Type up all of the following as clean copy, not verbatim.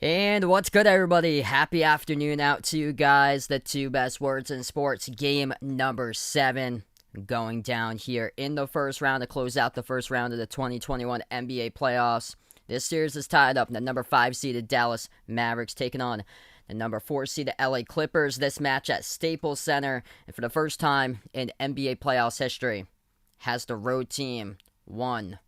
And what's good, everybody? Happy afternoon out to you guys. The two best words in sports. Game number 7 going down here in the first round to close out the first round of the 2021 NBA playoffs. This series is tied up. The number 5 seeded Dallas Mavericks taking on the number 4 seeded LA Clippers. This match at Staples Center. And for the first time in NBA playoffs history, has the road team won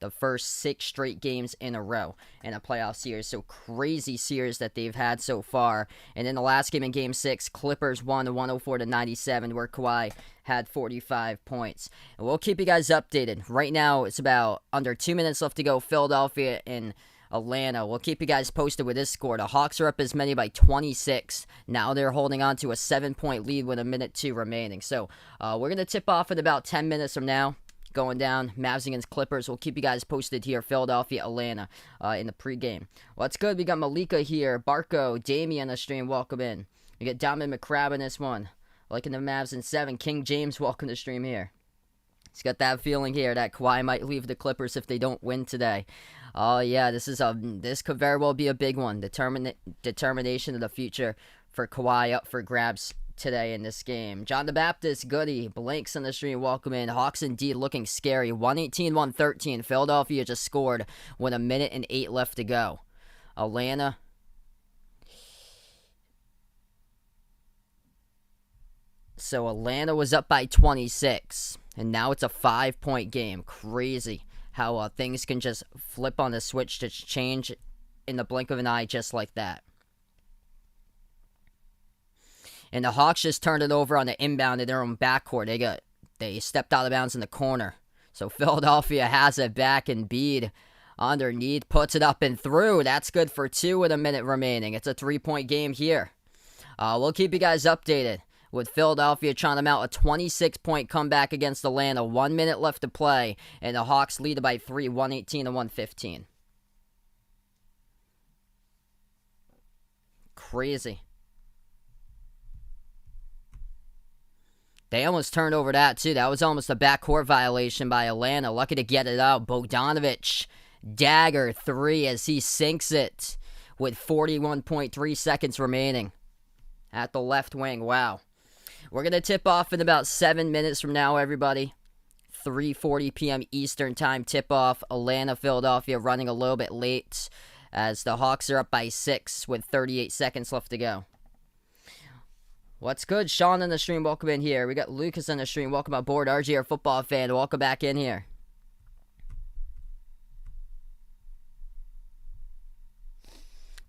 the first 6 straight games in a row in a playoff series. So crazy series that they've had so far. And in the last game in Game 6, Clippers won 104-97, where Kawhi had 45 points. And we'll keep you guys updated. Right now, it's about under 2 minutes left to go. Philadelphia and Atlanta. We'll keep you guys posted with this score. The Hawks are up as many by 26. Now they're holding on to a 7-point lead with a minute 2 remaining. So we're going to tip off in about 10 minutes from now. Going down, Mavs against Clippers. We'll keep you guys posted here. Philadelphia, Atlanta in the pregame. Well, it's good. We got Malika here, Barco, Damian on the stream. Welcome in. We got Diamond McCrab in this one. Liking the Mavs in 7. King James, welcome to the stream here. He's got that feeling here that Kawhi might leave the Clippers if they don't win today. Oh yeah, this could very well be a big one. Determination of the future for Kawhi up for grabs today in this game. John the Baptist, Goody, Blanks on the stream, welcome in. Hawks indeed looking scary. 118-113. Philadelphia just scored with a minute and 8 left to go. Atlanta. So Atlanta was up by 26. And now it's a 5-point game. Crazy how things can just flip on the switch to change in the blink of an eye just like that. And the Hawks just turned it over on the inbound in their own backcourt. They stepped out of bounds in the corner. So Philadelphia has it back, and Embiid underneath puts it up and through. That's good for 2 with a minute remaining. It's a 3-point game here. We'll keep you guys updated with Philadelphia trying to mount a 26-point comeback against Atlanta. 1 minute left to play, and the Hawks lead by 3, 118-115. Crazy. They almost turned over that, too. That was almost a backcourt violation by Atlanta. Lucky to get it out. Bogdanovich, dagger 3 as he sinks it with 41.3 seconds remaining at the left wing. Wow. We're going to tip off in about 7 minutes from now, everybody. 3:40 p.m. Eastern Time tip-off. Atlanta, Philadelphia running a little bit late as the Hawks are up by 6 with 38 seconds left to go. What's good? Sean on the stream, welcome in here. We got Lucas on the stream, welcome aboard. RGR football fan, welcome back in here.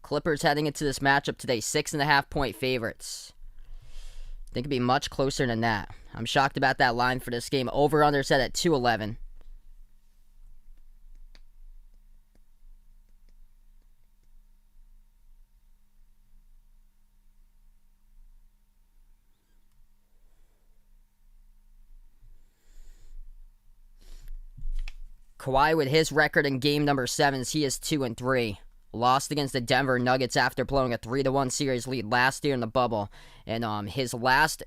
Clippers heading into this matchup today, 6.5-point favorites. I think it'd be much closer than that. I'm shocked about that line for this game. Over-under set at 211. Kawhi with his record in game number 7, he is 2-3. Lost against the Denver Nuggets after blowing a 3-1 series lead last year in the bubble. And his last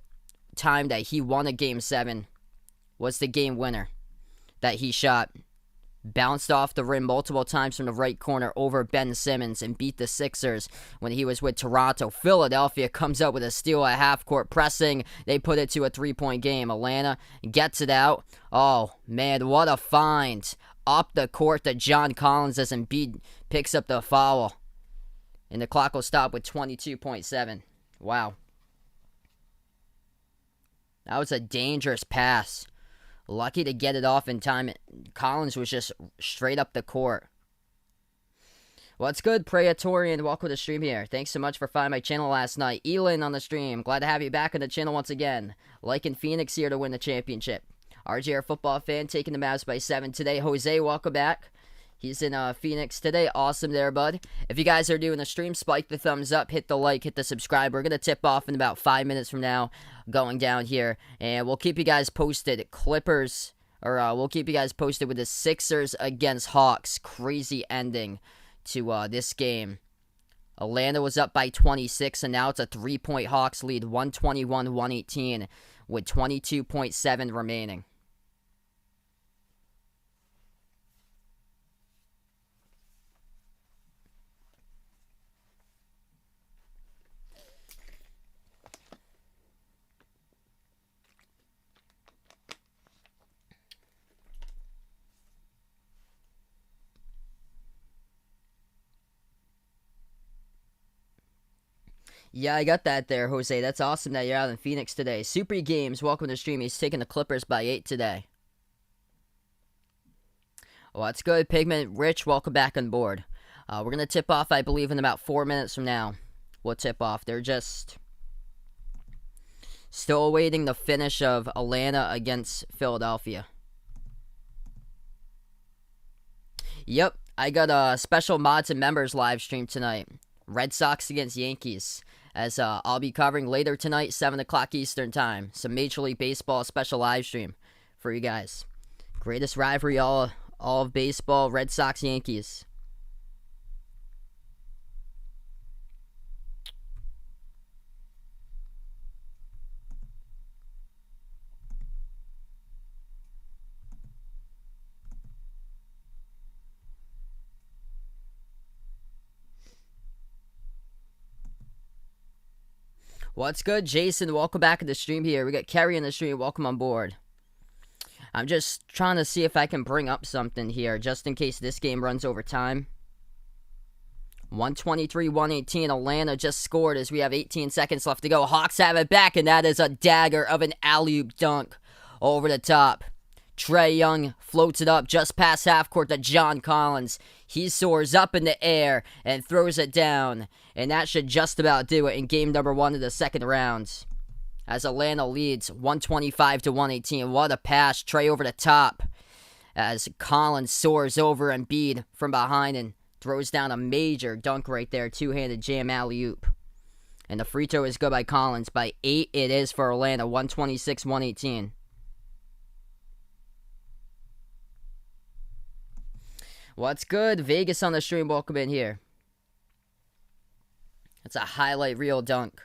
time that he won a game 7 was the game winner that he shot. Bounced off the rim multiple times from the right corner over Ben Simmons and beat the Sixers when he was with Toronto. Philadelphia comes up with a steal at half-court pressing. They put it to a 3-point game. Atlanta gets it out. Oh, man, what a find. Up the court to John Collins as Embiid picks up the foul. And the clock will stop with 22.7. Wow. That was a dangerous pass. Lucky to get it off in time. Collins was just straight up the court. What's good, Praetorian? Welcome to the stream here. Thanks so much for finding my channel last night. Elin on the stream. Glad to have you back on the channel once again. Liking Phoenix here to win the championship. RGR football fan taking the Mavs by 7 today. Jose, welcome back. He's in Phoenix today. Awesome there, bud. If you guys are doing the stream, spike the thumbs up, hit the like, hit the subscribe. We're going to tip off in about 5 minutes from now going down here. And we'll keep you guys posted. We'll keep you guys posted with the Sixers against Hawks. Crazy ending to this game. Atlanta was up by 26, and now it's a 3-point Hawks lead, 121-118, with 22.7 remaining. Yeah, I got that there, Jose. That's awesome that you're out in Phoenix today. Super Games, welcome to the stream. He's taking the Clippers by 8 today. Well, that's good. Pigment Rich, welcome back on board. We're going to tip off, I believe, in about 4 minutes from now. We'll tip off. They're just still awaiting the finish of Atlanta against Philadelphia. Yep, I got a special mods and members live stream tonight. Red Sox against Yankees. As I'll be covering later tonight, 7 o'clock Eastern Time. Some Major League Baseball special live stream for you guys. Greatest rivalry all of baseball, Red Sox, Yankees. What's good, Jason? Welcome back to the stream here. We got Kerry in the stream. Welcome on board. I'm just trying to see if I can bring up something here, just in case this game runs over time. 123-118. Atlanta just scored as we have 18 seconds left to go. Hawks have it back, and that is a dagger of an alley-oop dunk over the top. Trae Young floats it up just past half court to John Collins. He soars up in the air and throws it down. And that should just about do it in game number 1 of the second round. As Atlanta leads 125-118. What a pass. Trae over the top. As Collins soars over Embiid from behind and throws down a major dunk right there. Two-handed jam alley-oop. And the free throw is good by Collins. By 8 it is for Atlanta. 126-118. What's good? Vegas on the stream. Welcome in here. It's a highlight reel dunk.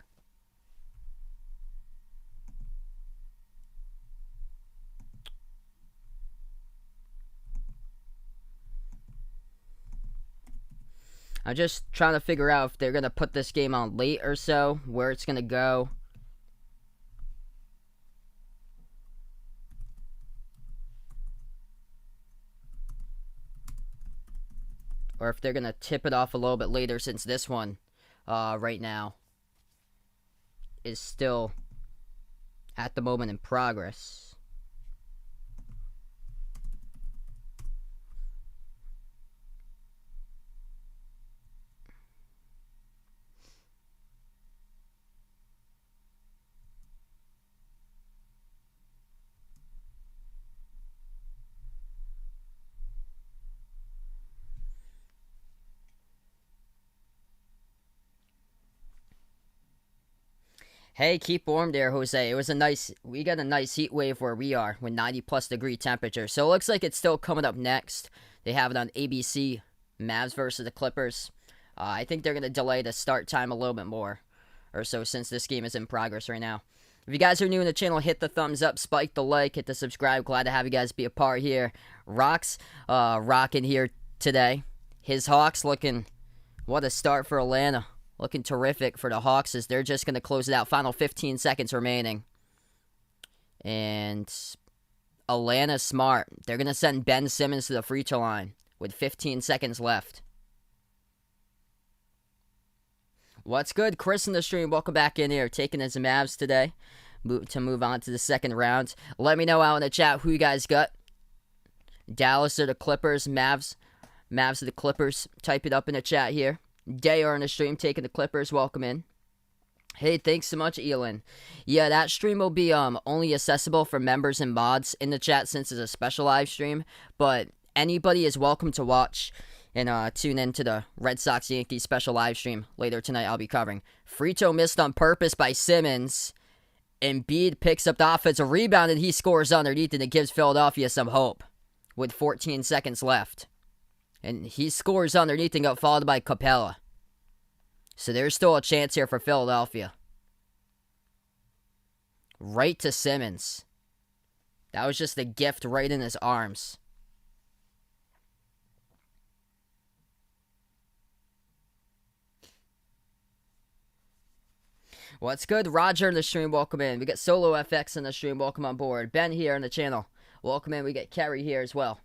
I'm just trying to figure out if they're going to put this game on late or so, where it's going to go. Or if they're going to tip it off a little bit later, since this one right now is still at the moment in progress. Hey, keep warm there, Jose. It was we got a nice heat wave where we are with 90+ degree temperature. So it looks like it's still coming up next. They have it on ABC, Mavs versus the Clippers. I think they're going to delay the start time a little bit more or so since this game is in progress right now. If you guys are new in the channel, hit the thumbs up, spike the like, hit the subscribe. Glad to have you guys be a part here. Rock's rocking here today. His Hawks looking, what a start for Atlanta. Looking terrific for the Hawks as they're just going to close it out. Final 15 seconds remaining. And Atlanta smart. They're going to send Ben Simmons to the free throw line with 15 seconds left. What's good? Chris in the stream. Welcome back in here. Taking his Mavs today to move on to the second round. Let me know out in the chat who you guys got. Dallas or the Clippers. Mavs or the Clippers. Type it up in the chat here. Day are in the stream taking the Clippers. Welcome in. Hey, thanks so much, Elin. Yeah, that stream will be only accessible for members and mods in the chat since it's a special live stream. But anybody is welcome to watch and tune in to the Red Sox Yankees special live stream later tonight. I'll be covering. Free throw missed on purpose by Simmons. Embiid picks up the offensive rebound and he scores underneath, and it gives Philadelphia some hope with 14 seconds left. And he scores underneath and got followed by Capella. So there's still a chance here for Philadelphia. Right to Simmons. That was just a gift right in his arms. What's good? Roger in the stream. Welcome in. We got Solo FX in the stream. Welcome on board. Ben here in the channel. Welcome in. We got Kerry here as well.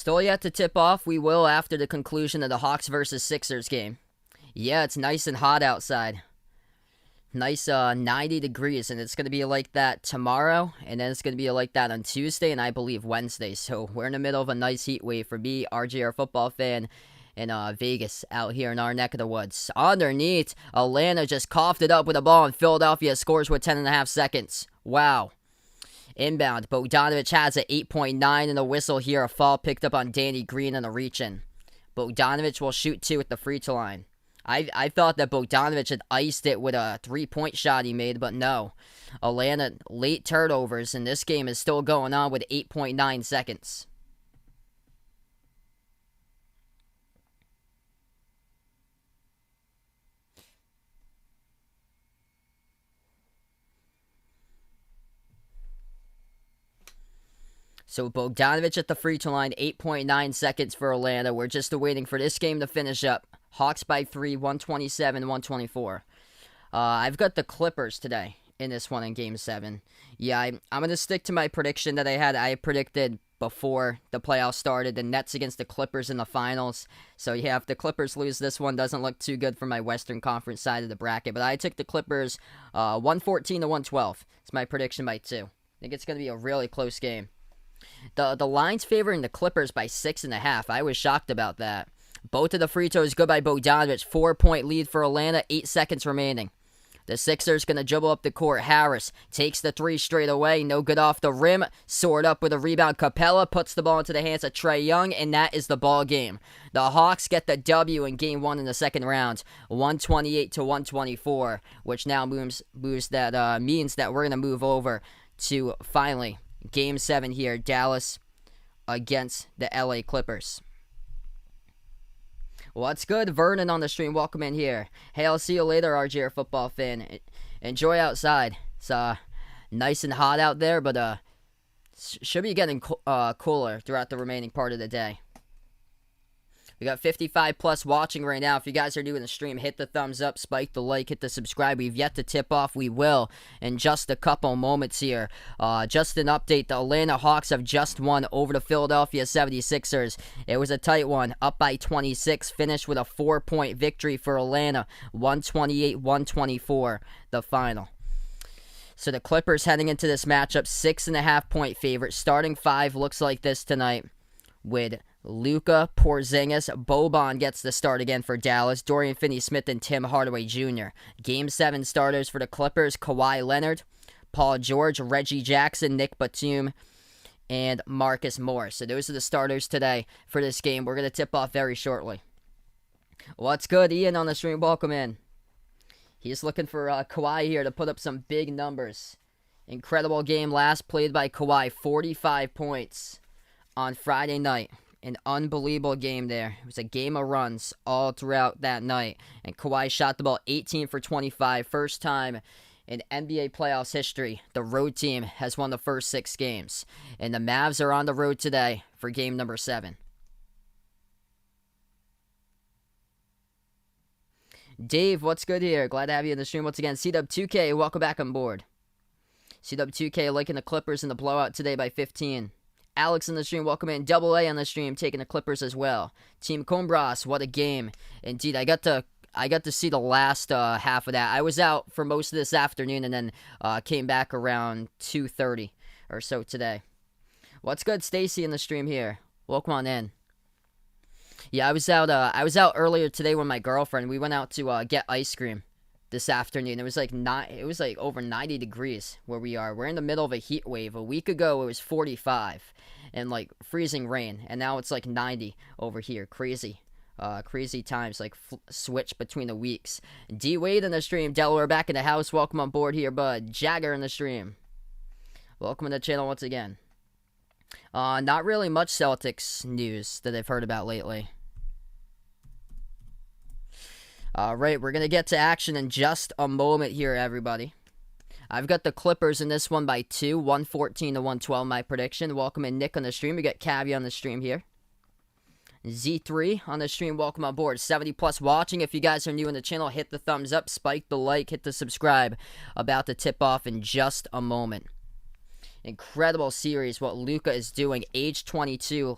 Still yet to tip off. We will after the conclusion of the Hawks versus Sixers game. Yeah, it's nice and hot outside. Nice 90 degrees, and it's going to be like that tomorrow, and then it's going to be like that on Tuesday, and I believe Wednesday. So we're in the middle of a nice heat wave for me, RJR football fan, in Vegas out here in our neck of the woods. Underneath, Atlanta just coughed it up with a ball, and Philadelphia scores with 10.5 seconds. Wow. Inbound, Bogdanovic has an 8.9 in the whistle here. A foul picked up on Danny Green on a reach-in. Bogdanovic will shoot 2 at the free throw line. I thought that Bogdanovic had iced it with a 3-point shot he made, but no. Atlanta late turnovers, and this game is still going on with 8.9 seconds. So Bogdanovic at the free throw line, 8.9 seconds for Atlanta. We're just waiting for this game to finish up. Hawks by 3, 127-124. I've got the Clippers today in this one in Game 7. Yeah, I'm going to stick to my prediction that I had. I predicted before the playoffs started the Nets against the Clippers in the finals. So yeah, if the Clippers lose this one, doesn't look too good for my Western Conference side of the bracket. But I took the Clippers 114-112. It's my prediction by 2. I think it's going to be a really close game. The line's favoring the Clippers by 6.5. I was shocked about that. Both of the free throws good by Bogdanovic. 4-point lead for Atlanta. 8 seconds remaining. The Sixers going to dribble up the court. Harris takes the 3 straight away. No good off the rim. Soared up with a rebound. Capella puts the ball into the hands of Trae Young, and that is the ball game. The Hawks get the W in Game 1 in the second round. 128-124, which now means that we're going to move over to finally Game 7 here. Dallas against the LA Clippers. What's good? Vernon on the stream. Welcome in here. Hey, I'll see you later, RJR football fan. Enjoy outside. It's nice and hot out there, but should be getting cooler throughout the remaining part of the day. We got 55 plus watching right now. If you guys are new in the stream, hit the thumbs up, spike the like, hit the subscribe. We've yet to tip off. We will in just a couple moments here. Just an update. The Atlanta Hawks have just won over the Philadelphia 76ers. It was a tight one, up by 26. Finished with a 4-point victory for Atlanta. 128-124, the final. So the Clippers heading into this matchup, 6.5-point favorite. Starting 5 looks like this tonight with Luka, Porzingis, Boban gets the start again for Dallas, Dorian Finney-Smith, and Tim Hardaway Jr. Game 7 starters for the Clippers, Kawhi Leonard, Paul George, Reggie Jackson, Nick Batum, and Marcus Morris. So those are the starters today for this game. We're going to tip off very shortly. What's good? Ian on the stream, welcome in. He's looking for Kawhi here to put up some big numbers. Incredible game last played by Kawhi, 45 points on Friday night. An unbelievable game there. It was a game of runs all throughout that night. And Kawhi shot the ball 18 for 25. First time in NBA playoffs history, the road team has won the first 6 games. And the Mavs are on the road today for game number 7. Dave, what's good here? Glad to have you in the stream once again. CW2K, welcome back on board. CW2K liking the Clippers in the blowout today by 15. Alex in the stream, welcome in. Double A on the stream, taking the Clippers as well. Team Combras, what a game. Indeed, I got to see the last half of that. I was out for most of this afternoon and then came back around 2:30 or so today. What's good? Stacy in the stream here. Welcome on in. Yeah, I was out earlier today with my girlfriend. We went out to get ice cream this afternoon. It was like over 90 degrees where we are. We're in the middle of a heat wave. A week ago it was 45 and like freezing rain, and now it's like 90 over here. Crazy times, like switch between the weeks. D Wade in the stream. Delaware back in the house. Welcome on board here, bud. Jagger in the stream. Welcome to the channel once again. Not really much Celtics news that I've heard about lately. Alright, we're going to get to action in just a moment here, everybody. I've got the Clippers in this one by 2, 114-112, my prediction. Welcome in Nick on the stream. We got Cavi on the stream here. Z3 on the stream, welcome on board. 70 plus watching. If you guys are new in the channel, hit the thumbs up, spike the like, hit the subscribe. About to tip off in just a moment. Incredible series what Luka is doing. Age 22.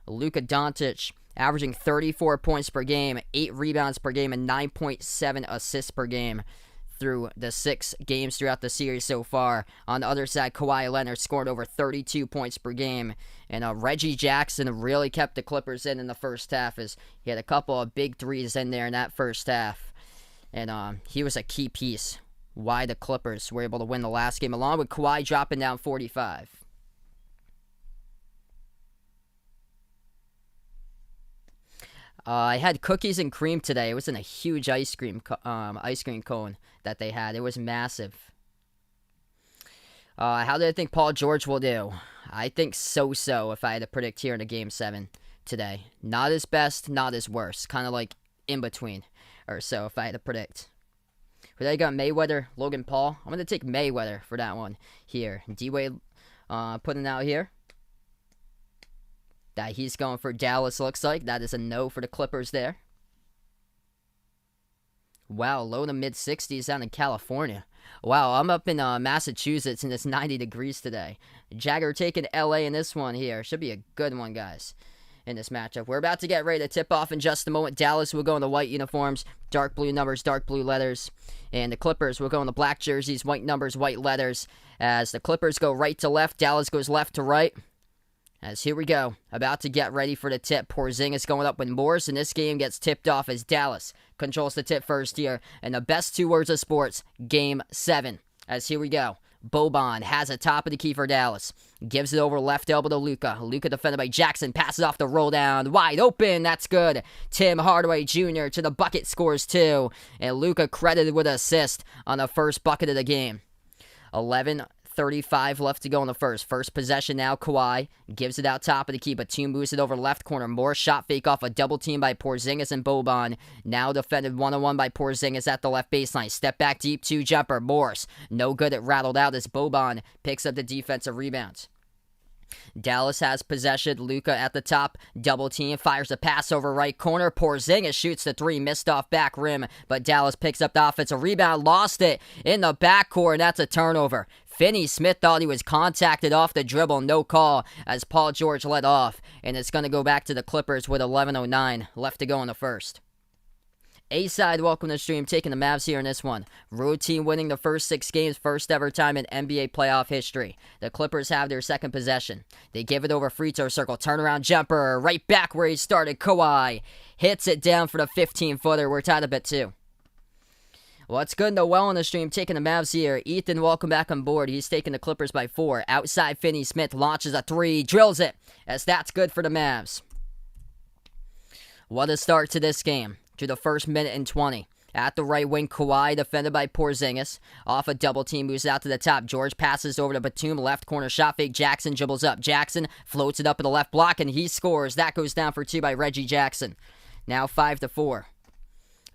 Luka Doncic averaging 34 points per game, 8 rebounds per game, and 9.7 assists per game through the 6 games throughout the series so far. On the other side, Kawhi Leonard scored over 32 points per game. And Reggie Jackson really kept the Clippers in the first half, as he had a couple of big threes in there in that first half. And he was a key piece why the Clippers were able to win the last game, along with Kawhi dropping down 45. I had cookies and cream today. It was in a huge ice cream cone that they had. It was massive. How do I think Paul George will do? I think so-so if I had to predict here in the Game 7 today. Not his best, not his worst. Kind of like in between or so if I had to predict. Who did I got? Mayweather, Logan Paul. I'm going to take Mayweather for that one here. D-Wade putting out here that he's going for Dallas, looks like. That is a no for the Clippers there. Wow, low to mid-60s down in California. Wow, I'm up in Massachusetts and it's 90 degrees today. Jagger taking LA in this one here. Should be a good one, guys, in this matchup. We're about to get ready to tip off in just a moment. Dallas will go in the white uniforms, dark blue numbers, dark blue letters. And the Clippers will go in the black jerseys, white numbers, white letters. As the Clippers go right to left, Dallas goes left to right. As here we go, about to get ready for the tip. Porzingis going up with Morris, and this game gets tipped off as Dallas controls the tip first here. And the best 2 words of sports, Game 7. As here we go, Boban has a top of the key for Dallas. Gives it over left elbow to Luka. Luka defended by Jackson, passes off the roll down, wide open, that's good. Tim Hardaway Jr. to the bucket, scores 2. And Luka credited with an assist on the first bucket of the game. 11:35 left to go in the first. First possession now, Kawhi gives it out top of the key. Batum moves it over left corner. More shot fake off a double team by Porzingis and Boban. Now defended one-on-one by Porzingis at the left baseline. Step back deep, 2 jumper. Morris, no good. It rattled out as Boban picks up the defensive rebounds. Dallas has possession. Luka at the top. Double team. Fires a pass over right corner. Porzingis shoots the 3. Missed off back rim. But Dallas picks up the offensive rebound. Lost it in the backcourt. And that's a turnover. Finney-Smith thought he was contacted off the dribble. No call as Paul George led off. And it's going to go back to the Clippers with 11:09 left to go in the first. A-side, welcome to the stream, taking the Mavs here in this one. Road team winning the first 6 games, first ever time in NBA playoff history. The Clippers have their second possession. They give it over free throw circle, turnaround jumper, right back where he started. Kawhi hits it down for the 15-footer. We're tied up at 2. What's good? Noel on the stream, taking the Mavs here. Ethan, welcome back on board. He's taking the Clippers by 4. Outside, Finney-Smith launches a 3, drills it, as that's good for the Mavs. What a start to this game. To the first minute and 20. At the right wing, Kawhi defended by Porzingis. Off a double team, moves out to the top. George passes over to Batum, left corner shot fake. Jackson dribbles up. Jackson floats it up in the left block, and he scores. That goes down for 2 by Reggie Jackson. Now 5-4.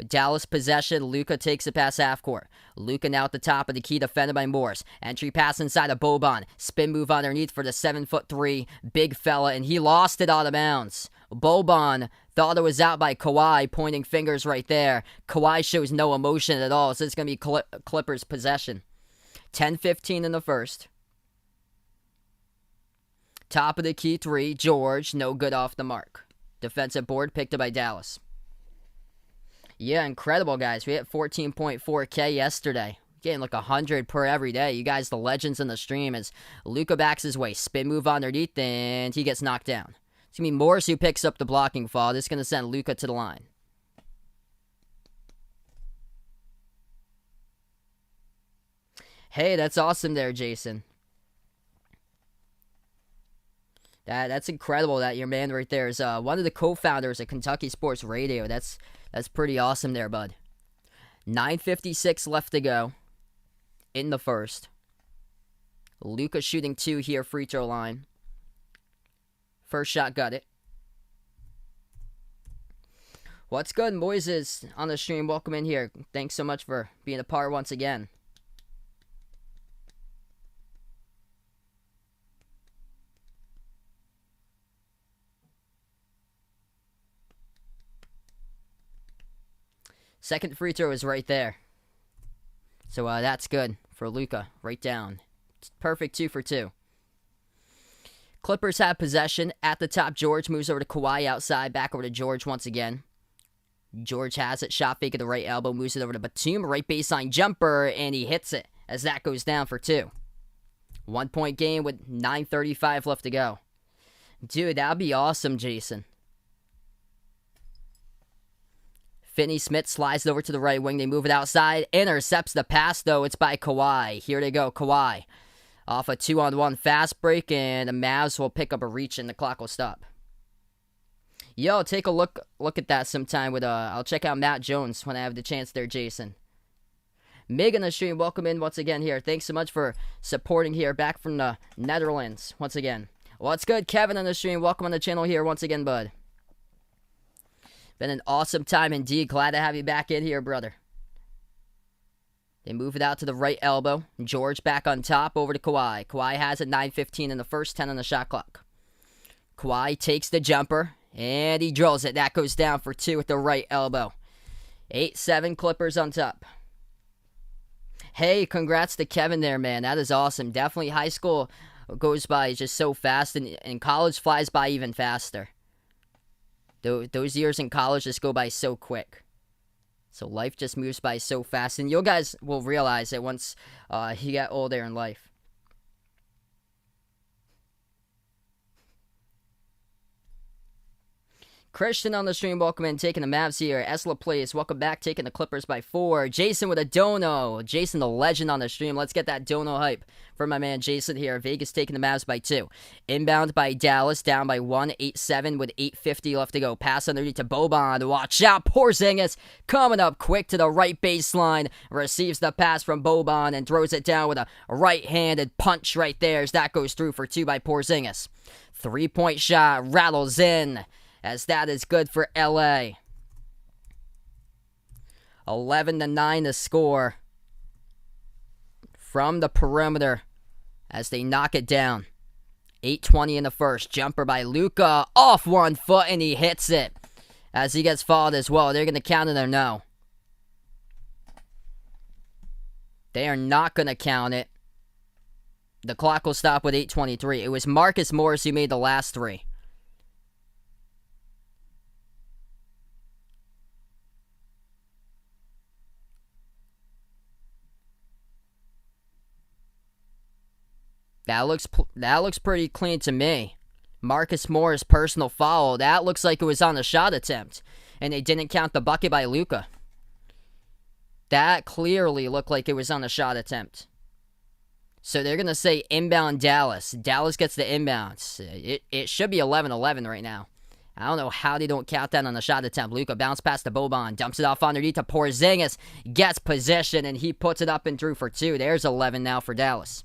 Dallas possession. Luka takes it past half court. Luka now at the top of the key, defended by Morris. Entry pass inside of Boban. Spin move underneath for the 7'3" big fella, and he lost it out of bounds. Boban thought it was out by Kawhi, pointing fingers right there. Kawhi shows no emotion at all, so it's going to be Clippers possession. 10:15 in the first. Top of the key 3, George, no good off the mark. Defensive board picked up by Dallas. Yeah, incredible, guys. We hit 14.4K yesterday. Getting like 100 per every day. You guys, the legends in the stream, as Luka backs his way. Spin move underneath, and he gets knocked down. It's going to be Morris who picks up the blocking foul. This is going to send Luka to the line. Hey, that's awesome there, Jason. That's incredible that your man right there is one of the co-founders of Kentucky Sports Radio. That's pretty awesome there, bud. 9:56 left to go in the first. Luka shooting 2 here, free throw line. First shot, got it. What's good, Moises on the stream? Welcome in here. Thanks so much for being a part once again. Second free throw is right there. So that's good for Luka. Right down. It's perfect 2 for 2. Clippers have possession at the top. George moves over to Kawhi outside. Back over to George once again. George has it. Shot fake at the right elbow. Moves it over to Batum. Right baseline jumper. And he hits it as that goes down for 2. 1 point game with 9:35 left to go. Dude, that'd be awesome, Jason. Finney-Smith slides it over to the right wing. They move it outside. Intercepts the pass, though. It's by Kawhi. Here they go. Kawhi. Off a 2-on-1 fast break, and the Mavs will pick up a reach, and the clock will stop. Yo, take a look at that sometime with I'll check out Matt Jones when I have the chance there, Jason. Mig on the stream, welcome in once again here. Thanks so much for supporting here, back from the Netherlands once again. What's good, Kevin on the stream? Welcome on the channel here once again, bud. Been an awesome time indeed. Glad to have you back in here, brother. They move it out to the right elbow. George back on top over to Kawhi. Kawhi has it 9:15 in the first, 10 on the shot clock. Kawhi takes the jumper, and he drills it. That goes down for 2 at the right elbow. 8-7 Clippers on top. Hey, congrats to Kevin there, man. That is awesome. Definitely high school goes by just so fast, and college flies by even faster. Those years in college just go by so quick. So life just moves by so fast. And you guys will realize it once you get older in life. Christian on the stream, welcome in, taking the Mavs here. Esla plays, welcome back, taking the Clippers by 4. Jason with a dono. Jason the legend on the stream. Let's get that dono hype for my man Jason here. Vegas taking the Mavs by 2. Inbound by Dallas, down by 1, 8-7 with 8:50 left to go. Pass underneath to Boban. Watch out, Porzingis coming up quick to the right baseline. Receives the pass from Boban and throws it down with a right-handed punch right there as that goes through for 2 by Porzingis. 3-point shot rattles in, as that is good for LA. 11-9 the score from the perimeter as they knock it down. 8:20 in the first. Jumper by Luka off 1 foot, and he hits it as he gets fouled as well. They're going to count it or no? They are not going to count it. The clock will stop with 8:23. It was Marcus Morris who made the last 3. That looks pretty clean to me. Marcus Morris personal foul. That looks like it was on the shot attempt, and they didn't count the bucket by Luka. That clearly looked like it was on the shot attempt. So they're going to say inbound Dallas. Dallas gets the inbounds. It should be 11-11 right now. I don't know how they don't count that on the shot attempt. Luka bounce past to Boban. Dumps it off underneath to Porzingis. Gets possession, and he puts it up and through for 2. There's 11 now for Dallas.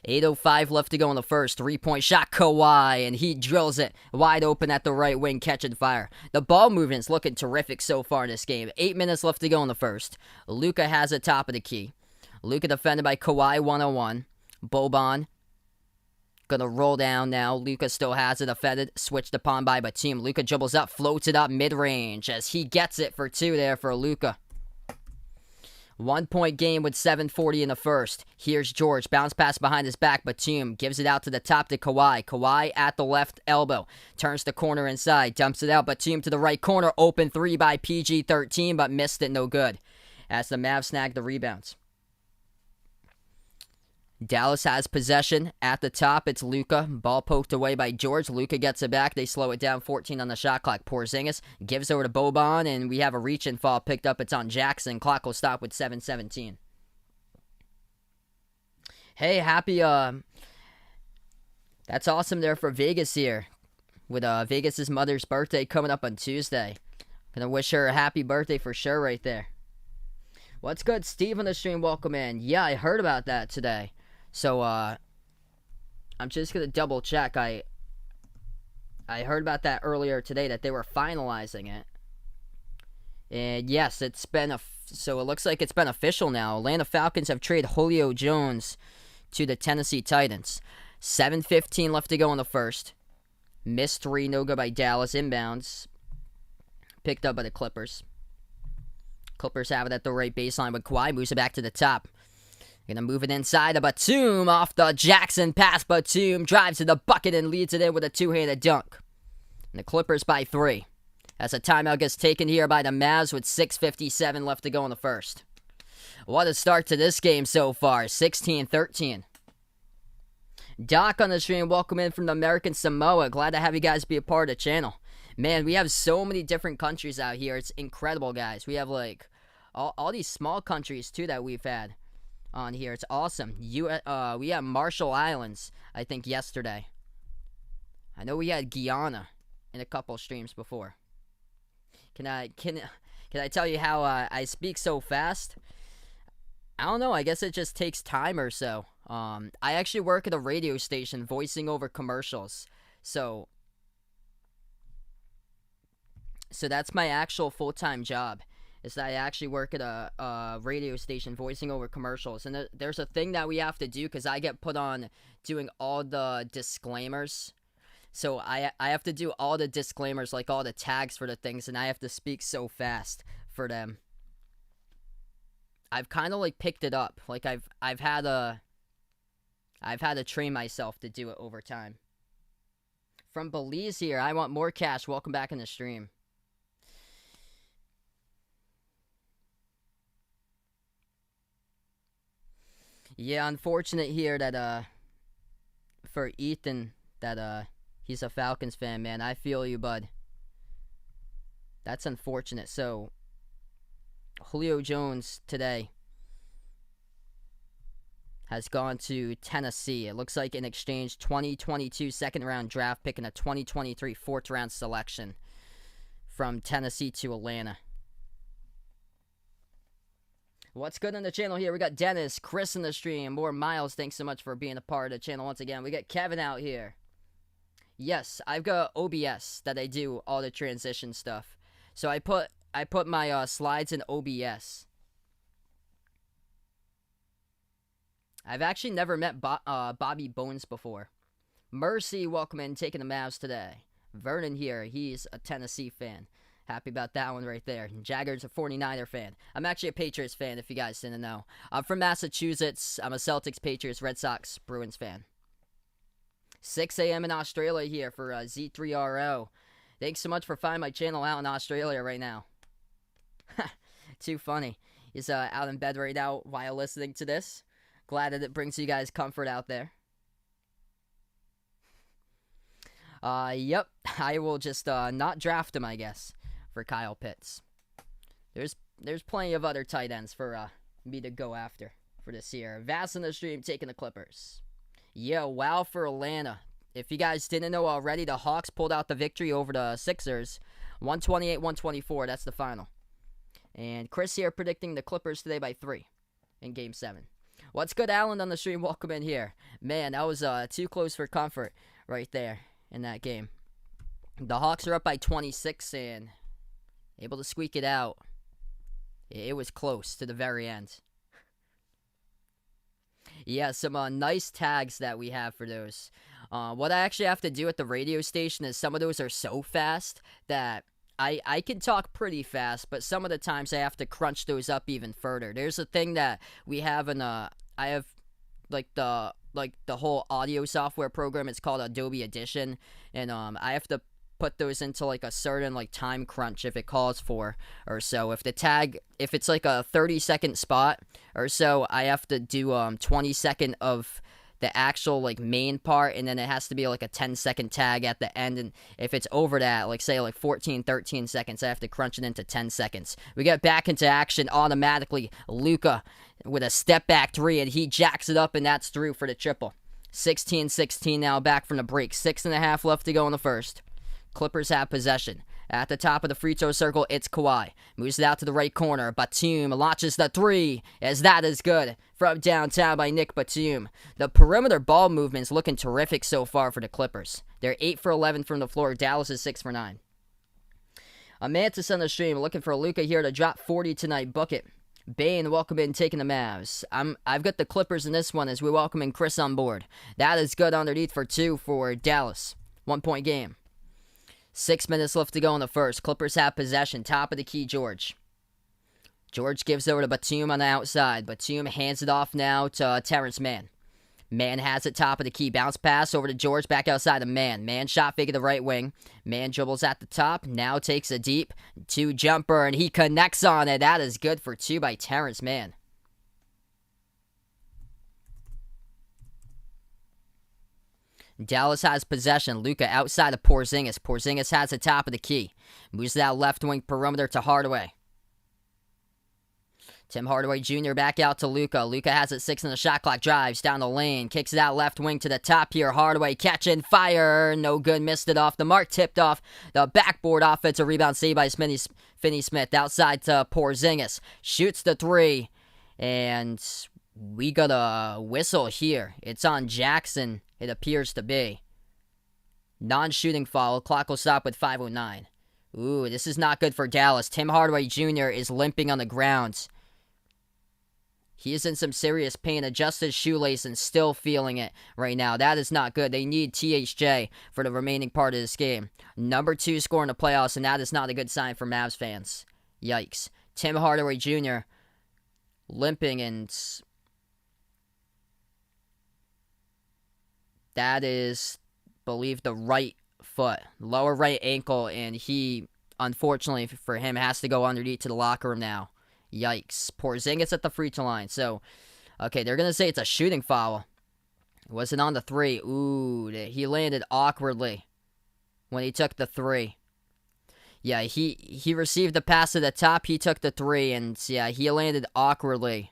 8:05 left to go in the first. 3-point shot, Kawhi, and he drills it wide open at the right wing, catching fire. The ball movement's looking terrific so far in this game. 8 minutes left to go in the first. Luka has it top of the key. Luka defended by Kawhi 1-on-1. Boban gonna roll down now. Luka still has it defended. Switched upon by Batum. Luka dribbles up, floats it up mid-range as he gets it for 2 there for Luka. 1 point game with 7:40 in the first. Here's George. Bounce pass behind his back. Batum gives it out to the top to Kawhi. Kawhi at the left elbow. Turns the corner inside. Dumps it out. Batum to the right corner. Open 3 by PG-13, but missed it. No good. As the Mavs snag the rebounds. Dallas has possession at the top. It's Luka. Ball poked away by George. Luka gets it back. They slow it down. 14 on the shot clock. Porzingis gives over to Boban, and we have a reach and fall picked up. It's on Jackson. Clock will stop with 7:17. Hey, happy, that's awesome there for Vegas here. With Vegas' mother's birthday coming up on Tuesday. Gonna wish her a happy birthday for sure right there. What's good? Steve on the stream, welcome in. Yeah, I heard about that today. So, I'm just going to double check. I heard about that earlier today, that they were finalizing it. And yes, it's been, so it looks like it's been official now. Atlanta Falcons have traded Julio Jones to the Tennessee Titans. 7:15 left to go in the first. Missed 3, no good by Dallas. Inbounds. Picked up by the Clippers. Clippers have it at the right baseline, but Kawhi moves it back to the top. Gonna move it inside to Batum off the Jackson pass. Batum drives to the bucket and leads it in with a two-handed dunk. And the Clippers by 3. As a timeout gets taken here by the Mavs with 6:57 left to go in the first. What a start to this game so far, 16-13. Doc on the stream, welcome in from the American Samoa. Glad to have you guys be a part of the channel. Man, we have so many different countries out here. It's incredible, guys. We have like all these small countries too that we've had on here. It's awesome. We have Marshall Islands, I think, yesterday. I know we had Guyana in a couple streams before. Can I tell you how I speak so fast? I don't know. I guess it just takes time or so. I actually work at a radio station voicing over commercials. So that's my actual full-time job. Is that I actually work at a radio station voicing over commercials. And there's a thing that we have to do because I get put on doing all the disclaimers. So I have to do all the disclaimers, like all the tags for the things, and I have to speak so fast for them. I've kind of like picked it up. Like I've had to train myself to do it over time. From Belize here, I want more cash. Welcome back in the stream. Yeah, unfortunate here that for Ethan that he's a Falcons fan, man. I feel you, bud. That's unfortunate. So, Julio Jones today has gone to Tennessee. It looks like in exchange 2022 second-round draft pick and a 2023 fourth-round selection from Tennessee to Atlanta. What's good on the channel here? We got Dennis, Chris in the stream, more Miles. Thanks so much for being a part of the channel once again. We got Kevin out here. Yes, I've got OBS that I do all the transition stuff. So I put my slides in OBS. I've actually never met Bobby Bones before. Mercy, welcome in, taking the Mavs today. Vernon here, he's a Tennessee fan. Happy about that one right there. Jagger's a 49er fan. I'm actually a Patriots fan, if you guys didn't know. I'm from Massachusetts. I'm a Celtics, Patriots, Red Sox, Bruins fan. 6 a.m. in Australia here for Z3RO. Thanks so much for finding my channel out in Australia right now. Too funny. He's out in bed right now while listening to this. Glad that it brings you guys comfort out there. Yep. I will just not draft him, I guess, for Kyle Pitts. There's plenty of other tight ends for me to go after for this year. Vass in the stream taking the Clippers. Yeah, wow for Atlanta. If you guys didn't know already, the Hawks pulled out the victory over the Sixers. 128-124, that's the final. And Chris here predicting the Clippers today by 3 in Game 7. What's good, Alan, on the stream? Welcome in here. Man, that was too close for comfort right there in that game. The Hawks are up by 26 and able to squeak it out. It was close to the very end. Yeah, some nice tags that we have for those. What I actually have to do at the radio station is some of those are so fast that I can talk pretty fast, but some of the times I have to crunch those up even further. There's a thing that we have in I have the whole audio software program. It's called Adobe Audition, and I have to put those into like a certain like time crunch if it calls for or so. If it's like a 30-second spot or so, I have to do 20-second of the actual like main part, and then it has to be like a 10-second tag at the end. And if it's over that, like say like 14, 13 seconds, I have to crunch it into 10 seconds. We get back into action automatically. Luka with a step back 3, and he jacks it up, and that's through for the triple. 16-16 now, back from the break. 6.5 left to go in the first. Clippers have possession. At the top of the free throw circle, it's Kawhi. Moves it out to the right corner. Batum launches the 3, as that is good. From downtown by Nick Batum. The perimeter ball movement's looking terrific so far for the Clippers. They're 8 for 11 from the floor. Dallas is 6 for 9. Amantis on the stream, looking for Luka here to drop 40 tonight. Book it. Bane, welcome in, taking the Mavs. I've got the Clippers in this one as we welcome in Chris on board. That is good underneath for 2 for Dallas. 1-point game. 6 minutes left to go in the first. Clippers have possession. Top of the key, George. George gives over to Batum on the outside. Batum hands it off now to Terrence Mann. Mann has it top of the key. Bounce pass over to George, back outside to Mann. Mann shot fake at the right wing. Mann dribbles at the top. Now takes a deep two-jumper, and he connects on it. That is good for two by Terrence Mann. Dallas has possession. Luka outside of Porzingis. Porzingis has the top of the key. Moves that left wing perimeter to Hardaway. Tim Hardaway Jr. back out to Luka. Luka has it 6 in the shot clock. Drives down the lane. Kicks it out left wing to the top here. Hardaway catching fire. No good. Missed it off the mark. Tipped off the backboard. Offensive rebound saved by Finney Smith. Outside to Porzingis. Shoots the three. And we got a whistle here. It's on Jackson, it appears to be. Non-shooting foul. Clock will stop with 5:09. Ooh, this is not good for Dallas. Tim Hardaway Jr. is limping on the ground. He is in some serious pain. Adjusted his shoelace and still feeling it right now. That is not good. They need THJ for the remaining part of this game. Number 2 score in the playoffs, and that is not a good sign for Mavs fans. Yikes. Tim Hardaway Jr. limping, and that is, believe, the right foot. Lower right ankle, and he, unfortunately for him, has to go underneath to the locker room now. Yikes. Porzingis at the free throw line. So, okay, they're going to say it's a shooting foul. Was it on the 3? Ooh, he landed awkwardly when he took the 3. Yeah, he received the pass at the top. He took the 3, and yeah, he landed awkwardly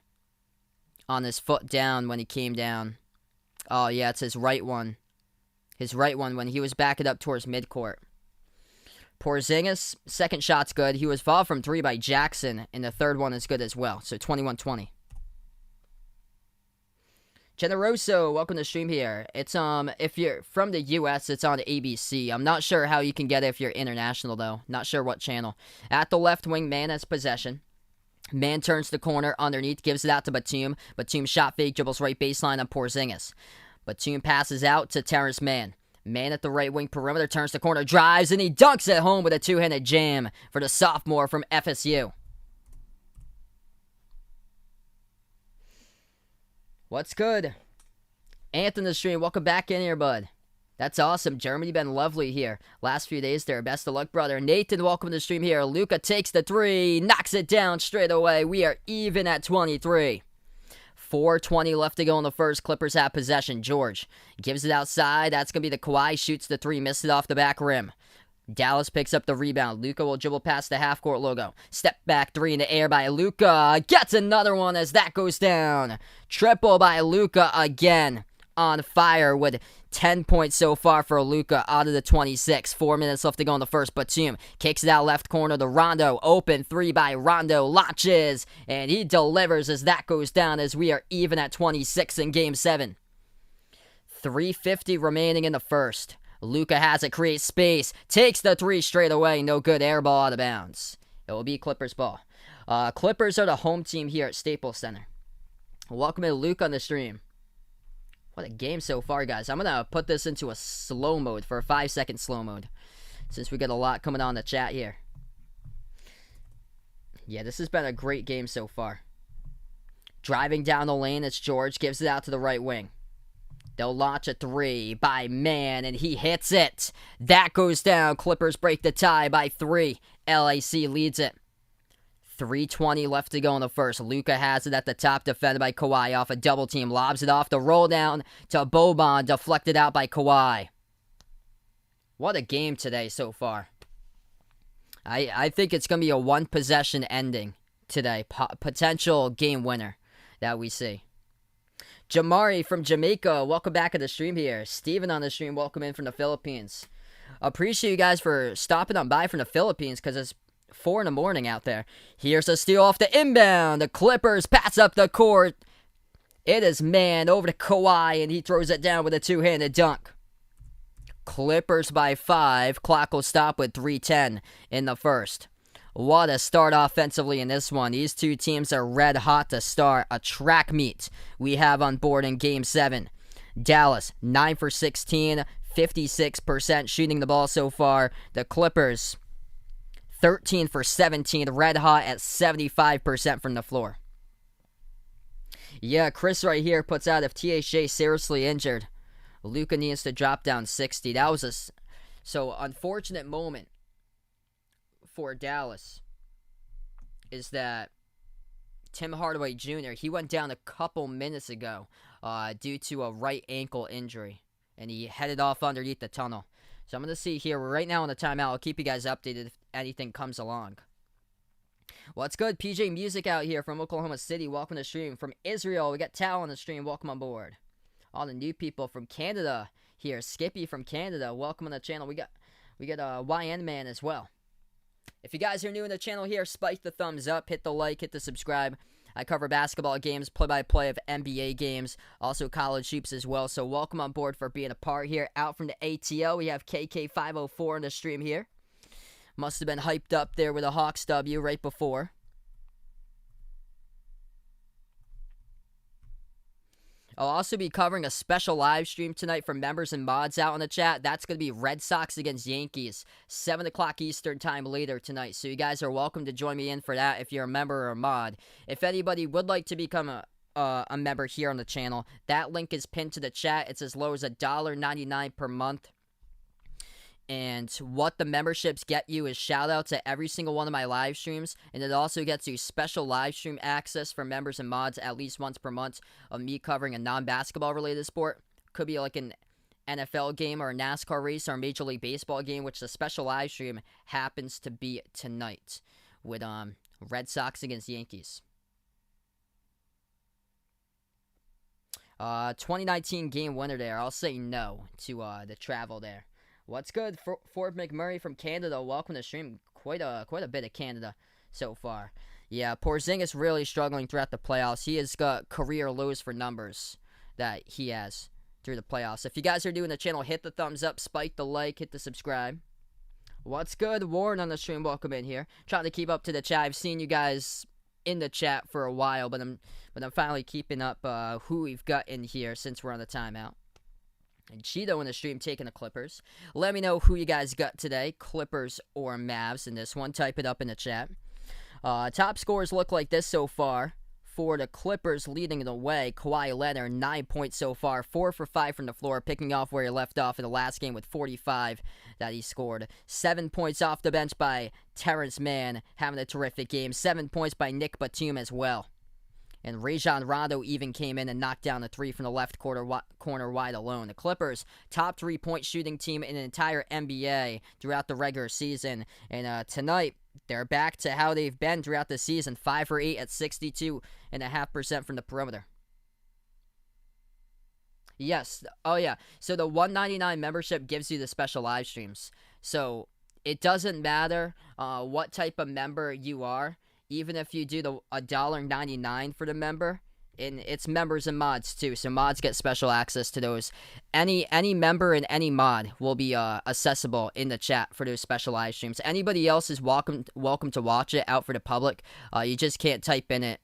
on his foot down when he came down. Oh, yeah, it's his right one. His right one when he was backing up towards midcourt. Porzingis, second shot's good. He was fouled from 3 by Jackson, and the third one is good as well. So 21-20. Generoso, welcome to the stream here. It's if you're from the US, it's on ABC. I'm not sure how you can get it if you're international though. Not sure what channel. At the left wing, Mann has possession. Mann turns the corner underneath, gives it out to Batum. Batum shot fake, dribbles right baseline on Porzingis. Batum passes out to Terrence Mann. Mann at the right wing perimeter, turns the corner, drives, and he dunks it home with a two-handed jam for the sophomore from FSU. What's good? Anthony the stream, welcome back in here, bud. That's awesome. Germany been lovely here. Last few days there. Best of luck, brother. Nathan, welcome to the stream here. Luka takes the 3, knocks it down straight away. We are even at 23. 4:20 left to go in the first. Clippers have possession. George gives it outside. That's going to be the Kawhi. Shoots the 3. Missed it off the back rim. Dallas picks up the rebound. Luka will dribble past the half-court logo. Step back 3 in the air by Luka. Gets another one as that goes down. Triple by Luka again. On fire with 10 points so far for Luka out of the 26. 4 minutes left to go in the first. Batum kicks it out left corner to Rondo. Open 3 by Rondo. Launches. And he delivers as that goes down as we are even at 26 in Game 7. 3:50 remaining in the first. Luka has it, creates space. Takes the 3 straight away. No good. Air ball out of bounds. It will be Clippers ball. Clippers are the home team here at Staples Center. Welcome to Luke on the stream. What a game so far, guys. I'm going to put this into a slow mode for a 5-second slow mode, since we got a lot coming on the chat here. Yeah, this has been a great game so far. Driving down the lane, it's George. Gives it out to the right wing. They'll launch a 3 by Mann, and he hits it. That goes down. Clippers break the tie by 3. LAC leads it. 3:20 left to go in the first. Luka has it at the top, defended by Kawhi off a double team. Lobs it off the roll down to Boban, deflected out by Kawhi. What a game today so far. I think it's going to be a one-possession ending today. Potential game winner that we see. Jamari from Jamaica, welcome back to the stream here. Steven on the stream, welcome in from the Philippines. Appreciate you guys for stopping on by from the Philippines because it's 4 in the morning out there. Here's a steal off the inbound. The Clippers pass up the court. It is Mann over to Kawhi, and he throws it down with a two-handed dunk. Clippers by 5. Clock will stop with 3:10 in the first. What a start offensively in this one. These two teams are red hot to start. A track meet we have on board in Game 7. Dallas, 9 for 16, 56% shooting the ball so far. The Clippers, 13 for 17, red hot at 75% from the floor. Yeah, Chris right here puts out, if THJ seriously injured, Luka needs to drop down 60. That was so unfortunate moment for Dallas is that Tim Hardaway Jr., he went down a couple minutes ago due to a right ankle injury, and he headed off underneath the tunnel. So I'm going to see here. We're right now on the timeout. I'll keep you guys updated if anything comes along. What's good? PJ Music out here from Oklahoma City. Welcome to the stream. From Israel, we got Tal on the stream. Welcome on board. All the new people from Canada here. Skippy from Canada. Welcome on the channel. We got YN Man as well. If you guys are new in the channel here, spike the thumbs up, hit the like, hit the subscribe. I cover basketball games, play-by-play of NBA games, also college hoops as well. So welcome on board for being a part here. Out from the ATL, we have KK504 on the stream here. Must have been hyped up there with a Hawks W right before. I'll also be covering a special live stream tonight for members and mods out in the chat. That's going to be Red Sox against Yankees, 7 o'clock Eastern time later tonight. So you guys are welcome to join me in for that if you're a member or a mod. If anybody would like to become a member here on the channel, that link is pinned to the chat. It's as low as $1.99 per month. And what the memberships get you is shout-outs at every single one of my live streams. And it also gets you special live stream access for members and mods at least once per month of me covering a non-basketball related sport. Could be like an NFL game or a NASCAR race or a Major League Baseball game, which the special live stream happens to be tonight with Red Sox against Yankees. 2019 game winner there. I'll say no to the travel there. What's good? Ford McMurray from Canada. Welcome to the stream. Quite a bit of Canada so far. Yeah, Porzingis really struggling throughout the playoffs. He has got career lows for numbers that he has through the playoffs. If you guys are new in the channel, hit the thumbs up, spike the like, hit the subscribe. What's good? Warren on the stream. Welcome in here. Trying to keep up to the chat. I've seen you guys in the chat for a while, but I'm finally keeping up who we've got in here since we're on the timeout. And Cheeto in the stream taking the Clippers. Let me know who you guys got today, Clippers or Mavs in this one. Type it up in the chat. Top scores look like this so far. For the Clippers leading the way, Kawhi Leonard, 9 points so far, 4 for 5 from the floor, picking off where he left off in the last game with 45 that he scored. 7 points off the bench by Terrence Mann, having a terrific game. 7 points by Nick Batum as well. And Rajon Rondo even came in and knocked down a 3 from the left corner wide alone. The Clippers, top 3-point shooting team in the entire NBA throughout the regular season. And tonight, they're back to how they've been throughout the season. 5 for 8 at 62.5% from the perimeter. Yes. Oh, yeah. So the $199 membership gives you the special live streams. So it doesn't matter what type of member you are. Even if you do the $1.99 for the member, and it's members and mods too, so mods get special access to those. Any member and any mod will be accessible in the chat for those special live streams. Anybody else is welcome to watch it out for the public. You just can't type in it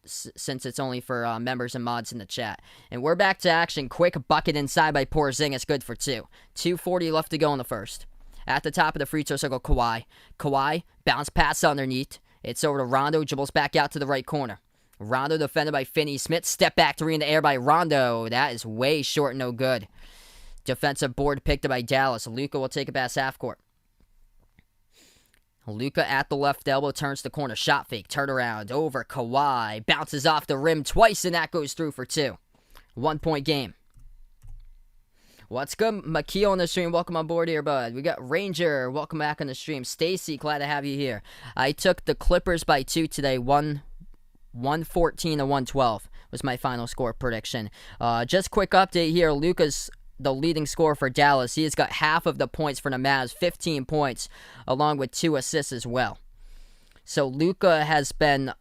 since it's only for members and mods in the chat. And we're back to action. Quick bucket inside by Porzingis, good for 2. 2:40 left to go in the first. At the top of the free throw circle, Kawhi. Kawhi, bounce pass underneath. It's over to Rondo, dribbles back out to the right corner. Rondo defended by Finney-Smith. Step back 3 in the air by Rondo. That is way short, no good. Defensive board picked up by Dallas. Luka will take it past half court. Luka at the left elbow, turns the corner. Shot fake, turn around, over Kawhi. Bounces off the rim twice, and that goes through for 2. 1 point game. What's good? Makio on the stream. Welcome on board here, bud. We got Ranger. Welcome back on the stream. Stacy, glad to have you here. I took the Clippers by 2 today. 114 to 112 was my final score prediction. Just quick update here. Luka's the leading scorer for Dallas. He has got half of the points for the Mavs, 15 points, along with 2 assists as well. So Luka has been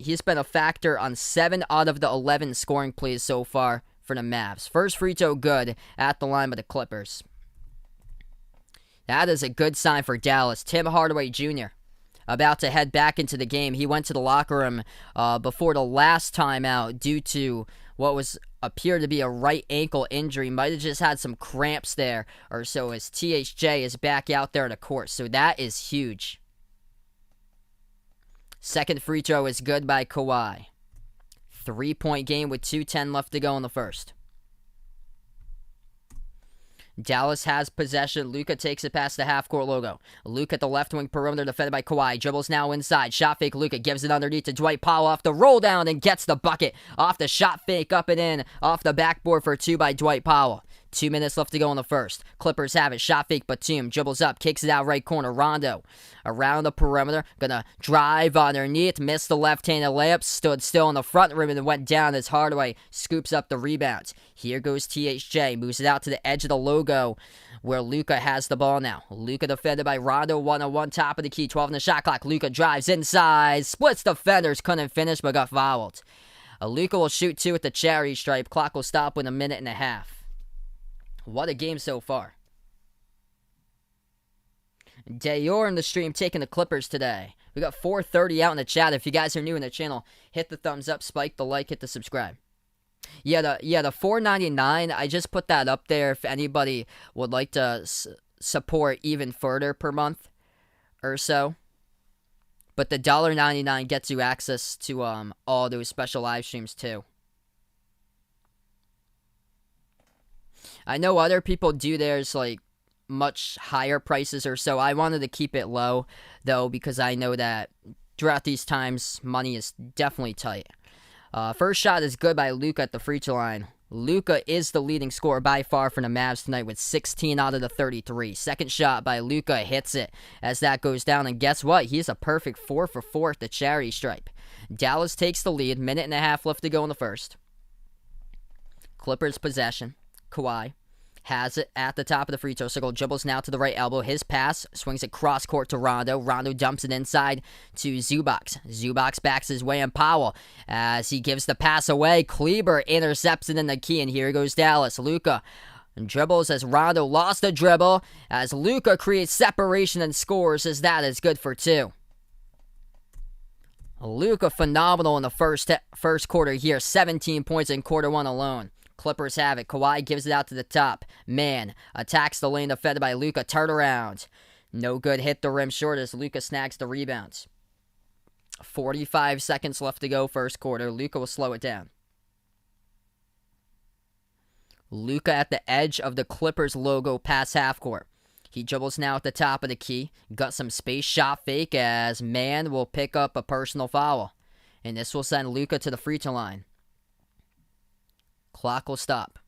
he's been a factor on 7 out of the 11 scoring plays so far for the Mavs. First free throw good at the line by the Clippers. That is a good sign for Dallas. Tim Hardaway Jr. about to head back into the game. He went to the locker room before the last timeout due to what appeared to be a right ankle injury. Might have just had some cramps there or so, as THJ is back out there on the court. So that is huge. Second free throw is good by Kawhi. 3-point game with 2:10 left to go in the first. Dallas has possession. Luka takes it past the half-court logo. Luka at the left wing perimeter defended by Kawhi. Dribbles now inside. Shot fake Luka. Gives it underneath to Dwight Powell off the roll down and gets the bucket. Off the shot fake up and in. Off the backboard for 2 by Dwight Powell. 2 minutes left to go in the first. Clippers have it. Shot fake Batum. Dribbles up. Kicks it out right corner. Rondo around the perimeter. Gonna drive underneath. Missed the left-handed layup. Stood still on the front rim and went down as Hardaway scoops up the rebounds. Here goes THJ. Moves it out to the edge of the logo where Luka has the ball now. Luka defended by Rondo. 1-on-1 top of the key. 12 in the shot clock. Luka drives inside. Splits defenders. Couldn't finish but got fouled. Luka will shoot 2 at the charity stripe. Clock will stop in a minute and a half. What a game so far. Dayor in the stream taking the Clippers today. We got 430 out in the chat. If you guys are new in the channel, hit the thumbs up, spike the like, hit the subscribe. Yeah, the $4.99, I just put that up there if anybody would like to support even further per month or so. But the $1.99 gets you access to all those special live streams too. I know other people do theirs like much higher prices or so. I wanted to keep it low though because I know that throughout these times money is definitely tight. First shot is good by Luka at the free throw line. Luka is the leading scorer by far for the Mavs tonight with 16 out of the 33. Second shot by Luka hits it as that goes down, and guess what? He's a perfect 4 for 4 at the charity stripe. Dallas takes the lead. Minute and a half left to go in the first. Clippers possession. Kawhi has it at the top of the free throw circle. Dribbles now to the right elbow. His pass swings it cross court to Rondo. Rondo dumps it inside to Zubac. Zubac backs his way on Powell as he gives the pass away. Kleber intercepts it in the key, and here goes Dallas. Luka dribbles as Rondo lost the dribble as Luka creates separation and scores as that is good for 2. Luka phenomenal in the first quarter here. 17 points in quarter 1 alone. Clippers have it. Kawhi gives it out to the top. Man attacks the lane defended by Luka. Turn around. No good. Hit the rim short as Luka snags the rebounds. 45 seconds left to go first quarter. Luka will slow it down. Luka at the edge of the Clippers logo past half court. He dribbles now at the top of the key. Got some space. Shot fake as Man will pick up a personal foul. And this will send Luka to the free throw line. Clock will stop.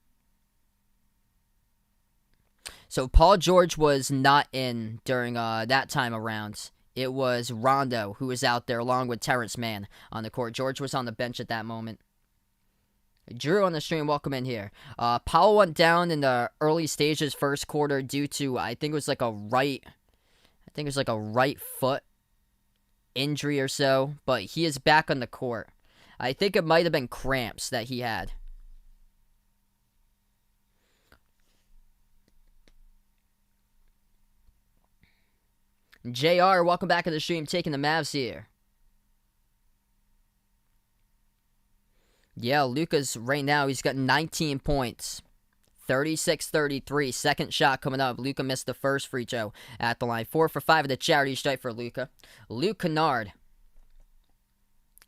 So Paul George was not in during that time around. It was Rondo who was out there along with Terrence Mann on the court. George was on the bench at that moment. Drew on the stream, welcome in here. Powell went down in the early stages first quarter due to I think it was like a right foot injury or so, but he is back on the court. I think it might have been cramps that he had. JR, welcome back to the stream, taking the Mavs here. Yeah, Luka's right now, he's got 19 points. 36-33. Second shot coming up. Luka missed the first free throw at the line. 4 for 5 of the charity stripe for Luka. Luke Kennard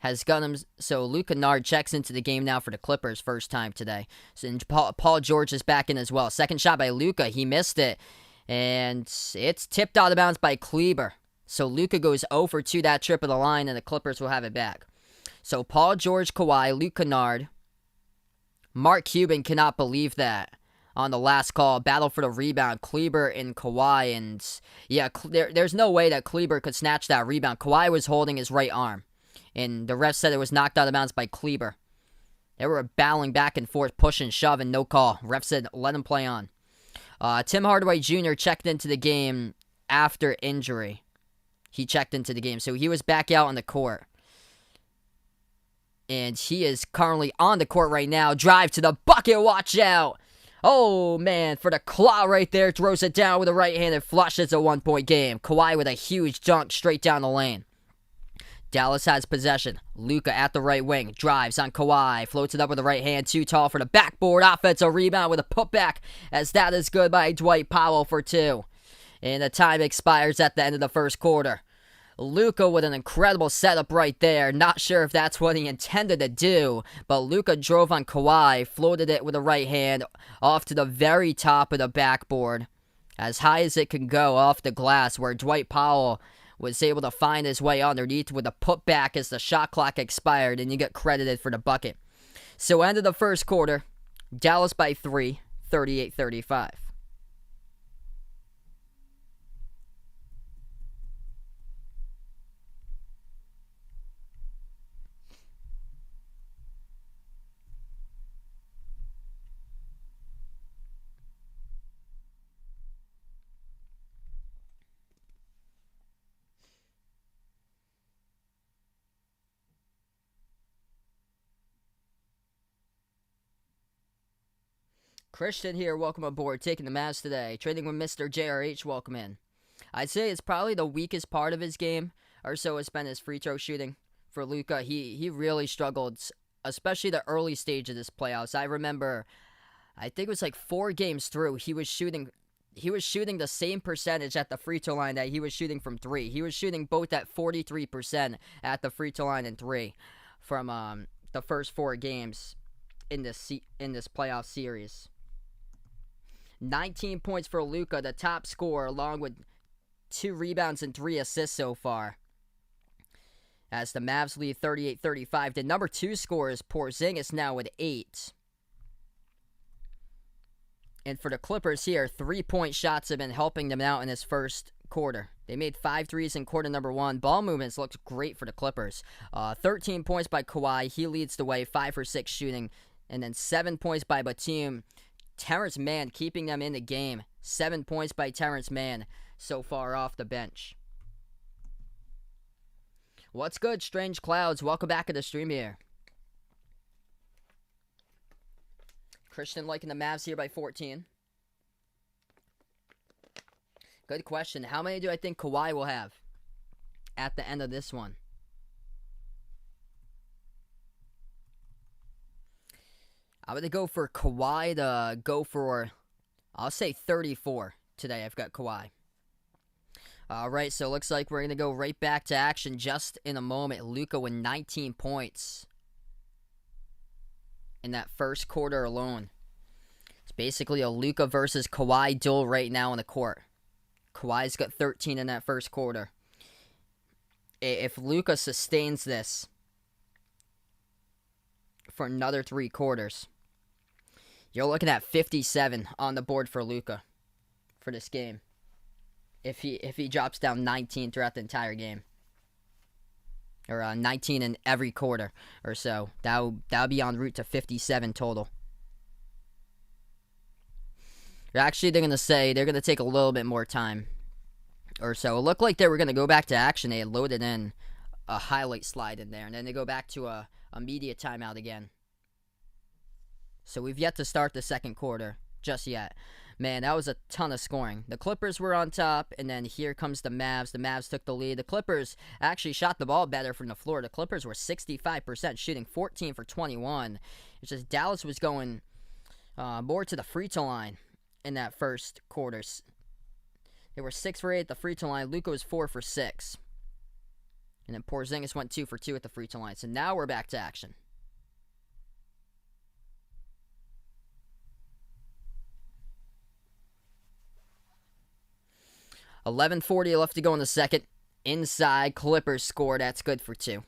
has got him. So Luke Kennard checks into the game now for the Clippers first time today. So, and Paul George is back in as well. Second shot by Luka. He missed it. And it's tipped out of bounds by Kleber. So Luka goes 0 for 2 that trip of the line, and the Clippers will have it back. So Paul George, Kawhi, Luke Kennard. Mark Cuban cannot believe that on the last call. Battle for the rebound. Kleber and Kawhi. And yeah, there's no way that Kleber could snatch that rebound. Kawhi was holding his right arm. And the ref said it was knocked out of bounds by Kleber. They were battling back and forth, push and shove, and no call. Ref said, let him play on. Tim Hardaway Jr. checked into the game after injury. He checked into the game, so he was back out on the court. And he is currently on the court right now. Drive to the bucket, watch out! Oh, man, for the claw right there. Throws it down with a right-handed flush. It's a 1-point game. Kawhi with a huge dunk straight down the lane. Dallas has possession. Luka at the right wing. Drives on Kawhi. Floats it up with the right hand. Too tall for the backboard. Offensive rebound with a putback. As that is good by Dwight Powell for 2. And the time expires at the end of the first quarter. Luka with an incredible setup right there. Not sure if that's what he intended to do, but Luka drove on Kawhi, floated it with a right hand off to the very top of the backboard, as high as it can go off the glass, where Dwight Powell was able to find his way underneath with a putback as the shot clock expired, and you get credited for the bucket. So end of the first quarter, Dallas by 3, 38-35. Christian here, welcome aboard, taking the Mavs today. Trading with Mr. JRH, welcome in. I'd say it's probably the weakest part of his game, or so has been his free throw shooting. For Luka, he really struggled, especially the early stage of this playoffs. I remember, I think it was like 4 games through, he was shooting the same percentage at the free throw line that he was shooting from 3. He was shooting both at 43% at the free throw line and 3 from the first 4 games in this playoff series. 19 points for Luka, the top scorer, along with 2 rebounds and 3 assists so far, as the Mavs lead 38-35. The number 2 scorer is Porzingis now with 8. And for the Clippers here, 3-point shots have been helping them out in this first quarter. They made 5 threes in quarter number 1. Ball movements looked great for the Clippers. 13 points by Kawhi. He leads the way, 5 for 6 shooting. And then 7 points by Batum. Terrence Mann keeping them in the game. 7 points by Terrence Mann so far off the bench. What's good, Strange Clouds? Welcome back to the stream here. Christian liking the Mavs here by 14. Good question. How many do I think Kawhi will have at the end of this one? I'm going to go for Kawhi to go for, I'll say 34 today. I've got Kawhi. All right, so it looks like we're going to go right back to action just in a moment. Luka with 19 points in that first quarter alone. It's basically a Luka versus Kawhi duel right now on the court. Kawhi's got 13 in that first quarter. If Luka sustains this for another 3 quarters, you're looking at 57 on the board for Luka for this game. If he drops down 19 throughout the entire game, or 19 in every quarter or so, that'll be en route to 57 total. Actually, they're going to take a little bit more time or so. It looked like they were going to go back to action. They had loaded in a highlight slide in there, and then they go back to a media timeout again. So we've yet to start the second quarter just yet. Man, that was a ton of scoring. The Clippers were on top, and then here comes the Mavs. The Mavs took the lead. The Clippers actually shot the ball better from the floor. The Clippers were 65% shooting, 14 for 21. It's just Dallas was going more to the free throw line in that first quarter. They were 6 for 8 at the free throw line. Luka was 4 for 6. And then Porzingis went 2 for 2 at the free throw line. So now we're back to action. $11:40 left to go in the second. Inside, Clippers score. That's good for 2.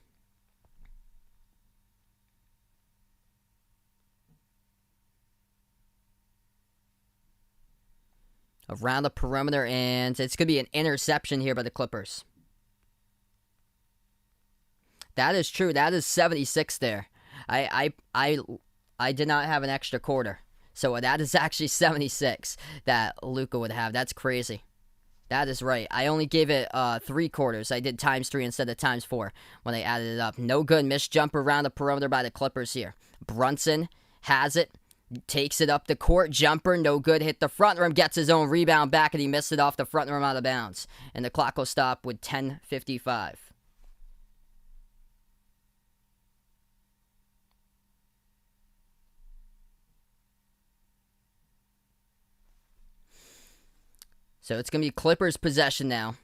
Around the perimeter, and it's going to be an interception here by the Clippers. That is true. That is 76 there. I did not have an extra quarter. So that is actually 76 that Luka would have. That's crazy. That is right. I only gave it 3 quarters. I did times 3 instead of times 4 when I added it up. No good. Missed jumper around the perimeter by the Clippers here. Brunson has it. Takes it up the court. Jumper, no good. Hit the front rim. Gets his own rebound back, and he missed it off the front rim out of bounds. And the clock will stop with 10:55. So it's going to be Clippers possession now.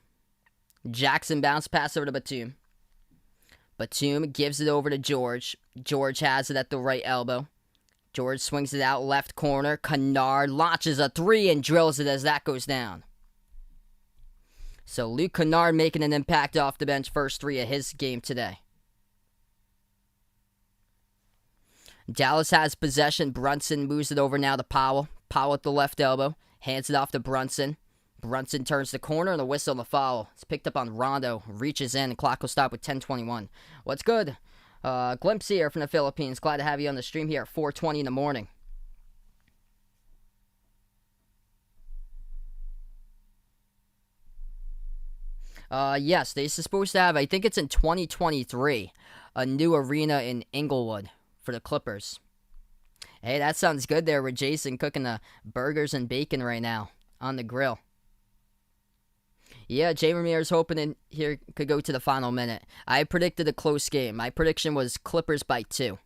Jackson bounce pass over to Batum. Batum gives it over to George. George has it at the right elbow. George swings it out left corner. Kennard launches a three and drills it as that goes down. So Luke Kennard making an impact off the bench, first three of his game today. Dallas has possession. Brunson moves it over now to Powell. Powell at the left elbow. Hands it off to Brunson. Brunson turns the corner and the whistle on the foul. It's picked up on Rondo. Reaches in. The clock will stop with 10:21. What's good? Glimpse here from the Philippines. Glad to have you on the stream here at 4:20 in the morning. Yes, they're supposed to have, I think it's in 2023, a new arena in Inglewood for the Clippers. Hey, that sounds good there with Jason cooking the burgers and bacon right now on the grill. Yeah, Jay Ramirez hoping in here could go to the final minute. I predicted a close game. My prediction was Clippers by 2.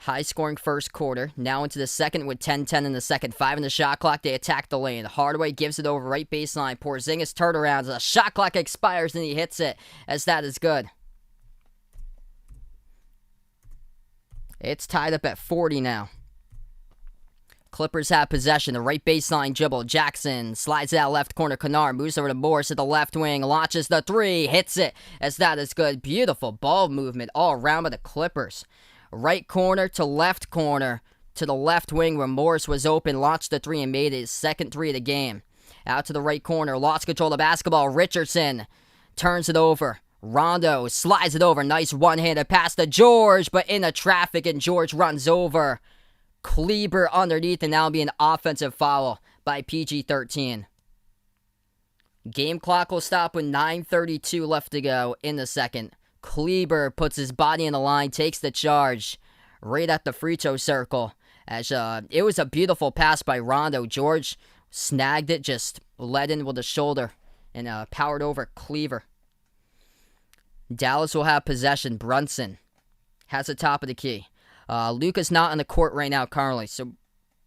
High-scoring first quarter. Now into the second with 10-10 in the second. 5 in the shot clock. They attack the lane. Hardaway gives it over right baseline. Porzingis turnarounds. The shot clock expires and he hits it as that is good. It's tied up at 40 now. Clippers have possession. The right baseline dribble. Jackson slides it out left corner. Kennard moves over to Morris at the left wing. Launches the three. Hits it as that is good. Beautiful ball movement all around by the Clippers. Right corner to left corner to the left wing where Morris was open. Launched the three and made his second three of the game. Out to the right corner. Lost control of the basketball. Richardson turns it over. Rondo slides it over. Nice one-handed pass to George, but into traffic and George runs over Kleber underneath, and that'll be an offensive foul by PG-13. Game clock will stop with 9:32 left to go in the second. Kleber puts his body in the line, takes the charge right at the free throw circle. As it was a beautiful pass by Rondo. George snagged it, just led in with the shoulder, and powered over Kleber. Dallas will have possession. Brunson has the top of the key. Luka's not on the court right now currently, so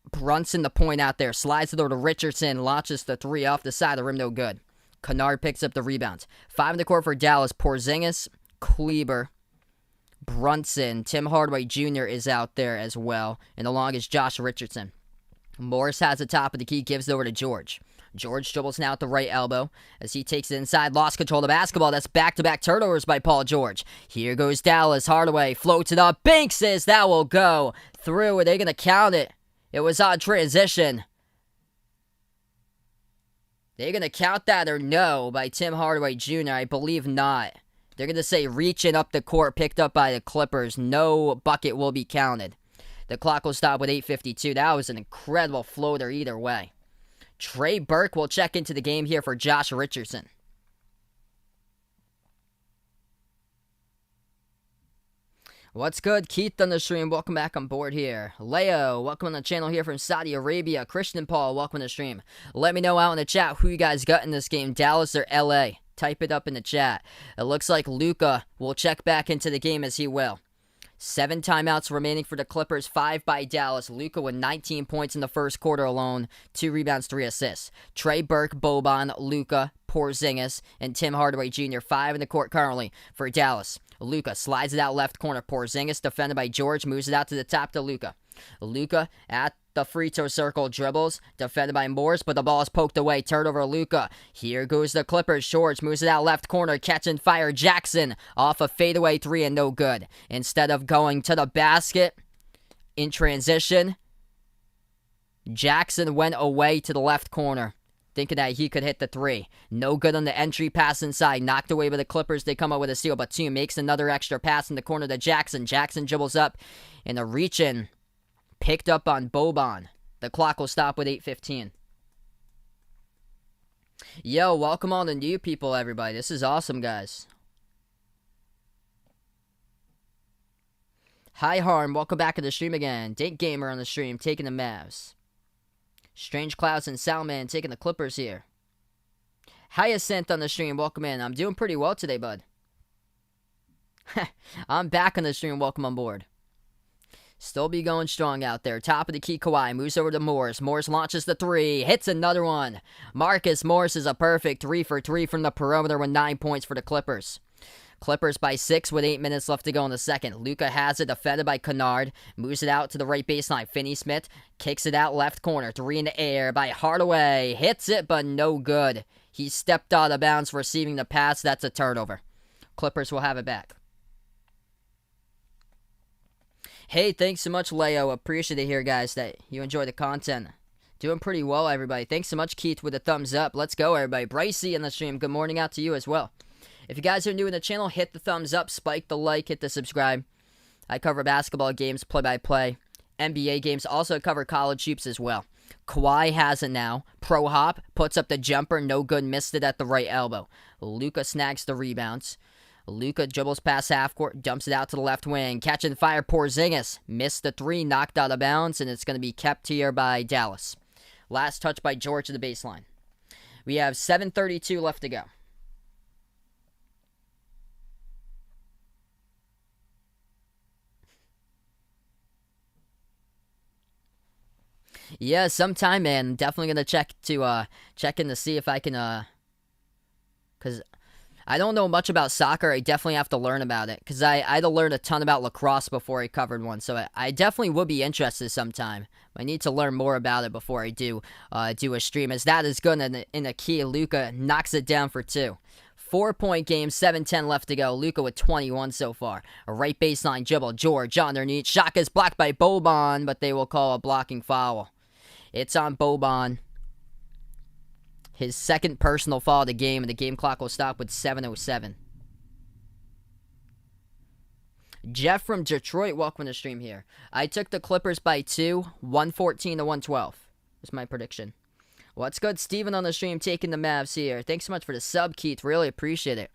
Brunson the point out there. Slides it over to Richardson, launches the three off the side of the rim, no good. Kennard picks up the rebound. 5 in the court for Dallas. Porzingis, Kleber, Brunson. Tim Hardaway Jr. is out there as well, and along is Josh Richardson. Morris has the top of the key, gives it over to George. George dribbles now at the right elbow as he takes it inside, lost control of the basketball. That's back-to-back turnovers by Paul George. Here goes Dallas. Hardaway floats it up. Banks says that will go through. Are they going to count it? It was on transition. They're going to count that or no by Tim Hardaway Jr.? I believe not. They're going to say reaching up the court, picked up by the Clippers. No bucket will be counted. The clock will stop with 8:52. That was an incredible floater either way. Trey Burke will check into the game here for Josh Richardson. What's good? Keith on the stream. Welcome back on board here. Leo, welcome on the channel here from Saudi Arabia. Christian Paul, welcome on the stream. Let me know out in the chat who you guys got in this game, Dallas or LA. Type it up in the chat. It looks like Luka will check back into the game as he will. 7 timeouts remaining for the Clippers, 5 by Dallas. Luka with 19 points in the first quarter alone, 2 rebounds, 3 assists. Trey Burke, Boban, Luka, Porzingis, and Tim Hardaway Jr. 5 in the court currently for Dallas. Luka slides it out left corner. Porzingis defended by George, moves it out to the top to Luka. Luka at the free throw circle, dribbles, defended by Morris, but the ball is poked away. Turnover, Luka. Here goes the Clippers. George moves it out left corner, catching fire. Jackson off a fadeaway three and no good. Instead of going to the basket in transition, Jackson went away to the left corner, thinking that he could hit the three. No good on the entry pass inside. Knocked away by the Clippers. They come up with a steal. Batum makes another extra pass in the corner to Jackson. Jackson dribbles up in a reach-in. Picked up on Boban. The clock will stop with 8:15. Yo, welcome all the new people, everybody. This is awesome, guys. Hi, Harm. Welcome back to the stream again. Dink Gamer on the stream, taking the Mavs. Strange Clouds and Salman taking the Clippers here. Hyacinth on the stream. Welcome in. I'm doing pretty well today, bud. I'm back on the stream. Welcome on board. Still be going strong out there. Top of the key, Kawhi moves over to Morris. Morris launches the three, hits another one. Marcus Morris is a perfect 3 for 3 from the perimeter with 9 points for the Clippers. Clippers by 6 with 8 minutes left to go in the second. Luka has it, defended by Kennard. Moves it out to the right baseline. Finney-Smith kicks it out left corner. 3 in the air by Hardaway. Hits it, but no good. He stepped out of bounds receiving the pass. That's a turnover. Clippers will have it back. Hey, thanks so much, Leo. Appreciate it here, guys, that you enjoy the content. Doing pretty well, everybody. Thanks so much, Keith, with a thumbs up. Let's go, everybody. Bricey in the stream. Good morning out to you as well. If you guys are new in the channel, hit the thumbs up, spike the like, hit the subscribe. I cover basketball games, play-by-play, NBA games. Also cover college hoops as well. Kawhi has it now. Pro hop, puts up the jumper, no good, missed it at the right elbow. Luka snags the rebounds. Luka dribbles past half court, dumps it out to the left wing. Catching fire, Porzingis. Missed the three, knocked out of bounds, and it's going to be kept here by Dallas. Last touch by George to the baseline. We have 7:32 left to go. Yeah, sometime, man. Definitely going to check in to see if I can, because I don't know much about soccer. I definitely have to learn about it because I had to learn a ton about lacrosse before I covered one. So I definitely would be interested sometime. I need to learn more about it before I do a stream, as that is good in a key. Luka knocks it down for 2. 4-point game, 7:10 left to go. Luka with 21 so far. A right baseline dribble. George underneath. Shot is blocked by Boban, but they will call a blocking foul. It's on Boban. His second personal foul of the game, and the game clock will stop with 7:07. Jeff from Detroit, welcome to the stream here. I took the Clippers by 2, 114 to 112. That's my prediction. What's good? Steven on the stream taking the Mavs here. Thanks so much for the sub, Keith. Really appreciate it.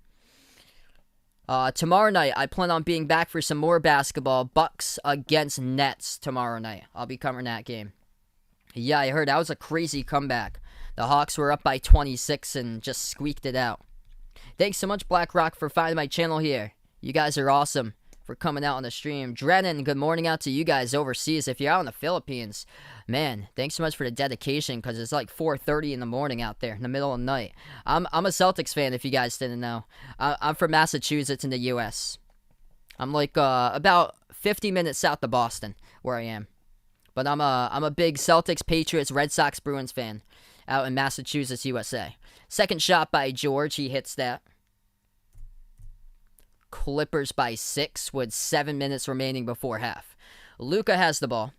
Tomorrow night, I plan on being back for some more basketball. Bucks against Nets tomorrow night. I'll be covering that game. Yeah, I heard that was a crazy comeback. The Hawks were up by 26 and just squeaked it out. Thanks so much, BlackRock, for finding my channel here. You guys are awesome for coming out on the stream. Drennan, good morning out to you guys overseas. If you're out in the Philippines, man, thanks so much for the dedication, because it's like 4:30 in the morning out there in the middle of the night. I'm a Celtics fan, if you guys didn't know. I'm from Massachusetts in the U.S. I'm like about 50 minutes south of Boston, where I am. But I'm a big Celtics, Patriots, Red Sox, Bruins fan out in Massachusetts, USA. Second shot by George. He hits that. Clippers by 6 with 7 minutes remaining before half. Luka has the ball.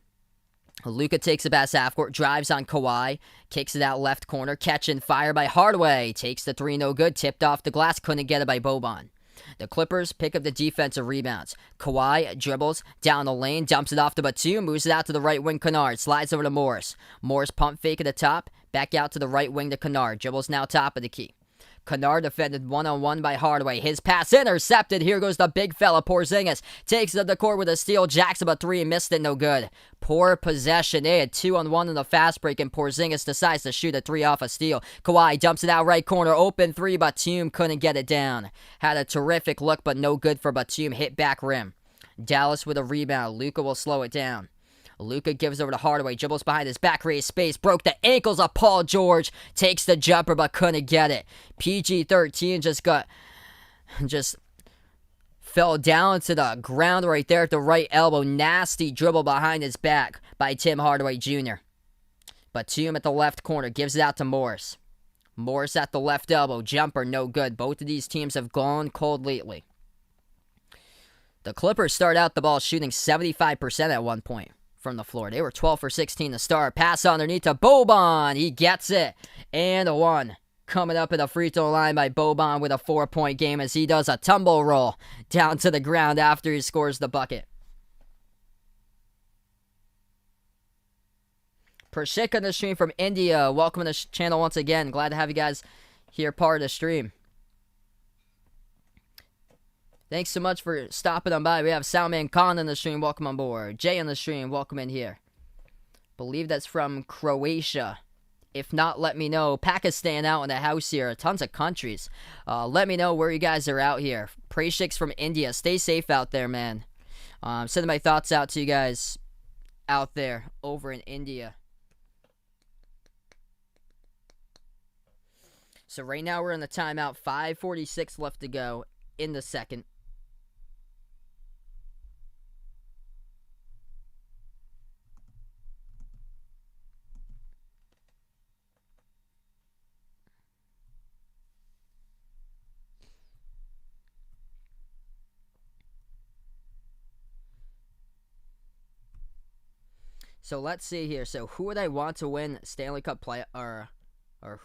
Luka takes it past half court, drives on Kawhi, kicks it out left corner, catch and fire by Hardaway. Takes the 3, no good, tipped off the glass, couldn't get it by Boban. The Clippers pick up the defensive rebounds. Kawhi dribbles down the lane, dumps it off to Batum, moves it out to the right wing. Kennard slides over to Morris. Morris pump fake at the top, back out to the right wing to Kennard. Dribbles now top of the key. Kennard defended one-on-one by Hardaway. His pass intercepted. Here goes the big fella. Porzingis takes it up the court with a steal. Jacks up a 3 and missed it. No good. Poor possession. They had 2-on-1 in the fast break, and Porzingis decides to shoot a 3 off a steal. Kawhi dumps it out right corner. Open 3. Batum couldn't get it down. Had a terrific look, but no good for Batum. Hit back rim. Dallas with a rebound. Luka will slow it down. Luka gives over to Hardaway, dribbles behind his back, raised space, broke the ankles of Paul George, takes the jumper but couldn't get it. PG-13 just fell down to the ground right there at the right elbow. Nasty dribble behind his back by Tim Hardaway Jr. Batum at the left corner, gives it out to Morris. Morris at the left elbow, jumper, no good. Both of these teams have gone cold lately. The Clippers start out the ball shooting 75% at one point from the floor. They were 12 for 16 to start. Pass underneath to Boban. He gets it. And a 1. Coming up at the free throw line by Boban with a 4-point game as he does a tumble roll down to the ground after he scores the bucket. Prashik on the stream from India. Welcome to the channel once again. Glad to have you guys here part of the stream. Thanks so much for stopping on by. We have Salman Khan in the stream. Welcome on board. Jay on the stream. Welcome in here. Believe that's from Croatia. If not, let me know. Pakistan out in the house here. Tons of countries. Let me know where you guys are out here. Prashik's from India. Stay safe out there, man. Sending my thoughts out to you guys out there over in India. So right now we're in the timeout. 5:46 left to go in the second. So let's see here. So who would I want to win Stanley Cup play or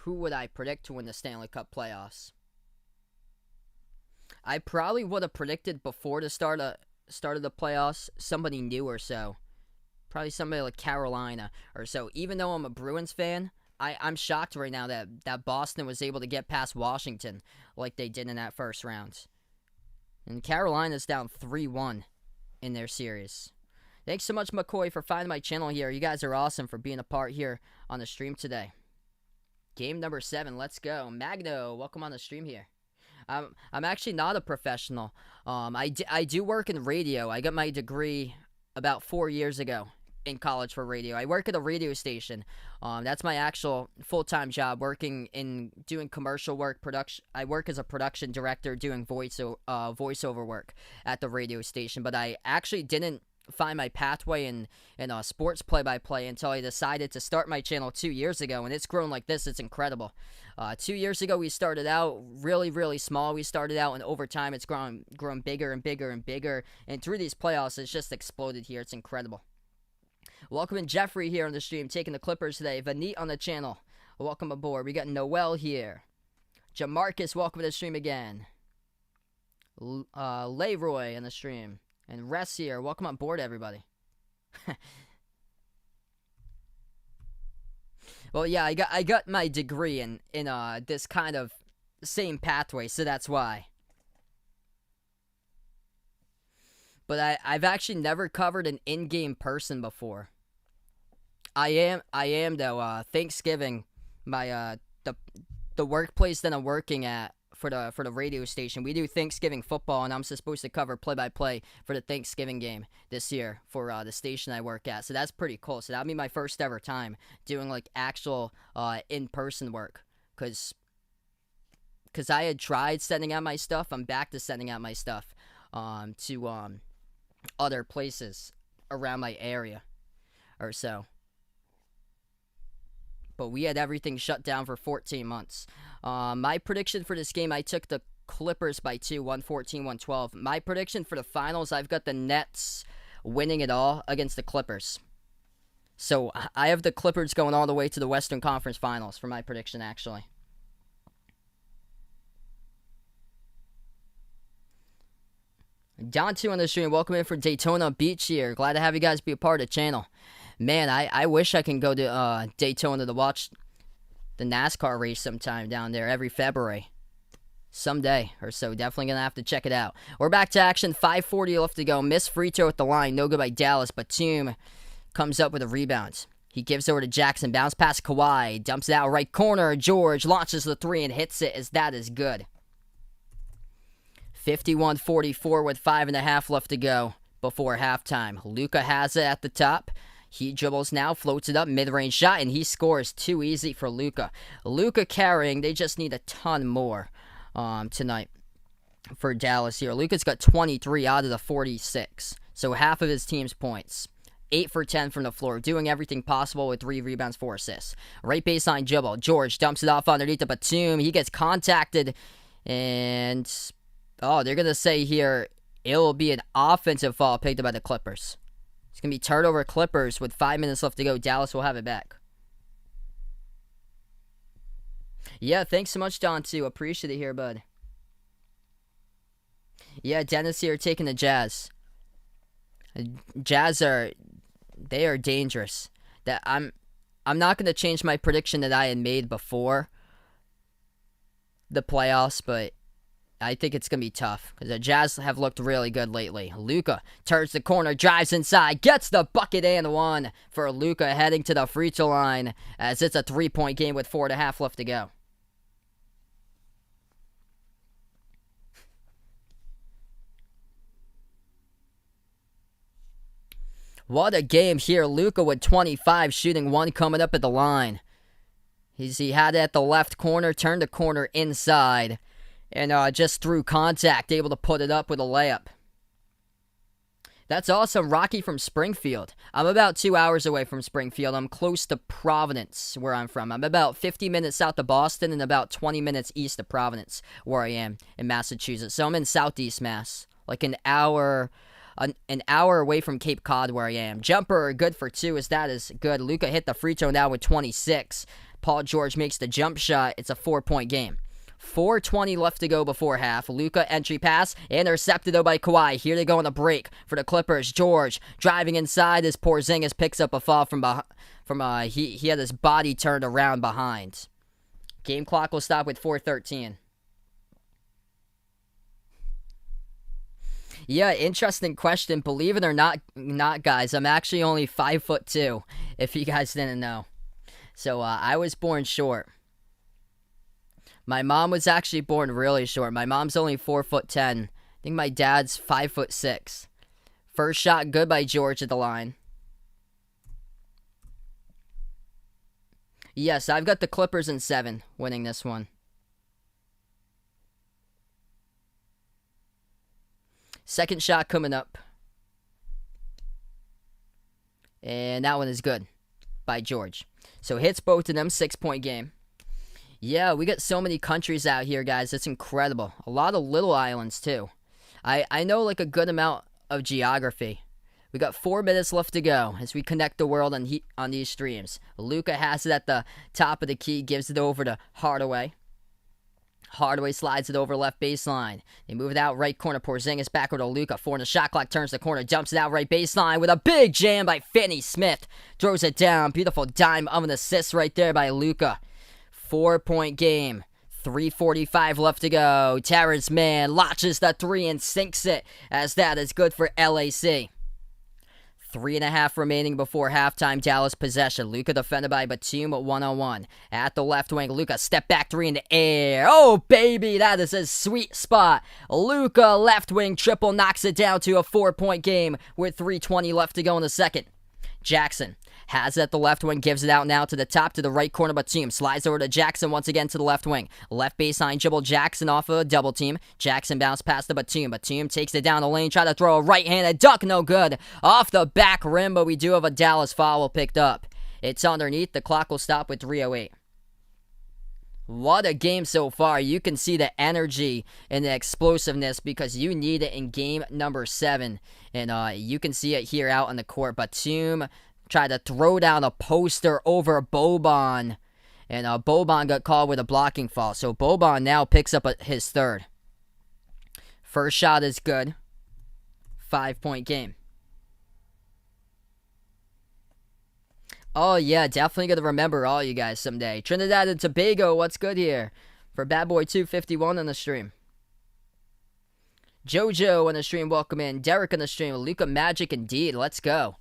who would I predict to win the Stanley Cup playoffs? I probably would have predicted before the start of the playoffs somebody new or so. Probably somebody like Carolina or so. Even though I'm a Bruins fan, I'm shocked right now that Boston was able to get past Washington like they did in that first round. And Carolina's down 3-1 in their series. Thanks so much, McCoy, for finding my channel here. You guys are awesome for being a part here on the stream today. Game number 7, let's go. Magno, welcome on the stream here. I'm actually not a professional. I do work in radio. I got my degree about 4 years ago in college for radio. I work at a radio station. That's my actual full-time job, working in doing commercial work, production. I work as a production director doing voiceover work at the radio station, but I actually didn't find my pathway in sports play-by-play until I decided to start my channel 2 years ago, and it's grown like this. It's incredible. 2 years ago, we started out really, really small. We started out, and over time, it's grown bigger and bigger and bigger, and through these playoffs, it's just exploded here. It's incredible. Welcome in Jeffrey here on the stream, taking the Clippers today. Vaneet on the channel. Welcome aboard. We got Noel here. Jamarcus, welcome to the stream again. Leroy on the stream. And Rest here. Welcome on board, everybody. Well, yeah, I got my degree in this kind of same pathway, so that's why. But I've actually never covered an in-game person before. I am though. Thanksgiving, my the workplace that I'm working at for the radio station, we do Thanksgiving football, and I'm supposed to cover play-by-play for the Thanksgiving game this year for the station I work at. So that's pretty cool. So that'll be my first ever time doing like actual in-person work, because I had tried sending out my stuff. I'm back to sending out my stuff to other places around my area or so. But we had everything shut down for 14 months. My prediction for this game, I took the Clippers by 2, 114-112. My prediction for the finals, I've got the Nets winning it all against the Clippers. So I have the Clippers going all the way to the Western Conference Finals for my prediction, actually. Don 2 on the stream. Welcome in for Daytona Beach here. Glad to have you guys be a part of the channel. Man, I wish I can go to Daytona to watch the NASCAR race sometime down there every February. Someday or so. Definitely going to have to check it out. We're back to action. 5:40 left to go. Miss free throw at the line. No good by Dallas. Batum comes up with a rebound. He gives over to Jackson. Bounce past Kawhi. Dumps it out right corner. George launches the three and hits it, as that is good. 51-44 with 5.5 left to go before halftime. Luka has it at the top. He dribbles now, floats it up, mid-range shot, and he scores. Too easy for Luka. Luka carrying. They just need a ton more tonight for Dallas here. Luka's got 23 out of the 46, so half of his team's points. 8 for 10 from the floor, doing everything possible with 3 rebounds, 4 assists. Right baseline dribble. George dumps it off underneath the Batum. He gets contacted, and they're going to say here it will be an offensive foul picked up by the Clippers. It's going to be turnover Clippers with 5 minutes left to go. Dallas will have it back. Yeah, thanks so much, Don, too. Appreciate it here, bud. Yeah, Dennis here taking the Jazz. Jazz are dangerous. That I'm not going to change my prediction that I had made before the playoffs, but I think it's going to be tough because the Jazz have looked really good lately. Luka turns the corner, drives inside, gets the bucket and one for Luka, heading to the free throw line as it's a 3-point game with 4.5 left to go. What a game here. Luka with 25, shooting one coming up at the line. He had it at the left corner, turned the corner inside, and just through contact, able to put it up with a layup. That's awesome. Rocky from Springfield. I'm about 2 hours away from Springfield. I'm close to Providence, where I'm from. I'm about 50 minutes south of Boston and about 20 minutes east of Providence, where I am in Massachusetts. So I'm in southeast Mass, like an hour away from Cape Cod, where I am. Jumper, good for two, as that is good. Luka hit the free throw now with 26. Paul George makes the jump shot. It's a 4-point game. 4:20 left to go before half. Luka entry pass, intercepted though by Kawhi. Here they go on the break for the Clippers. George driving inside as Porzingis picks up a foul he had his body turned around behind. Game clock will stop with 4:13. Yeah, interesting question. Believe it or not, guys, I'm actually only 5'2", if you guys didn't know. So I was born short. My mom was actually born really short. My mom's only 4'10". I think my dad's 5'6". First shot good by George at the line. Yes, I've got the Clippers in 7 winning this one. Second shot coming up. And that one is good by George. So hits both of them, 6-point game. Yeah, we got so many countries out here, guys. It's incredible. A lot of little islands, too. I know, like, a good amount of geography. We got 4 minutes left to go as we connect the world on these streams. Luka has it at the top of the key, gives it over to Hardaway. Hardaway slides it over left baseline. They move it out right corner. Porzingis backward to Luka. 4 in the shot clock. Turns the corner. Dumps it out right baseline with a big jam by Finney-Smith. Throws it down. Beautiful dime of an assist right there by Luka. 4-point game. 3:45 left to go. Terrence Mann launches the 3 and sinks it, as that is good for LAC. 3.5 remaining before halftime. Dallas possession. Luka defended by Batum at 1-on-1. At the left wing, Luka step back 3 in the air. Oh, baby, that is a sweet spot. Luka left wing triple knocks it down to a 4-point game with 3:20 left to go in the second. Jackson has it at the left wing, gives it out now to the top, to the right corner, Batum slides over to Jackson once again to the left wing. Left baseline dribble, Jackson off of a double team. Jackson bounce past to Batum. Batum takes it down the lane, try to throw a right-handed dunk, no good. Off the back rim, but we do have a Dallas foul picked up. It's underneath. The clock will stop with 3:08. What a game so far. You can see the energy and the explosiveness because you need it in game number 7. And you can see it here out on the court. Batum tried to throw down a poster over Boban. And Boban got called with a blocking foul. So Boban now picks up his third. First shot is good. 5-point game. Oh, yeah, definitely going to remember all you guys someday. Trinidad and Tobago, what's good here? For Bad Boy 251 on the stream. Jojo on the stream, welcome in. Derek on the stream. Luka Magic indeed, let's go.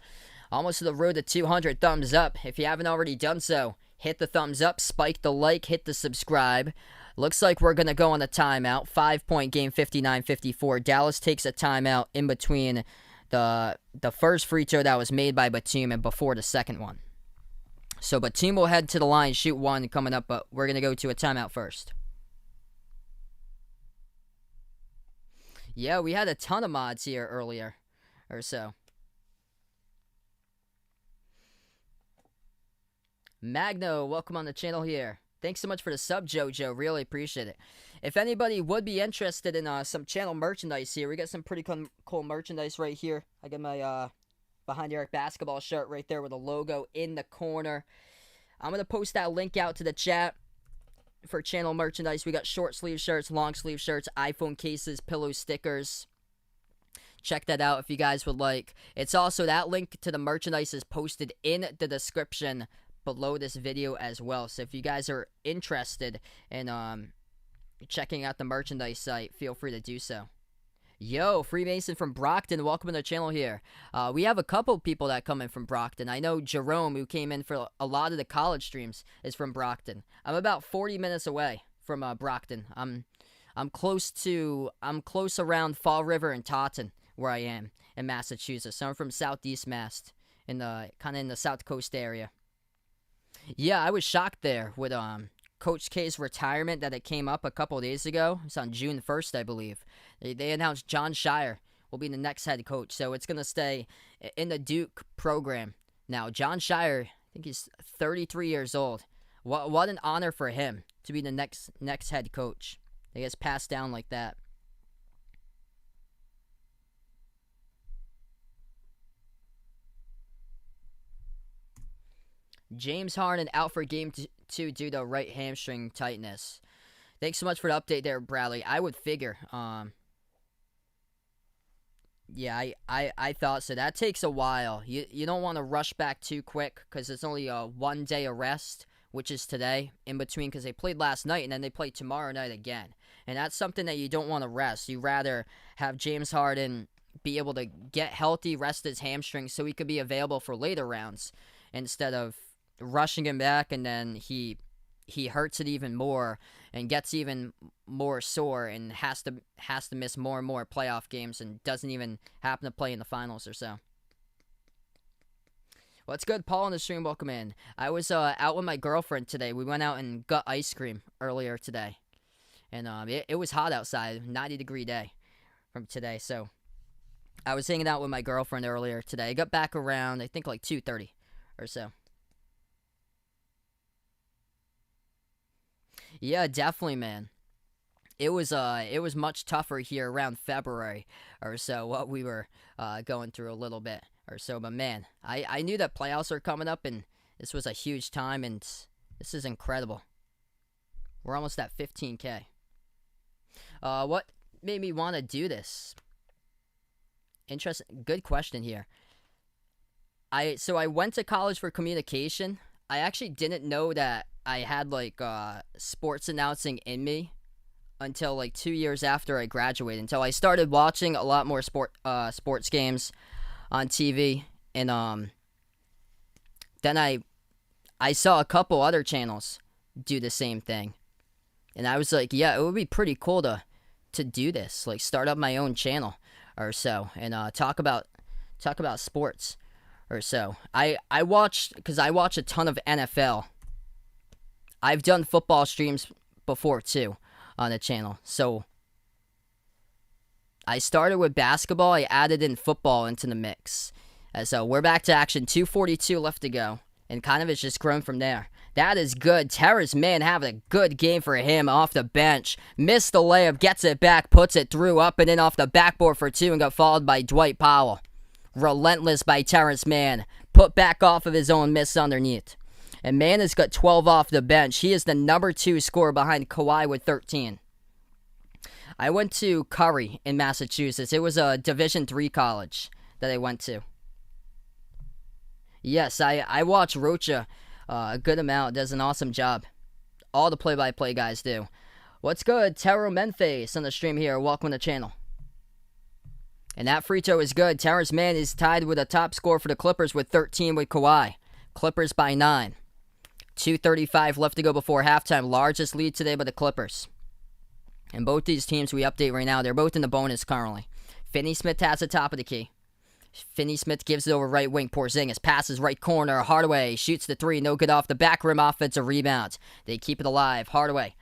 Almost to the road to 200 thumbs up. If you haven't already done so, hit the thumbs up, spike the like, hit the subscribe. Looks like we're going to go on a timeout. 5-point game, 59-54. Dallas takes a timeout in between the first free throw that was made by Batum and before the second one. So Batum will head to the line, shoot one coming up, but we're going to go to a timeout first. Yeah, we had a ton of mods here earlier, or so. Magno, welcome on the channel here. Thanks so much for the sub, Jojo. Really appreciate it. If anybody would be interested in some channel merchandise here, we got some pretty cool merchandise right here. I got my Behind Eric basketball shirt right there with a logo in the corner. I'm going to post that link out to the chat for channel merchandise. We got short sleeve shirts, long sleeve shirts, iPhone cases, pillow stickers. Check that out if you guys would like. It's also, that link to the merchandise is posted in the description below this video as well. So if you guys are interested in checking out the merchandise site, feel free to do so. Yo, Freemason from Brockton, welcome to the channel here. We have a couple people that come in from Brockton. I know Jerome, who came in for a lot of the college streams, is from Brockton. I'm about 40 minutes away from Brockton. I'm close around Fall River and Taunton, where I am in Massachusetts. So I'm from Southeast Mass. in the kind of in the South Coast area. Yeah, I was shocked there with Coach K's retirement that it came up a couple of days ago. It's on June 1st, I believe. They announced John Shire will be the next head coach, so it's gonna stay in the Duke program. Now, John Shire, I think he's 33 years old. What an honor for him to be the next head coach. He gets passed down like that. James Harden out for game 2 due to right hamstring tightness. Thanks so much for the update there, Bradley. I would figure. Yeah, I thought so. That takes a while. You don't want to rush back too quick because it's only a 1 day of rest, which is today, in between because they played last night and then they play tomorrow night again. And that's something that you don't want to rest. You rather have James Harden be able to get healthy, rest his hamstrings so he could be available for later rounds instead of rushing him back and then he hurts it even more and gets even more sore and has to miss more and more playoff games and doesn't even happen to play in the finals or so. What's good, Paul in the stream? Welcome in. I was out with my girlfriend today. We went out and got ice cream earlier today, and it was hot outside, 90-degree day from today. So I was hanging out with my girlfriend earlier today. I got back around I think like 2:30 or so. Yeah, definitely, man. It was much tougher here around February or so, what we were going through a little bit or so. But man, I knew that playoffs are coming up, and this was a huge time, and this is incredible. We're almost at 15K. What made me want to do this? Interesting, good question here. I went to college for communication. I actually didn't know that I had like sports announcing in me until like 2 years after I graduated. Until I started watching a lot more sports games on TV, and then I saw a couple other channels do the same thing, and I was like, yeah, it would be pretty cool to do this, like start up my own channel or so, and talk about sports or so. I watch a ton of NFL. I've done football streams before too on the channel. So I started with basketball. I added in football into the mix. So we're back to action. 2:42 left to go. And kind of it's just grown from there. That is good. Terrence Mann having a good game for him off the bench. Missed the layup, gets it back, puts it through, up and in off the backboard for 2 and got followed by Dwight Powell. Relentless by Terrence Mann. Put back off of his own miss underneath. And Mann has got 12 off the bench. He is the number 2 scorer behind Kawhi with 13. I went to Curry in Massachusetts. It was a Division III college that I went to. Yes, I watch Rocha a good amount. Does an awesome job. All the play-by-play guys do. What's good? Taro Menface on the stream here. Welcome to the channel. And that free throw is good. Terrence Mann is tied with a top score for the Clippers with 13 with Kawhi. Clippers by 9. 2:35 left to go before halftime. Largest lead today by the Clippers. And both these teams we update right now, they're both in the bonus currently. Finney-Smith has the top of the key. Finney-Smith gives it over right wing. Porzingis passes right corner. Hardaway shoots the 3. No good off the back rim. Offensive rebound. They keep it alive. Hardaway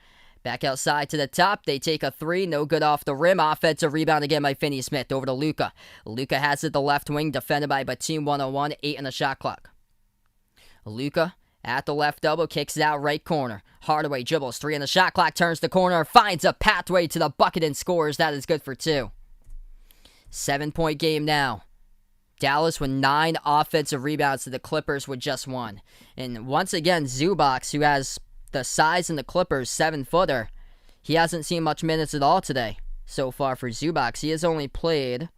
back outside to the top. They take a 3. No good off the rim. Offensive rebound again by Finney-Smith. Over to Luka. Luka has it the left wing. Defended by Batum 101. 8 on the shot clock. Luka at the left elbow, kicks it out right corner. Hardaway dribbles 3 on the shot clock, turns the corner, finds a pathway to the bucket and scores. That is good for 2. 7-point game now. Dallas with 9 offensive rebounds to the Clippers with just 1. And once again, Zubac, who has the size in the Clippers, 7-footer, he hasn't seen much minutes at all today so far for Zubac. He has only played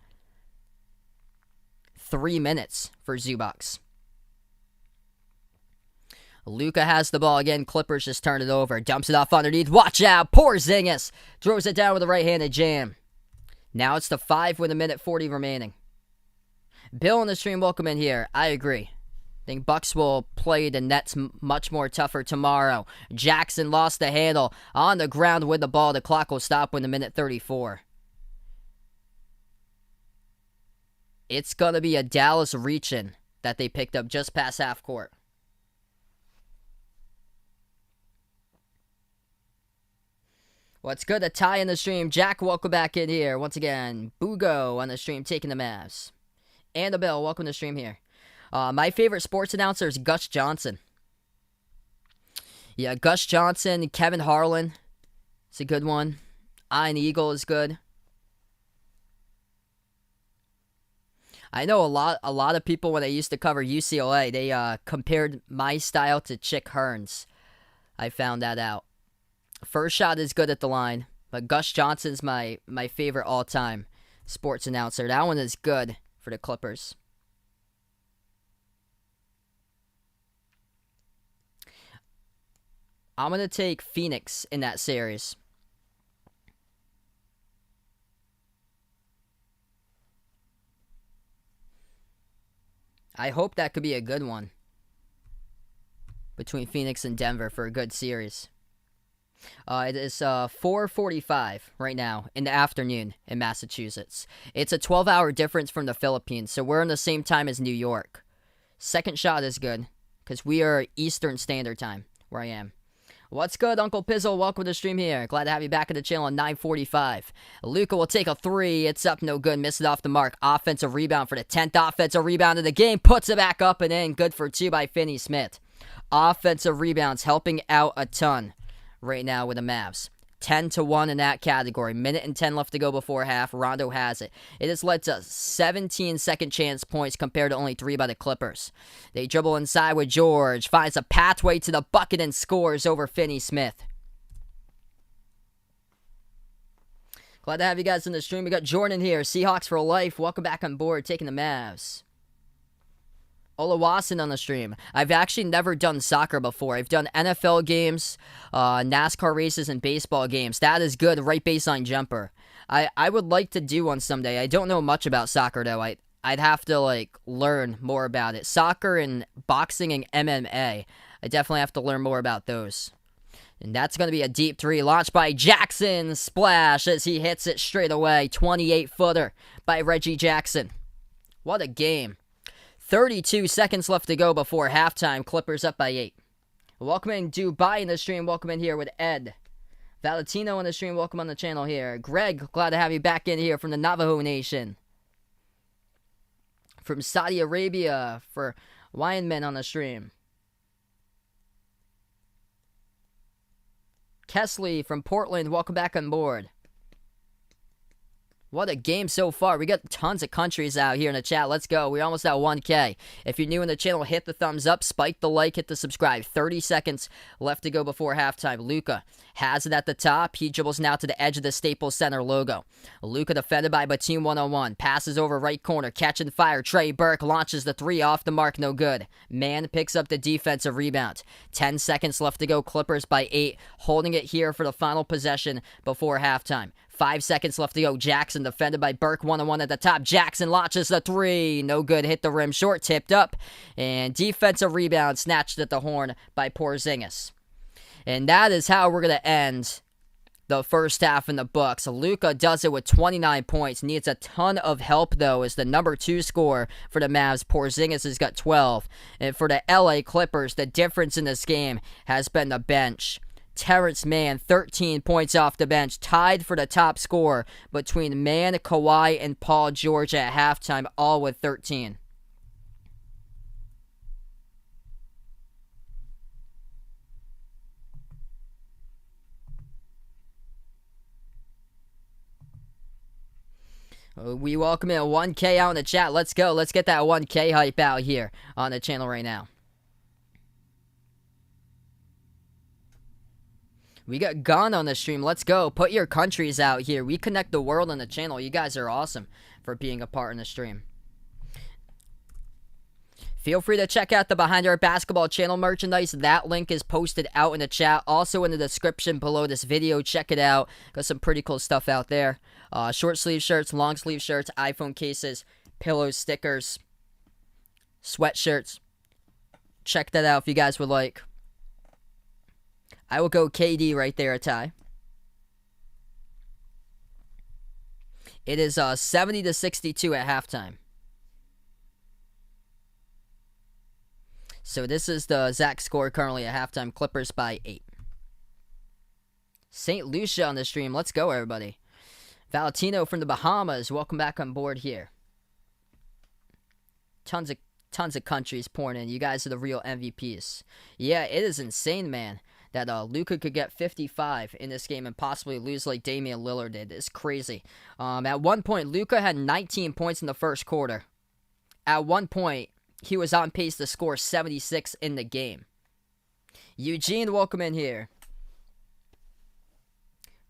3 minutes for Zubac. Luka has the ball again. Clippers just turn it over. Dumps it off underneath. Watch out. Porzingis throws it down with a right-handed jam. Now it's the 5 with 1:40 remaining. Bill on the stream, welcome in here. I agree. I think Bucks will play the Nets much more tougher tomorrow. Jackson lost the handle on the ground with the ball. The clock will stop with 1:34. It's going to be a Dallas reach-in that they picked up just past half court. What's good? A tie in the stream. Jack, welcome back in here. Once again, Bugo on the stream taking the Mavs. Annabelle, welcome to the stream here. My favorite sports announcer is Gus Johnson. Yeah, Gus Johnson, Kevin Harlan. It's a good one. Ian Eagle is good. I know a lot of people when I used to cover UCLA, they compared my style to Chick Hearn's. I found that out. First shot is good at the line, but Gus Johnson's my favorite all-time sports announcer. That one is good for the Clippers. I'm going to take Phoenix in that series. I hope that could be a good one between Phoenix and Denver for a good series. It is 4:45 right now in the afternoon in Massachusetts. It's a 12-hour difference from the Philippines, so we're in the same time as New York. Second shot is good because we are Eastern Standard Time where I am. What's good, Uncle Pizzle? Welcome to the stream here. Glad to have you back at the channel at 9:45. Luka will take a three. It's up, no good. Missed it off the mark. Offensive rebound for the 10th offensive rebound of the game. Puts it back up and in. Good for two by Finney-Smith. Offensive rebounds helping out a ton right now with the Mavs. 10-1 in that category. Minute and 10 left to go before half. Rondo has it. It has led to 17 second chance points compared to only 3 by the Clippers. They dribble inside with George. Finds a pathway to the bucket and scores over Finney-Smith. Glad to have you guys in the stream. We got Jordan here. Seahawks for life. Welcome back on board. Taking the Mavs. Olawasin on the stream. I've actually never done soccer before. I've done NFL games, NASCAR races, and baseball games. That is good. Right baseline jumper. I would like to do one someday. I don't know much about soccer, though. I'd have to, learn more about it. Soccer and boxing and MMA. I definitely have to learn more about those. And that's going to be a deep three launched by Jackson. Splash as he hits it straight away. 28-footer by Reggie Jackson. What a game. 32 seconds left to go before halftime. Clippers up by 8. Welcome in Dubai in the stream. Welcome in here with Ed. Valentino in the stream. Welcome on the channel here. Greg, glad to have you back in here from the Navajo Nation. From Saudi Arabia for Weinman on the stream. Kesley from Portland. Welcome back on board. What a game so far. We got tons of countries out here in the chat. Let's go. We're almost at 1K. If you're new in the channel, hit the thumbs up, spike the like, hit the subscribe. 30 seconds left to go before halftime. Luka has it at the top. He dribbles now to the edge of the Staples Center logo. Luka defended by Batum 1-on-1. Passes over right corner. Catch and fire. Trey Burke launches the three off the mark. No good. Man picks up the defensive rebound. 10 seconds left to go. Clippers by 8. Holding it here for the final possession before halftime. 5 seconds left to go. Jackson defended by Burke 1-on-1 at the top. Jackson launches the three. No good. Hit the rim short. Tipped up. And defensive rebound snatched at the horn by Porzingis. And that is how we're going to end the first half in the books. Luka does it with 29 points. Needs a ton of help, though, as the number 2 scorer for the Mavs. Porzingis has got 12. And for the LA Clippers, the difference in this game has been the bench. Terrence Mann, 13 points off the bench, tied for the top scorer between Mann, Kawhi, and Paul George at halftime, all with 13. We welcome in 1K out in the chat. Let's go. Let's get that 1K hype out here on the channel right now. We got Gun on the stream. Let's go. Put your countries out here. We connect the world on the channel. You guys are awesome for being a part in the stream. Feel free to check out the Behind Our Basketball channel merchandise. That link is posted out in the chat. Also in the description below this video. Check it out. Got some pretty cool stuff out there. Short sleeve shirts, long sleeve shirts, iPhone cases, pillows, stickers, sweatshirts. Check that out if you guys would like. I will go KD right there, a tie. It is 70-62 at halftime. So this is the exact score currently at halftime. Clippers by 8. St. Lucia on the stream. Let's go, everybody. Valentino from the Bahamas. Welcome back on board here. Tons of countries pouring in. You guys are the real MVPs. Yeah, it is insane, man, that Luka could get 55 in this game and possibly lose like Damian Lillard did. It's crazy. At one point, Luka had 19 points in the first quarter. At one point, he was on pace to score 76 in the game. Eugene, welcome in here.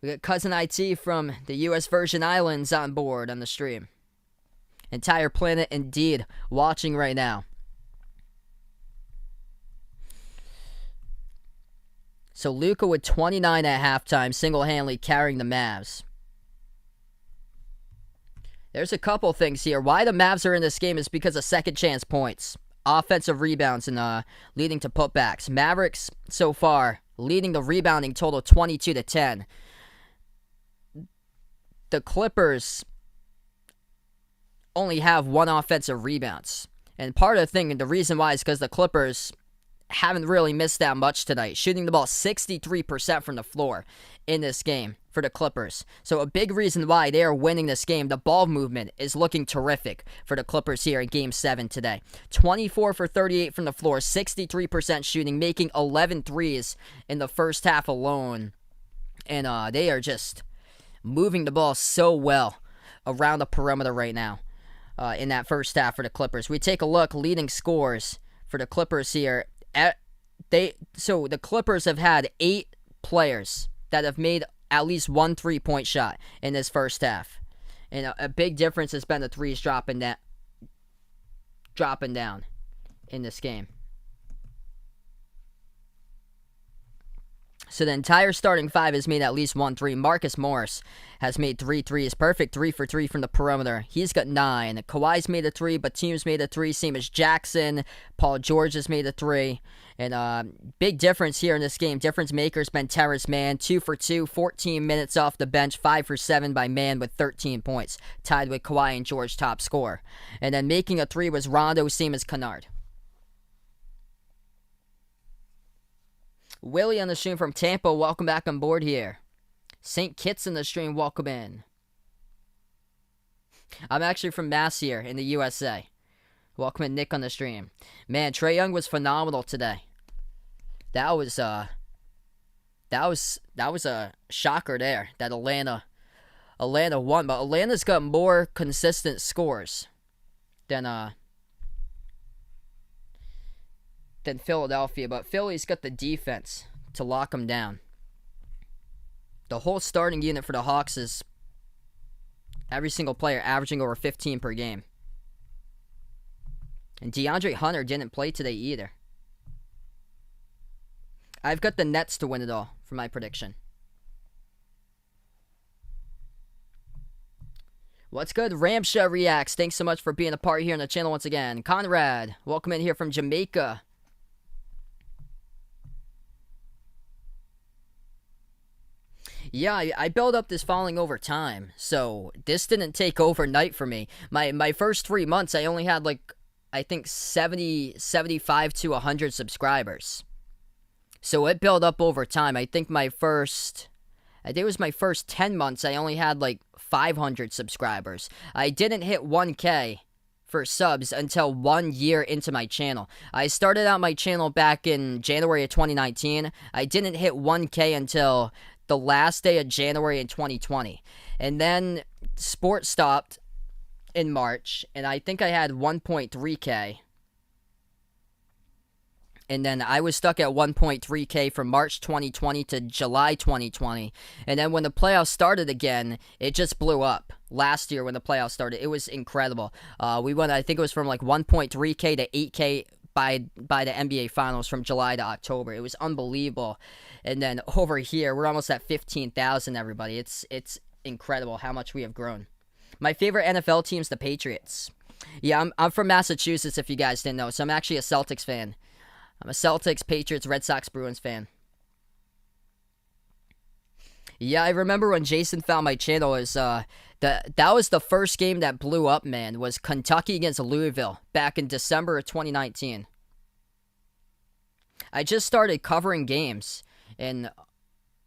We got Cousin IT from the U.S. Virgin Islands on board on the stream. Entire planet indeed watching right now. So Luka with 29 at halftime, single-handedly carrying the Mavs. There's a couple things here. Why the Mavs are in this game is because of second chance points, offensive rebounds, and leading to putbacks. Mavericks so far leading the rebounding total 22-10. The Clippers only have 1 offensive rebounds. And part of the thing, and the reason why is because the Clippers haven't really missed that much tonight, shooting the ball 63% from the floor in this game for the Clippers. So a big reason why they are winning this game, the ball movement is looking terrific for the Clippers here in Game 7 today. 24 for 38 from the floor, 63% shooting, making 11 threes in the first half alone. And they are just moving the ball so well around the perimeter right now in that first half for the Clippers. We take a look, leading scores for the Clippers here. So the Clippers have had 8 players that have made at least 1 3-point shot in this first half. And a big difference has been the threes dropping down in this game. So the entire starting 5 has made at least 1 3. Marcus Morris has made 3 threes. Perfect 3 for 3 from the perimeter. He's got 9. Kawhi's made a 3. Batum's made a 3. Same as Jackson. Paul George has made a 3. And big difference here in this game. Difference makers, Ben Terrace, man. 2 for 2. 14 minutes off the bench. 5 for 7 by Man with 13 points. Tied with Kawhi and George top scorer. And then making a 3 was Rondo, same as Kennard. Willie on the stream from Tampa, welcome back on board here. St. Kitts in the stream, welcome in. I'm actually from Mass here in the USA. Welcome in, Nick on the stream. Man, Trae Young was phenomenal today. That was a shocker there that Atlanta won, but Atlanta's got more consistent scores than Philadelphia, but Philly's got the defense to lock them down. The whole starting unit for the Hawks is every single player averaging over 15 per game. And DeAndre Hunter didn't play today either. I've got the Nets to win it all for my prediction. What's good? Ramsha Reacts. Thanks so much for being a part here on the channel once again. Conrad, welcome in here from Jamaica. Yeah, I built up this following over time, so this didn't take overnight for me. My first 3 months, I only had I think 75 to 100 subscribers. So it built up over time. I think it was my first 10 months, I only had 500 subscribers. I didn't hit 1K for subs until 1 year into my channel. I started out my channel back in January of 2019. I didn't hit 1K until the last day of January in 2020. And then sports stopped in March, and I think I had 1.3K. And then I was stuck at 1.3K from March 2020 to July 2020. And then when the playoffs started again, it just blew up. Last year when the playoffs started, it was incredible. We went, I think it was from 1.3K to 8K by the NBA Finals from July to October. It was unbelievable. And then over here, we're almost at 15,000, everybody. It's incredible how much we have grown. My favorite NFL team's the Patriots. Yeah, I'm from Massachusetts, if you guys didn't know, so I'm actually a Celtics fan. I'm a Celtics, Patriots, Red Sox, Bruins fan. Yeah, I remember when Jason found my channel. That was the first game that blew up, man, was Kentucky against Louisville back in December of 2019. I just started covering games, and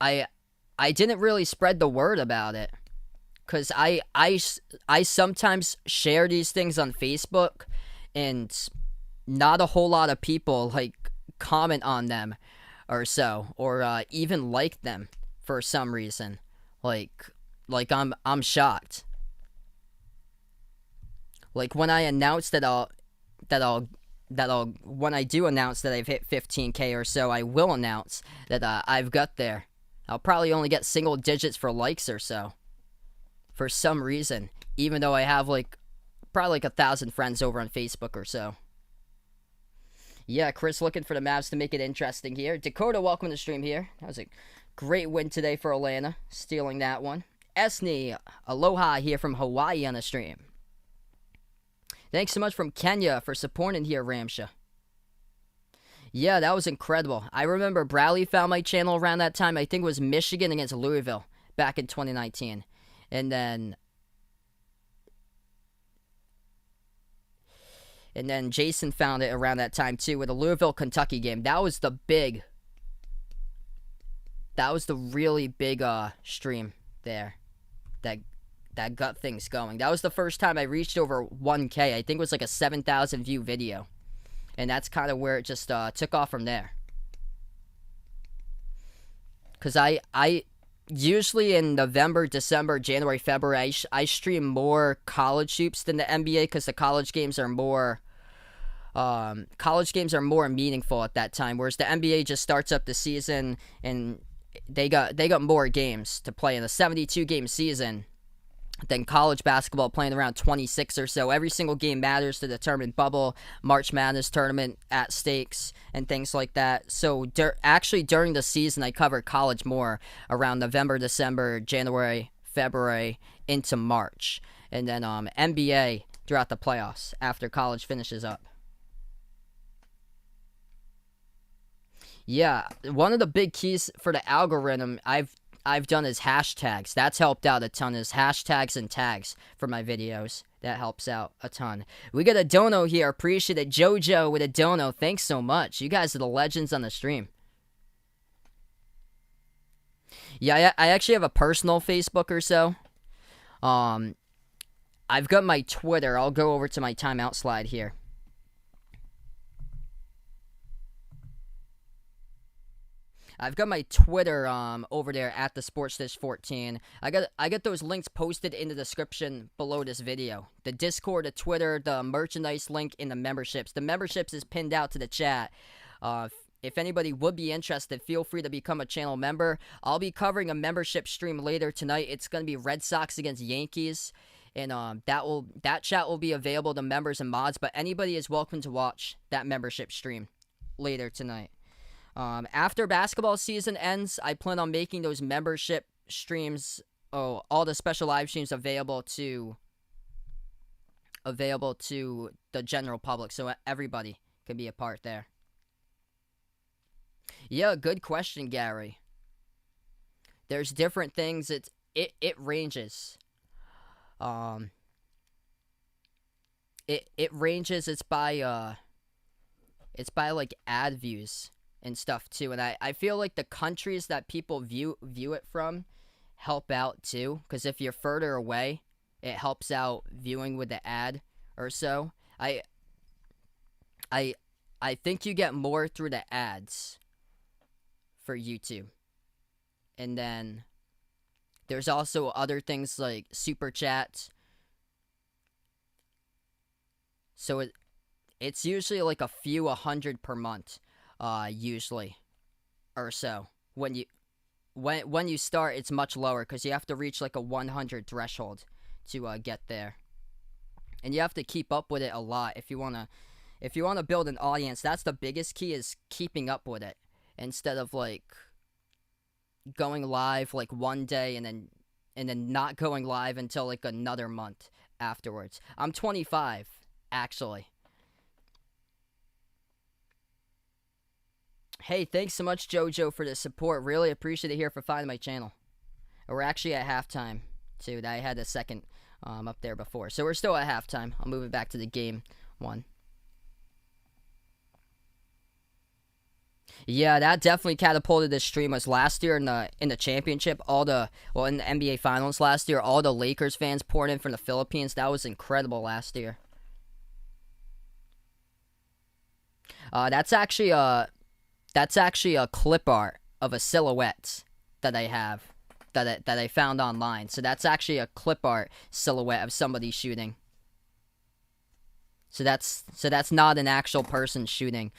I I didn't really spread the word about it because I sometimes share these things on Facebook, and not a whole lot of people like comment on them or so, or even like them for some reason. Like I'm shocked. Like when I announced that I'll when I do announce that I've hit 15K or so, I will announce that I've got there. I'll probably only get single digits for likes or so for some reason, even though I have like probably like 1,000 friends over on Facebook or so. Yeah, Chris looking for the Mavs to make it interesting here. Dakota, welcome to the stream here. That was a great win today for Atlanta, stealing that one. Esney, aloha here from Hawaii on the stream. Thanks so much from Kenya for supporting here, Ramsha. Yeah, that was incredible. I remember Bradley found my channel around that time. I think it was Michigan against Louisville back in 2019. And then Jason found it around that time too with the Louisville-Kentucky game. That was the really big stream there that got things going. That was the first time I reached over 1K. I think it was like a 7,000 view video. And that's kind of where it just took off from there. Because I usually in November, December, January, February, I stream more college hoops than the NBA because the college games are more meaningful at that time. Whereas the NBA just starts up the season and they got more games to play in a 72 game season than college basketball, playing around 26 or so. Every single game matters to determine bubble, March Madness tournament at stakes, and things like that. So actually during the season, I cover college more around November, December, January, February, into March. And then NBA throughout the playoffs after college finishes up. Yeah, one of the big keys for the algorithm I've done is hashtags. That's helped out a ton, is hashtags and tags for my videos. That helps out a ton. We got a dono here. Appreciate it. Jojo with a dono. Thanks so much. You guys are the legends on the stream. Yeah, I actually have a personal Facebook or so. I've got my Twitter. I'll go over to my timeout slide here. I've got my Twitter over there at the SportsDish14. I got those links posted in the description below this video. The Discord, the Twitter, the merchandise link, and the memberships. The memberships is pinned out to the chat. If anybody would be interested, feel free to become a channel member. I'll be covering a membership stream later tonight. It's going to be Red Sox against Yankees. And that chat will be available to members and mods. But anybody is welcome to watch that membership stream later tonight. After basketball season ends, I plan on making those membership streams, all the special live streams available to the general public, so everybody can be a part there. Yeah, good question, Gary. There's different things. It ranges. It ranges. It's by like ad views and stuff too, and I feel like the countries that people view it from help out too, because if you're further away, it helps out viewing with the ad or so. I think you get more through the ads for YouTube, and then there's also other things like super chats. So it's usually like a few 100 per month. Usually, or so. When you start, it's much lower because you have to reach like a 100 threshold to get there, and you have to keep up with it a lot if you wanna build an audience. That's the biggest key, is keeping up with it instead of like going live like one day and then not going live until like another month afterwards. I'm 25 actually. Hey, thanks so much, Jojo, for the support. Really appreciate it here for finding my channel. We're actually at halftime, too. I had a second up there before. So we're still at halftime. I'll move it back to the game one. Yeah, that definitely catapulted the stream. Was last year in the championship, in the NBA Finals last year, all the Lakers fans poured in from the Philippines. That was incredible last year. That's actually a clip art of a silhouette that I have that I found online. So that's actually a clip art silhouette of somebody shooting. So that's not an actual person shooting.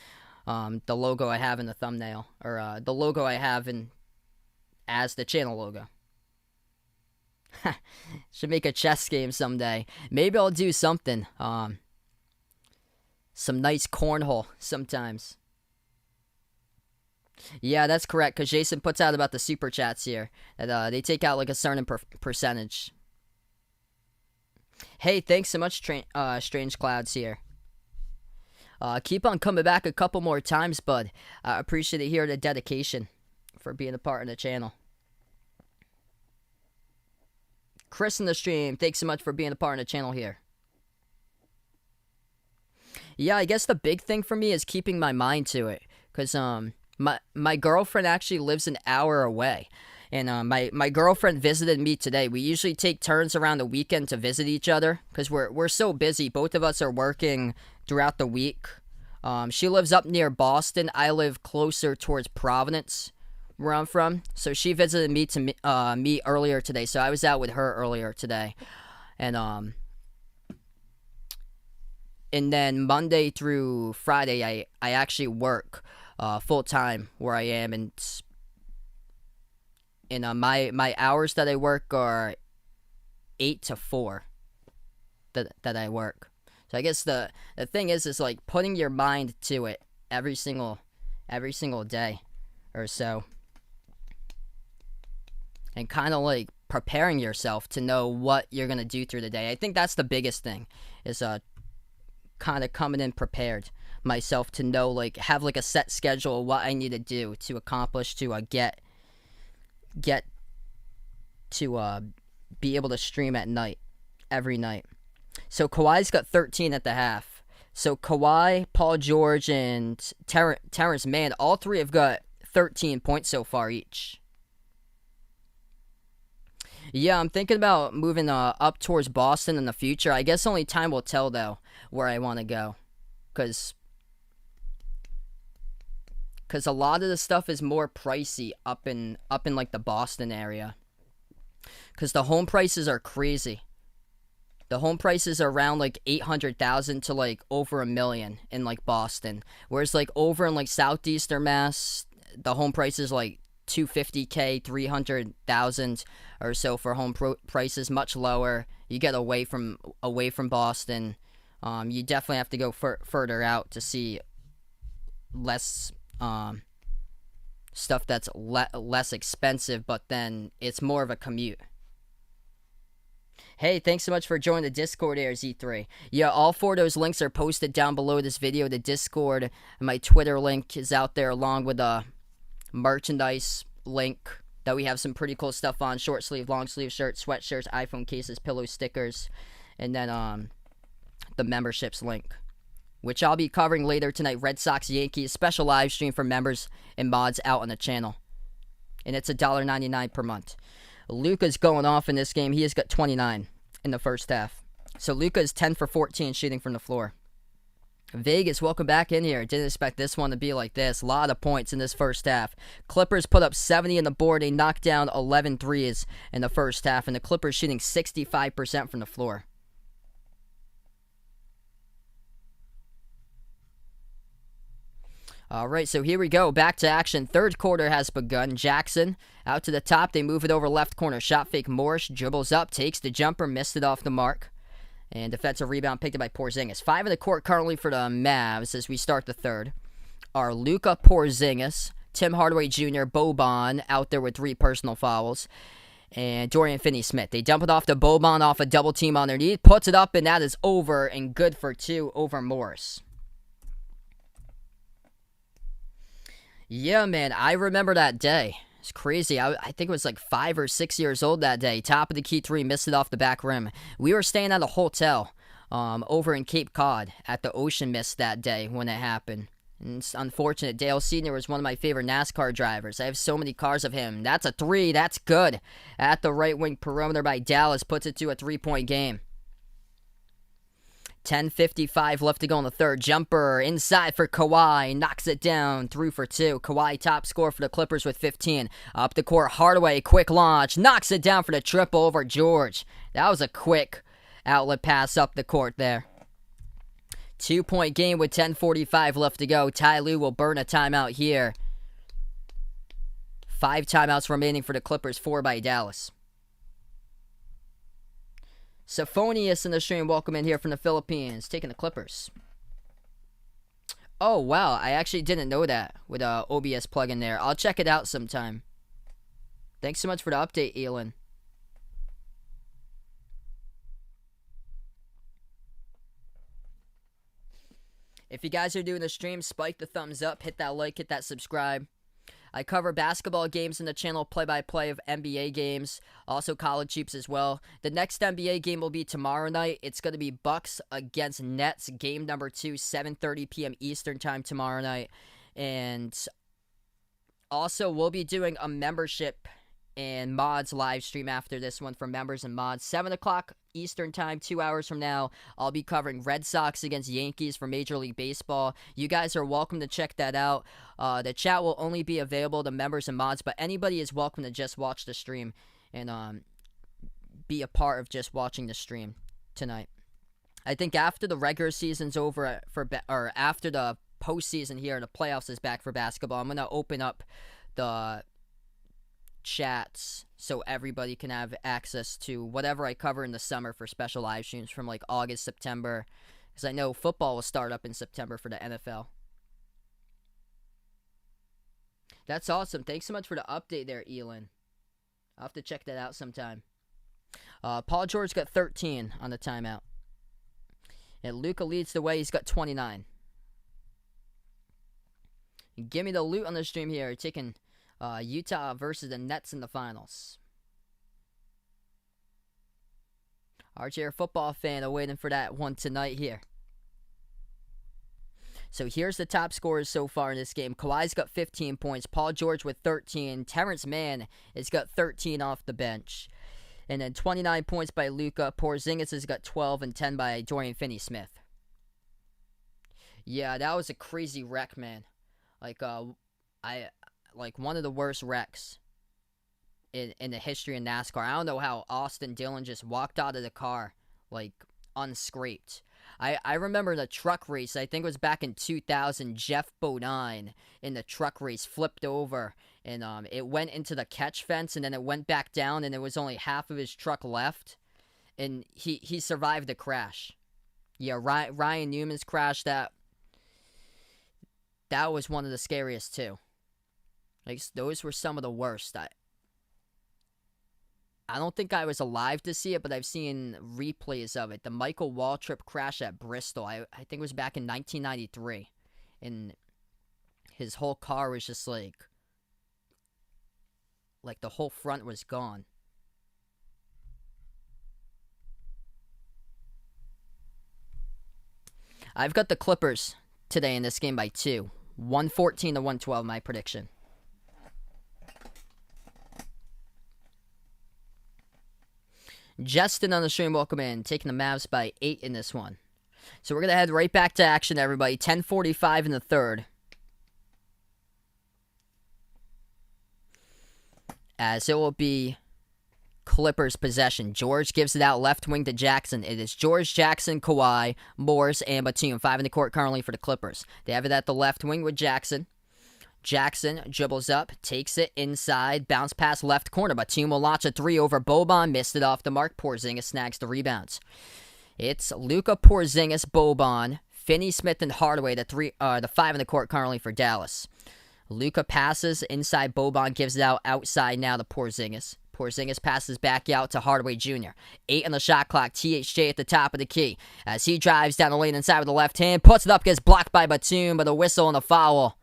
The logo I have in the thumbnail, or the logo I have in as the channel logo. Should make a chess game someday. Maybe I'll do something. Some nice cornhole sometimes. Yeah, that's correct, because Jason puts out about the super chats here. That they take out like a certain percentage. Hey, thanks so much, Strange Clouds here. Keep on coming back a couple more times, bud. I appreciate it here, the dedication for being a part of the channel. Chris in the stream, thanks so much for being a part of the channel here. Yeah, I guess the big thing for me is keeping my mind to it. Because my girlfriend actually lives an hour away. And my girlfriend visited me today. We usually take turns around the weekend to visit each other. Because we're so busy. Both of us are working throughout the week. She lives up near Boston. I live closer towards Providence, where I'm from. So she visited me earlier today. So I was out with her earlier today. And then Monday through Friday, I actually work full time where I am, and my hours that I work are 8 to 4 that I work. So I guess the thing is like putting your mind to it every single day or so, and kind of like preparing yourself to know what you're gonna do through the day. I think that's the biggest thing, is kind of coming in prepared myself to know, like, have like a set schedule of what I need to do to accomplish, to get to be able to stream at night every night. So Kawhi's got 13 at the half. So Kawhi, Paul George, and Terrence Mann, all three have got 13 points so far each. Yeah, I'm thinking about moving up towards Boston in the future. I guess only time will tell, though, where I want to go. Because a lot of the stuff is more pricey up in like the Boston area. Because the home prices are crazy. The home prices are around like 800,000 to like over $1 million in like Boston. Whereas like over in like southeastern Mass, the home price is like $250K, $300,000 or so for home prices, much lower. You get away from Boston. You definitely have to go further out to see less stuff that's less expensive, but then it's more of a commute. Hey, thanks so much for joining the Discord here, Z3. Yeah, all four of those links are posted down below this video. The Discord and my Twitter link is out there, along with a merchandise link that we have some pretty cool stuff on: short sleeve, long sleeve shirts, sweatshirts, iPhone cases, pillow stickers, and then the memberships link, which I'll be covering later tonight. Red Sox Yankees special live stream for members and mods out on the channel, and it's $1.99 per month. Luka's going off in this game. He has got 29 in the first half. So Luka is 10 for 14 shooting from the floor. Vegas, welcome back in here. Didn't expect this one to be like this. A lot of points in this first half. Clippers put up 70 in the board. They knocked down 11 threes in the first half, and the Clippers shooting 65% from the floor. All right, so here we go. Back to action. Third quarter has begun. Jackson out to the top. They move it over left corner. Shot fake. Morris dribbles up, takes the jumper, missed it off the mark. And defensive rebound picked up by Porzingis. 5 in the court currently for the Mavs as we start the third are Luka, Porzingis, Tim Hardaway Jr., Boban out there with 3 personal fouls, and Dorian Finney-Smith. They dump it off to Boban off a double team underneath, puts it up, and that is over, and good for 2 over Morris. Yeah, man, I remember that day. It's crazy. I think it was like 5 or 6 years old that day. Top of the key 3, missed it off the back rim. We were staying at a hotel over in Cape Cod at the Ocean Mist that day when it happened. And it's unfortunate. Dale Sr. was one of my favorite NASCAR drivers. I have so many cars of him. That's a 3. That's good. At the right wing perimeter by Dallas puts it to a 3-point game. 10:55 left to go in the third. Jumper inside for Kawhi. Knocks it down. 3 for 2. Kawhi top scorer for the Clippers with 15. Up the court, Hardaway. Quick launch. Knocks it down for the triple over George. That was a quick outlet pass up the court there. 2-point game with 10:45 left to go. Ty Lue will burn a timeout here. 5 timeouts remaining for the Clippers, 4 by Dallas. Sophonius in the stream, welcome in here from the Philippines, taking the Clippers. Oh, wow, I actually didn't know that with a OBS plugin there. I'll check it out sometime. Thanks so much for the update, Elon. If you guys are doing the stream, spike the thumbs up, hit that like, hit that subscribe. I cover basketball games in the channel, play-by-play of NBA games, also college hoops as well. The next NBA game will be tomorrow night. It's going to be Bucks against Nets, game number 2, 7:30 p.m. Eastern time tomorrow night. And also, we'll be doing a membership and mods live stream after this one for members and mods. 7 o'clock Eastern time, 2 hours from now, I'll be covering Red Sox against Yankees for Major League Baseball. You guys are welcome to check that out. The chat will only be available to members and mods, but anybody is welcome to just watch the stream and be a part of just watching the stream tonight. I think after the regular season's over, or after the postseason here, the playoffs is back for basketball, I'm going to open up the chats so everybody can have access to whatever I cover in the summer for special live streams from like August, September, because I know football will start up in September for the NFL. That's awesome. Thanks so much for the update there, Elon. I'll have to check that out sometime. Paul George got 13 on the timeout. And Luka leads the way. He's got 29. Give me the loot on the stream here. Taking Utah versus the Nets in the finals. RJ, football fan, waiting for that one tonight here. So here's the top scorers so far in this game. Kawhi's got 15 points. Paul George with 13. Terrence Mann has got 13 off the bench. And then 29 points by Luka. Porzingis has got 12 and 10 by Dorian Finney-Smith. Yeah, that was a crazy wreck, man. Like one of the worst wrecks in the history of NASCAR. I don't know how Austin Dillon just walked out of the car, like, unscraped. I remember the truck race. I think it was back in 2000. Jeff Bodine in the truck race flipped over, and it went into the catch fence, and then it went back down, and there was only half of his truck left, and he survived the crash. Yeah, Ryan Newman's crash, that was one of the scariest, too. Like, those were some of the worst. I don't think I was alive to see it, but I've seen replays of it. The Michael Waltrip crash at Bristol, I think it was back in 1993. And his whole car was just like the whole front was gone. I've got the Clippers today in this game by 2. 114 to 112, my prediction. Justin on the stream, welcome in. Taking the Mavs by 8 in this one. So we're going to head right back to action, everybody. 10:45 in the third. As it will be Clippers possession. George gives it out left wing to Jackson. It is George, Jackson, Kawhi, Morris, and Batum. 5 in the court currently for the Clippers. They have it at the left wing with Jackson. Jackson dribbles up, takes it inside, bounce pass left corner. Batum will launch a 3 over Boban, missed it off the mark. Porzingis snags the rebounds. It's Luka, Porzingis, Boban, Finney-Smith, and Hardaway, the 5 in the court currently for Dallas. Luka passes inside, Boban gives it out outside now to Porzingis. Porzingis passes back out to Hardaway Jr. 8 on the shot clock. THJ at the top of the key. As he drives down the lane inside with the left hand, puts it up, gets blocked by Batum, but a whistle and a foul.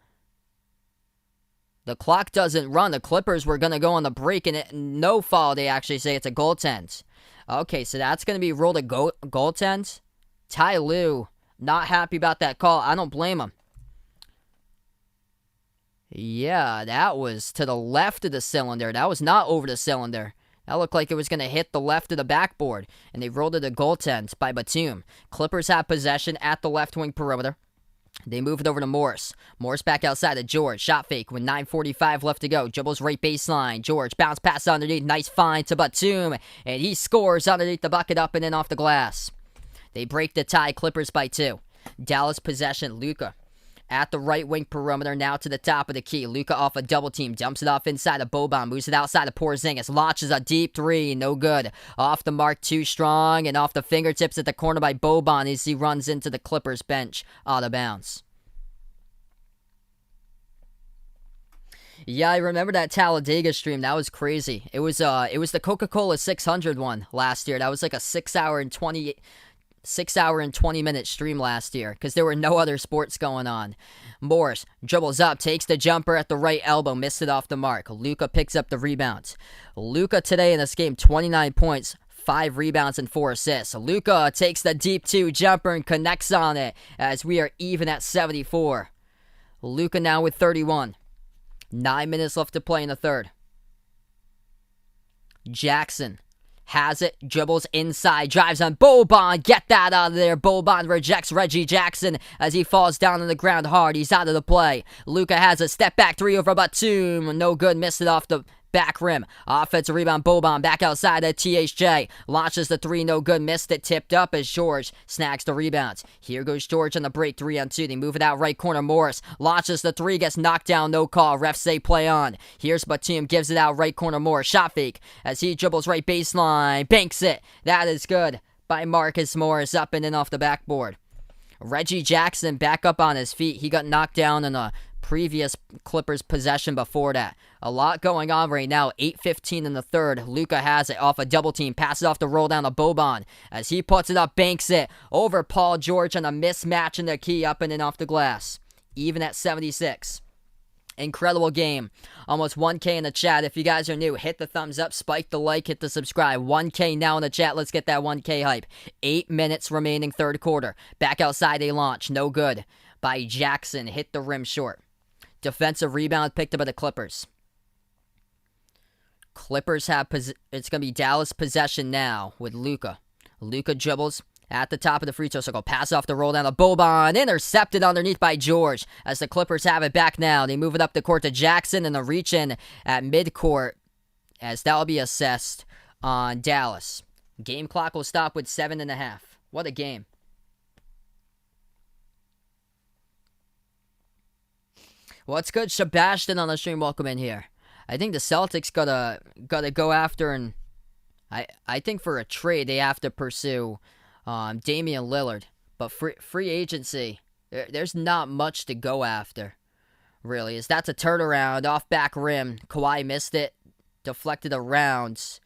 The clock doesn't run. The Clippers were going to go on the break, and no foul. They actually say it's a goaltend. Okay, so that's going to be ruled a goaltend. Ty Lue, not happy about that call. I don't blame him. Yeah, that was to the left of the cylinder. That was not over the cylinder. That looked like it was going to hit the left of the backboard, and they rolled it a goaltend by Batum. Clippers have possession at the left wing perimeter. They move it over to Morris. Morris back outside to George. Shot fake with 9:45 left to go. Dribbles right baseline. George bounce pass underneath. Nice find to Batum, and he scores underneath the bucket up and in off the glass. They break the tie. Clippers by 2. Dallas possession. Luka at the right wing perimeter, now to the top of the key. Luka off a double team, dumps it off inside of Boban, moves it outside of Porzingis, launches a deep 3, no good. Off the mark, too strong, and off the fingertips at the corner by Boban as he runs into the Clippers bench, out of bounds. Yeah, I remember that Talladega stream. That was crazy. It was the Coca-Cola 600 one last year. That was like a 6 hour and 20 minute stream last year because there were no other sports going on. Morris dribbles up, takes the jumper at the right elbow, missed it off the mark. Luka picks up the rebound. Luka today in this game, 29 points, 5 rebounds, and 4 assists. Luka takes the deep 2 jumper and connects on it as we are even at 74. Luka now with 31. 9 minutes left to play in the third. Jackson has it, dribbles inside, drives on Boban, get that out of there. Boban rejects Reggie Jackson as he falls down on the ground hard. He's out of the play. Luka has a step back 3 over Batum, no good, missed it off the back rim. Offensive rebound, Boban back outside at THJ. Launches the 3, no good, missed it, tipped up as George snags the rebound. Here goes George on the break, 3-on-2. They move it out right corner. Morris launches the 3, gets knocked down, no call. Refs say play on. Here's Batum, gives it out right corner. Morris shot fake as he dribbles right baseline, banks it. That is good by Marcus Morris, up and in off the backboard. Reggie Jackson back up on his feet. He got knocked down in a previous Clippers possession before that. A lot going on right now. 8:15 in the third. Luka has it off a double team. Passes off the roll down to Boban. As he puts it up, banks it over Paul George on a mismatch in the key, up and in off the glass. Even at 76. Incredible game. Almost 1K in the chat. If you guys are new, hit the thumbs up, spike the like, hit the subscribe. 1K now in the chat. Let's get that 1K hype. 8 minutes remaining third quarter. Back outside, they launch. No good by Jackson. Hit the rim short. Defensive rebound picked up by the Clippers. Clippers have it's going to be Dallas possession now with Luka. Luka dribbles at the top of the free throw circle. Pass off the roll down to Boban. Intercepted underneath by George as the Clippers have it back now. They move it up the court to Jackson and the reach in at midcourt as that will be assessed on Dallas. Game clock will stop with 7.5. What a game. What's good, Sebastian on the stream? Welcome in here. I think the Celtics gotta go after, and I think for a trade they have to pursue Damian Lillard. But free agency, there's not much to go after, really. As that's a turnaround off back rim. Kawhi missed it, deflected around.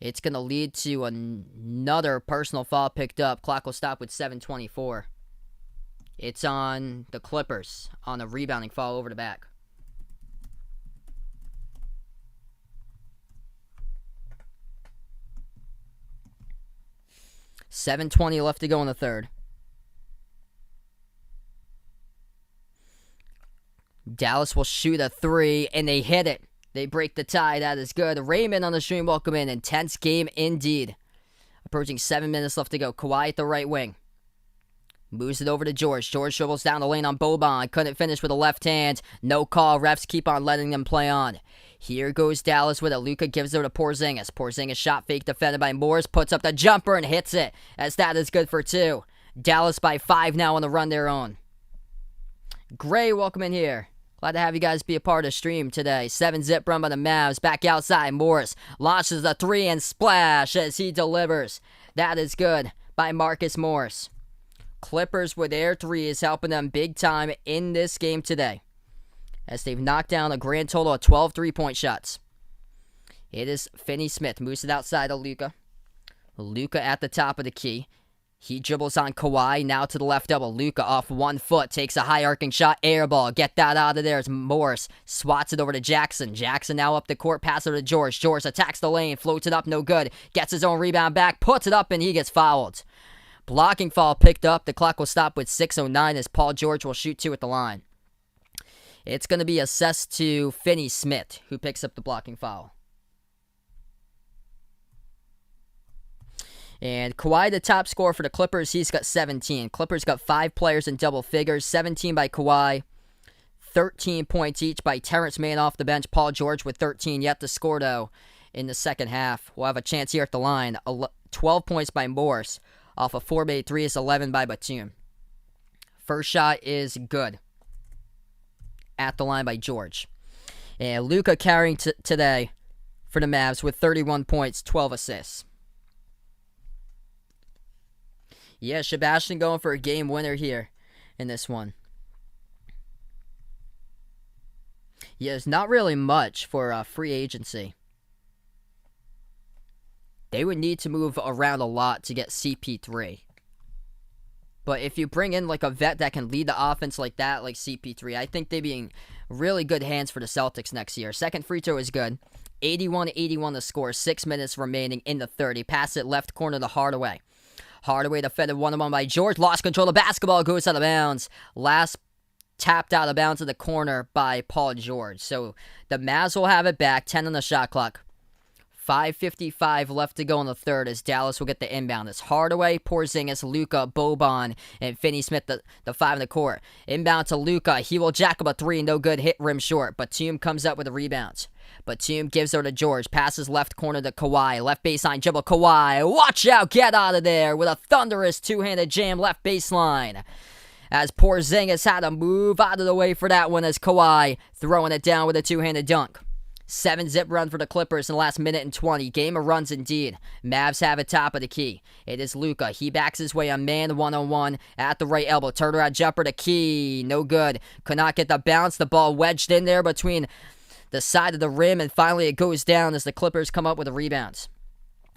It's gonna lead to another personal foul picked up. Clock will stop with 7:24. It's on the Clippers on a rebounding foul over the back. $7:20 left to go in the third. Dallas will shoot a 3, and they hit it. They break the tie. That is good. Raymond on the stream, welcome in. Intense game indeed. Approaching 7 minutes left to go. Kawhi at the right wing. Moves it over to George. George dribbles down the lane on Boban. Couldn't finish with a left hand. No call. Refs keep on letting them play on. Here goes Dallas with it. Luka gives it to Porzingis. Porzingis shot fake defended by Morris. Puts up the jumper and hits it. As that is good for 2. Dallas by 5 now on the run their own. Gray, welcome in here. Glad to have you guys be a part of the stream today. 7-zip run by the Mavs. Back outside. Morris launches a 3 and splash as he delivers. That is good by Marcus Morris. Clippers with their 3 is helping them big time in this game today, as they've knocked down a grand total of 12 3-point shots. It is Finney-Smith. Moves it outside of Luka. Luka at the top of the key. He dribbles on Kawhi. Now to the left double. Luka off 1 foot. Takes a high arcing shot. Air ball. Get that out of there as Morris swats it over to Jackson. Jackson now up the court. Pass it to George. George attacks the lane. Floats it up. No good. Gets his own rebound back. Puts it up and he gets fouled. Blocking foul picked up. The clock will stop with 6:09 as Paul George will shoot 2 at the line. It's going to be assessed to Finney Smith, who picks up the blocking foul. And Kawhi, the top scorer for the Clippers, he's got 17. Clippers got 5 players in double figures, 17 by Kawhi, 13 points each by Terrence Mann off the bench, Paul George with 13 yet to score, though, in the second half. We'll have a chance here at the line. 12 points by Morris off a 4-made threes, 11 by Batum. First shot is good. At the line by George. And Luka carrying today for the Mavs with 31 points, 12 assists. Yeah, Sebastian going for a game winner here in this one. Yeah, it's not really much for free agency. They would need to move around a lot to get CP3. But if you bring in like a vet that can lead the offense like that, like CP3, I think they'd be in really good hands for the Celtics next year. Second free throw is good. 81-81 the score. 6 minutes remaining in the third. He passed it left corner to Hardaway. Hardaway defended one-on-one by George. Lost control of the basketball. Goes out of bounds. Last tapped out of bounds in the corner by Paul George. So the Mavs will have it back. 10 on the shot clock. 5:55 left to go in the third as Dallas will get the inbound. It's Hardaway, Porzingis, Luka, Boban, and Finney Smith, the 5 in the court. Inbound to Luka. He will jack up a 3. No good. Hit rim short. Batum comes up with the rebounds. Batum gives her to George. Passes left corner to Kawhi. Left baseline dribble. Kawhi. Watch out. Get out of there with a thunderous two-handed jam left baseline. As Porzingis had to move out of the way for that one as Kawhi throwing it down with a two-handed dunk. 7-zip run for the Clippers in the last minute and 20. Game of runs indeed. Mavs have it top of the key. It is Luka. He backs his way on man one-on-one at the right elbow. Turnaround jumper to Key. No good. Could not get the bounce. The ball wedged in there between the side of the rim, and finally it goes down as the Clippers come up with the rebounds.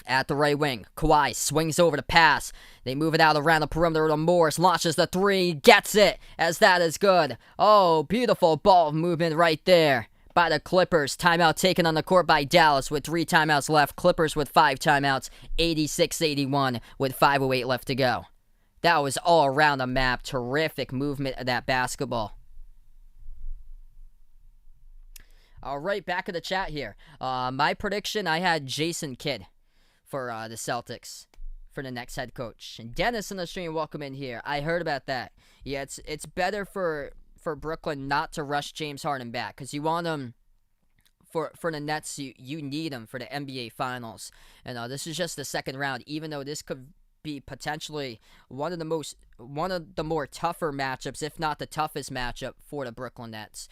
At the right wing, Kawhi swings over to pass. They move it out around the perimeter to Morris. Launches the 3. Gets it as that is good. Oh, beautiful ball movement right there by the Clippers. Timeout taken on the court by Dallas with 3 timeouts left. Clippers with 5 timeouts. 86-81 with 5:08 left to go. That was all around the map. Terrific movement of that basketball. All right, back in the chat here. My prediction, I had Jason Kidd for the Celtics for the next head coach. And Dennis in the stream, welcome in here. I heard about that. Yeah, it's better for Brooklyn not to rush James Harden back because you want him for the Nets. You need him for the NBA Finals. And this is just the second round, even though this could be potentially one of the more tougher matchups, if not the toughest matchup for the Brooklyn Nets.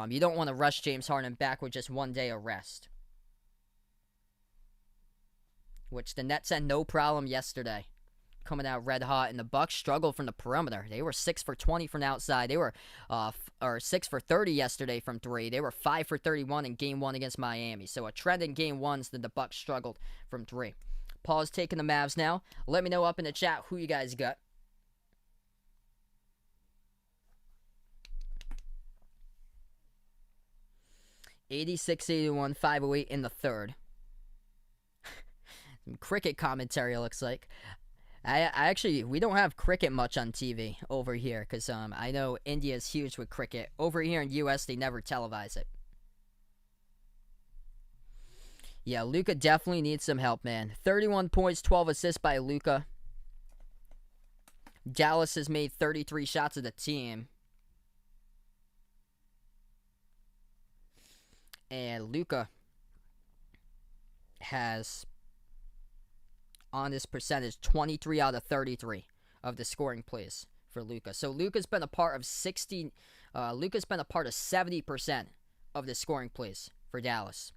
You don't want to rush James Harden back with just 1 day of rest, which the Nets had no problem yesterday, coming out red hot, and the Bucks struggled from the perimeter. They were 6 for 20 from the outside. They were 6 for 30 yesterday from 3. They were 5 for 31 in Game 1 against Miami. So a trend in Game 1 is that the Bucks struggled from 3. Paul's taking the Mavs now. Let me know up in the chat who you guys got. (86-81), 5:08 in the third. Cricket commentary, looks like. I actually, we don't have cricket much on TV over here because I know India's huge with cricket. Over here in U.S., they never televise it. Yeah, Luka definitely needs some help, man. 31 points, 12 assists by Luka. Dallas has made 33 shots of the team. And Luka has, on this percentage, 23 out of 33 of the scoring plays for Luka. So Luka's been a part of 70% of the scoring plays for Dallas.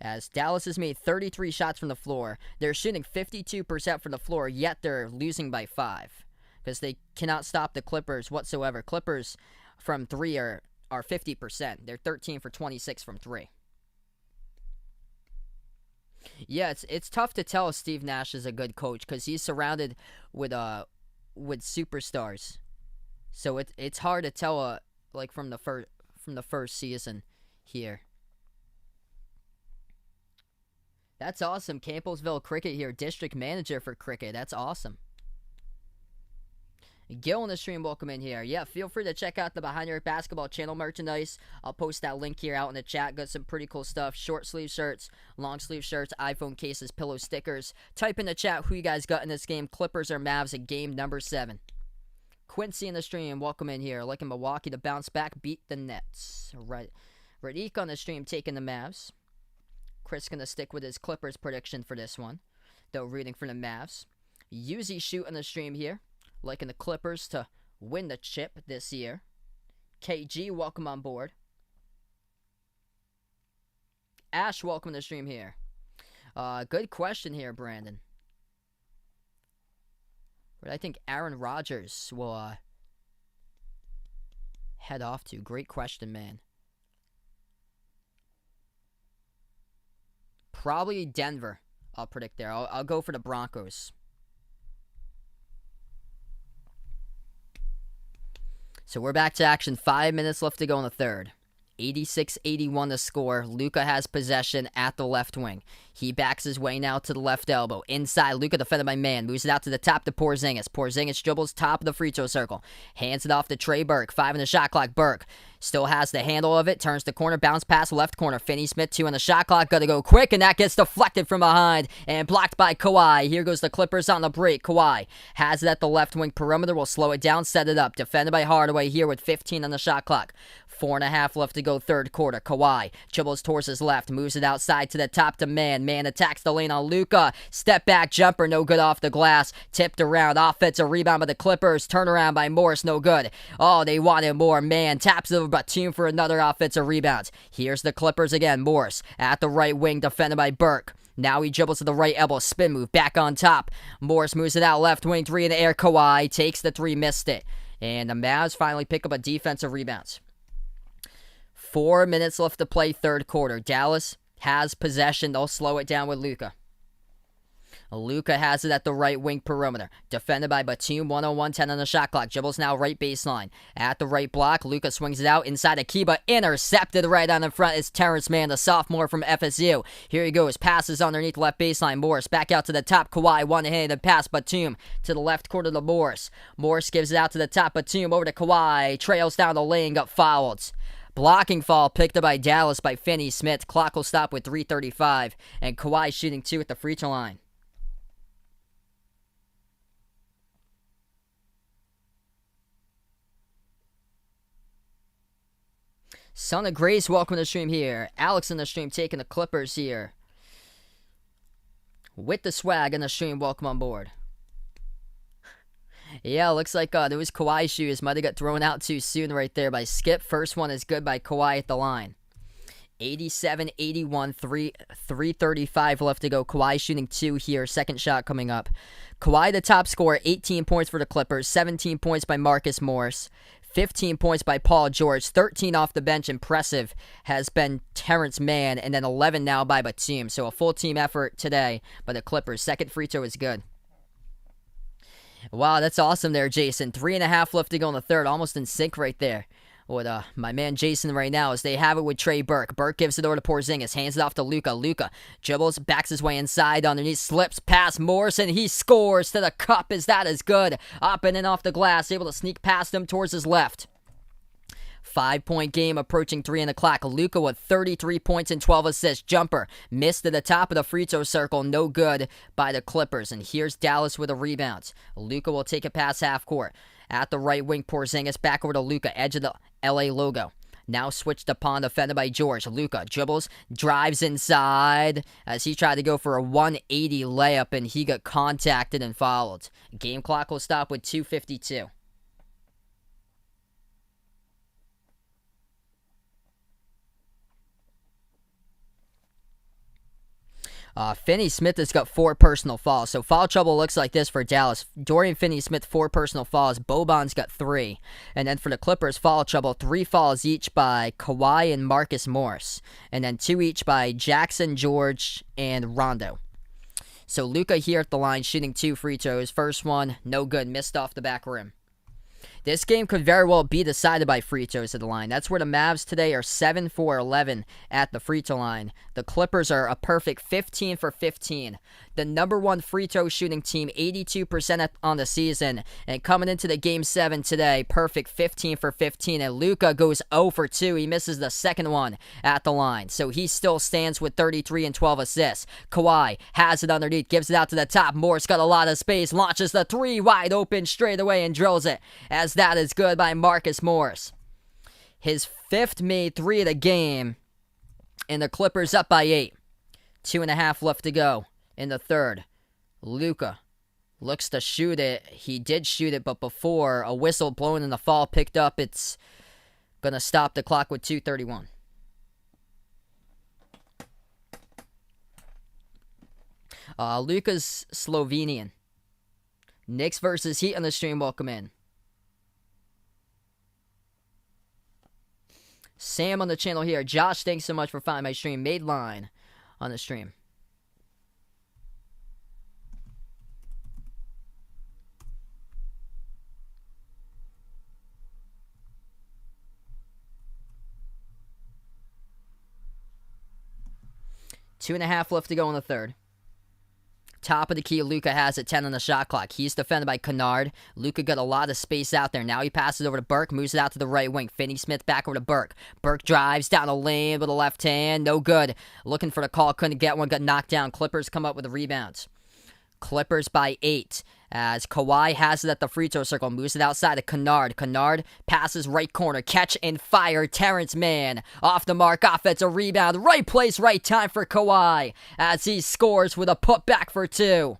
As Dallas has made 33 shots from the floor, they're shooting 52% from the floor, yet they're losing by 5 because they cannot stop the Clippers whatsoever. Clippers from 3 are 50%. They're 13 for 26 from 3. Yeah, it's tough to tell if Steve Nash is a good coach because he's surrounded with superstars. So it's hard to tell like from the first season here. That's awesome. Campbellsville Cricket here, district manager for cricket. That's awesome. Gil on the stream, welcome in here. Yeah, feel free to check out the Behind Your Basketball channel merchandise. I'll post that link here out in the chat. Got some pretty cool stuff. Short sleeve shirts, long sleeve shirts, iPhone cases, pillow stickers. Type in the chat who you guys got in this game, Clippers or Mavs in game number 7. Quincy in the stream, welcome in here. Looking Milwaukee to bounce back, beat the Nets. Right. Radik on the stream taking the Mavs. Chris going to stick with his Clippers prediction for this one, though rooting for the Mavs. Uzi shoot on the stream here. Liking the Clippers to win the chip this year. KG, welcome on board. Ash, welcome to the stream here. Good question here, Brandon. But I think Aaron Rodgers will head off to. Great question, man. Probably Denver, I'll predict there. I'll go for the Broncos. So we're back to action. 5 minutes left to go in the third. 86-81 the score. Luka has possession at the left wing. He backs his way now to the left elbow. Inside, Luka defended by Man. Moves it out to the top to Porzingis. Porzingis dribbles top of the free throw circle. Hands it off to Trey Burke. 5 in the shot clock. Burke still has the handle of it. Turns the corner. Bounce pass left corner. Finney-Smith 2 on the shot clock. Got to go quick, and that gets deflected from behind and blocked by Kawhi. Here goes the Clippers on the break. Kawhi has it at the left wing perimeter. Will slow it down, set it up. Defended by Hardaway here with 15 on the shot clock. 4.5 left to go third quarter. Kawhi dribbles towards his left. Moves it outside to the top to Man. Man attacks the lane on Luka. Step back jumper. No good off the glass. Tipped around. Offensive rebound by the Clippers. Turnaround by Morris. No good. Oh, they wanted more. Man taps over Batum for another offensive rebound. Here's the Clippers again. Morris at the right wing. Defended by Burke. Now he dribbles to the right elbow. Spin move. Back on top. Morris moves it out left wing. 3 in the air. Kawhi takes the 3. Missed it. And the Mavs finally pick up a defensive rebound. 4 minutes left to play third quarter. Dallas has possession. They'll slow it down with Luka. Luka has it at the right wing perimeter. Defended by Batum. 101-10 on the shot clock. Dribbles now right baseline. At the right block. Luka swings it out inside Akiba. Intercepted right on the front is Terrence Mann, the sophomore from FSU. Here he goes. Passes underneath left baseline. Morris back out to the top. Kawhi one-handed pass. Batum to the left corner to Morris. Morris gives it out to the top. Batum over to Kawhi. Trails down the lane. Got fouled. Blocking foul picked up by Dallas by Finney-Smith. Clock will stop with 3:35. And Kawhi shooting 2 at the free throw line. Son of Grace, welcome to the stream here. Alex in the stream taking the Clippers here. With the swag in the stream, welcome on board. Yeah, looks like those Kawhi shoes might have got thrown out too soon right there by Skip. First one is good by Kawhi at the line. 87-81, 3:35 left to go. Kawhi shooting 2 here. Second shot coming up. Kawhi the top scorer, 18 points for the Clippers. 17 points by Marcus Morris. 15 points by Paul George. 13 off the bench. Impressive has been Terrence Mann. And then 11 now by Batum. So a full team effort today by the Clippers. Second free throw is good. Wow, that's awesome there, Jason. 3.5 left to go in the third. Almost in sync right there with my man Jason right now as they have it with Trey Burke. Burke gives it over to Porzingis. Hands it off to Luka. Luka dribbles, backs his way inside underneath, slips past Morrison. He scores to the cup. That is good. Up and in off the glass. Able to sneak past him towards his left. 5-point game approaching 3 on the clock. Luka with 33 points and 12 assists. Jumper missed at the top of the free throw circle. No good by the Clippers. And here's Dallas with a rebound. Luka will take it past half court. At the right wing, Porzingis back over to Luka. Edge of the LA logo. Now switched upon, defended by George. Luka dribbles, drives inside as he tried to go for a 180 layup and he got contacted and fouled. Game clock will stop with 2:52. Finney-Smith has got 4 personal fouls. So foul trouble looks like this for Dallas. Dorian Finney-Smith, 4 personal fouls. Boban's got 3. And then for the Clippers, foul trouble, 3 fouls each by Kawhi and Marcus Morris. And then 2 each by Jackson, George, and Rondo. So Luka here at the line shooting 2 free throws. First one, no good. Missed off the back rim. This game could very well be decided by free throws at the line. That's where the Mavs today are 7 for 11 at the free throw line. The Clippers are a perfect 15 for 15. The number one free throw shooting team, 82% on the season. And coming into the Game 7 today, perfect 15 for 15. And Luka goes 0 for 2. He misses the second one at the line. So he still stands with 33 and 12 assists. Kawhi has it underneath, gives it out to the top. Morris got a lot of space, launches the three wide open straight away and drills it. As that is good by Marcus Morris. His fifth made three of the game. And the Clippers up by 8. 2.5 left to go in the third. Luka looks to shoot it. He did shoot it, but before a whistle blown in the fall picked up, it's going to stop the clock with 2:31. Luka's Slovenian. Knicks versus Heat on the stream. Welcome in. Sam on the channel here. Josh, thanks so much for finding my stream. Made line on the stream. Two and a half left to go in the third. Top of the key, Luka has it, 10 on the shot clock. He's defended by Kennard. Luka got a lot of space out there. Now he passes over to Burke, moves it out to the right wing. Finney-Smith back over to Burke. Burke drives down the lane with the left hand. No good. Looking for the call, couldn't get one, got knocked down. Clippers come up with the rebounds. Clippers by 8. As Kawhi has it at the free throw circle, moves it outside to Kennard. Kennard passes right corner, catch and fire. Terrence Mann off the mark, offensive rebound, right place, right time for Kawhi as he scores with a putback for 2.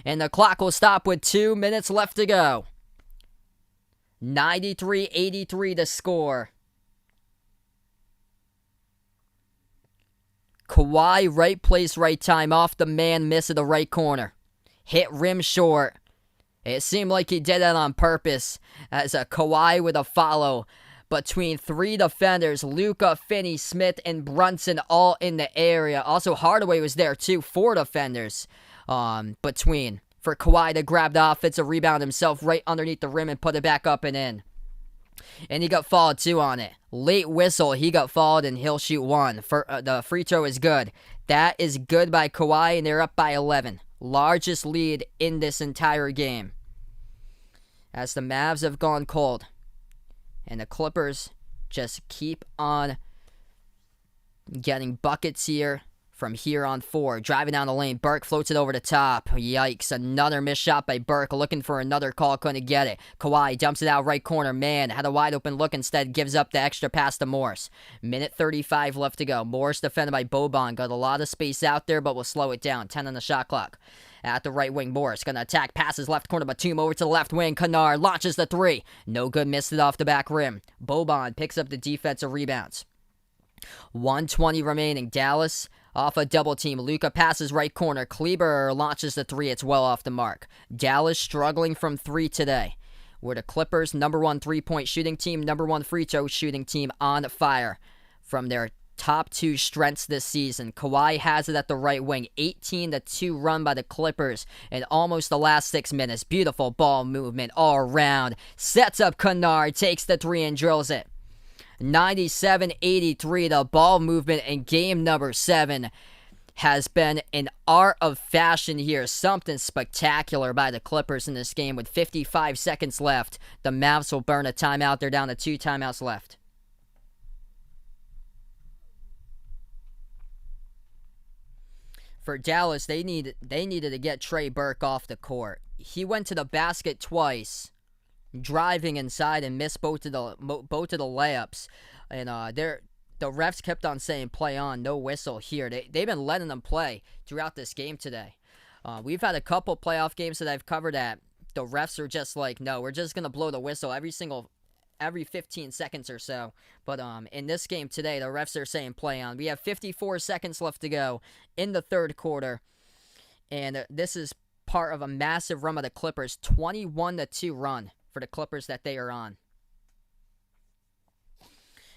And the clock will stop with 2 minutes left to go. 93-83 to score. Kawhi, right place, right time, off the man, miss at the right corner. Hit rim short. It seemed like he did that on purpose as a Kawhi with a follow between 3 defenders, Luka, Finney, Smith, and Brunson all in the area. Also, Hardaway was there too, 4 defenders between for Kawhi to grab the offensive rebound himself right underneath the rim and put it back up and in. And he got fouled too on it. Late whistle, he got fouled and he'll shoot 1. The free throw is good. That is good by Kawhi and they're up by 11. Largest lead in this entire game. As the Mavs have gone cold. And the Clippers just keep on getting buckets here from here on forward. Driving down the lane. Burke floats it over the top. Yikes. Another missed shot by Burke. Looking for another call. Couldn't get it. Kawhi dumps it out right corner. Man, had a wide open look. Instead gives up the extra pass to Morris. Minute 35 left to go. Morris defended by Boban. Got a lot of space out there, but will slow it down. 10 on the shot clock. At the right wing, Morris gonna attack. Passes left corner. Batum over to the left wing. Kennard launches the 3. No good. Missed it off the back rim. Boban picks up the defensive rebounds. 1:20 remaining. Dallas off a double team. Luka passes right corner. Kleber launches the 3. It's well off the mark. Dallas struggling from 3 today. We're the Clippers, number 1 3-point shooting team, number 1 free throw shooting team on fire from their top 2 strengths this season. Kawhi has it at the right wing. 18-2 run by the Clippers in almost the last 6 minutes. Beautiful ball movement all around. Sets up Kennard, takes the 3 and drills it. 97-83, the ball movement in game number 7 has been an art of fashion here. Something spectacular by the Clippers in this game with 55 seconds left. The Mavs will burn a timeout. They're down to 2 timeouts left. For Dallas, they needed to get Trey Burke off the court. He went to the basket twice, driving inside and missed both of the layups, and the refs kept on saying play on, no whistle here. They've been letting them play throughout this game today. We've had a couple playoff games that I've covered that the refs are just like, no, we're just gonna blow the whistle every 15 seconds or so. But in this game today, the refs are saying play on. We have 54 seconds left to go in the third quarter, and this is part of a massive run by the Clippers, 21-2 run for the Clippers that they are on.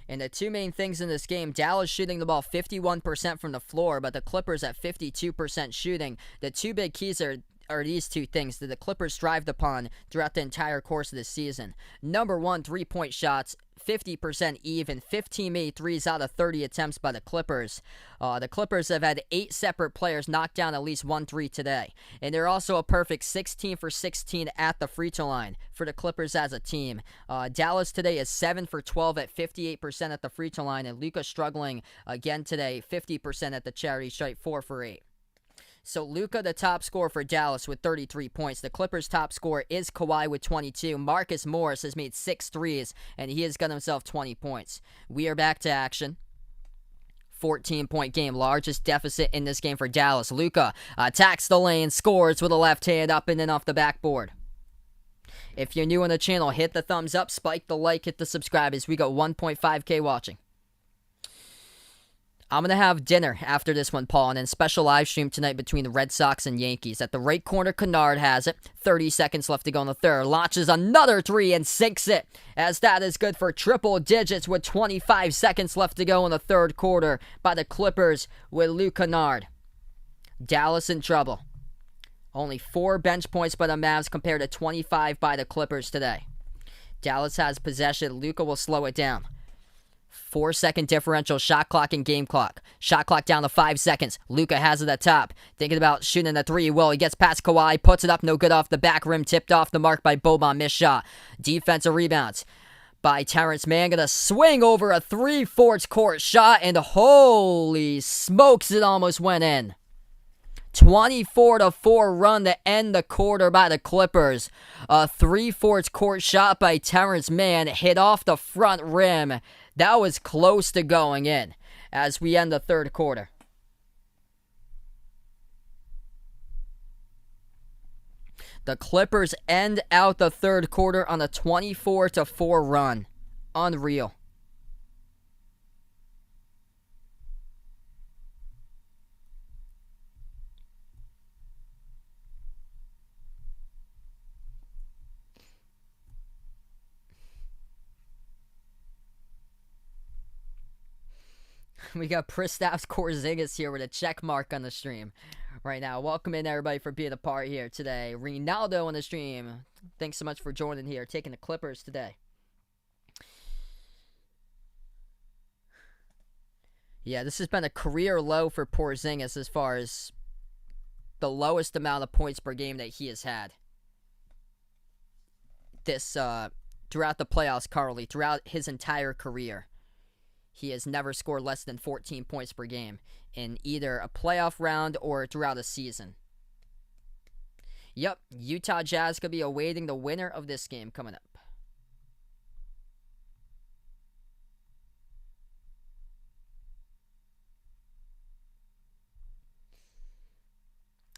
And the 2 main things in this game, Dallas shooting the ball 51% from the floor, but the Clippers at 52% shooting. The 2 big keys are are these two things that the Clippers thrived upon throughout the entire course of the season. Number one, three-point shots, 50% even, 15 made threes out of 30 attempts by the Clippers. The Clippers have had 8 separate players knock down at least one three today. And they're also a perfect 16 for 16 at the free throw line for the Clippers as a team. Dallas today is 7 for 12 at 58% at the free throw line, and Luka struggling again today, 50% at the charity stripe, 4 for 8. So Luka, the top scorer for Dallas with 33 points. The Clippers' top scorer is Kawhi with 22. Marcus Morris has made 6 threes, and he has got himself 20 points. We are back to action. 14-point game, largest deficit in this game for Dallas. Luka attacks the lane, scores with a left hand up and in off the backboard. If you're new on the channel, hit the thumbs up, spike the like, hit the subscribe as we got 1.5K watching. I'm going to have dinner after this one, Paul, and then special live stream tonight between the Red Sox and Yankees. At the right corner, Kennard has it. 30 seconds left to go in the third. Launches another three and sinks it, as that is good for triple digits with 25 seconds left to go in the third quarter by the Clippers with Luke Kennard. Dallas in trouble. Only 4 bench points by the Mavs compared to 25 by the Clippers today. Dallas has possession. Luka will slow it down. 4-second differential, shot clock and game clock. Shot clock down to 5 seconds. Luka has it at top. Thinking about shooting a three. Well, he gets past Kawhi, puts it up, no good off the back rim, tipped off the mark by Boban, missed shot. Defensive rebounds by Terrence Mann. Gonna swing over a 3/4 court shot, and holy smokes, it almost went in. 24-4 run to end the quarter by the Clippers. A 3/4 court shot by Terrence Mann hit off the front rim. That was close to going in as we end the third quarter. The Clippers end out the third quarter on a 24-4 run. Unreal. We got Kristaps Porzingis here with a check mark on the stream right now. Welcome in, everybody, for being a part here today. Ronaldo on the stream. Thanks so much for joining here, taking the Clippers today. Yeah, this has been a career low for Porzingis as far as the lowest amount of points per game that he has had. This, throughout the playoffs, Carly, throughout his entire career. He has never scored less than 14 points per game in either a playoff round or throughout a season. Yep, Utah Jazz could be awaiting the winner of this game coming up.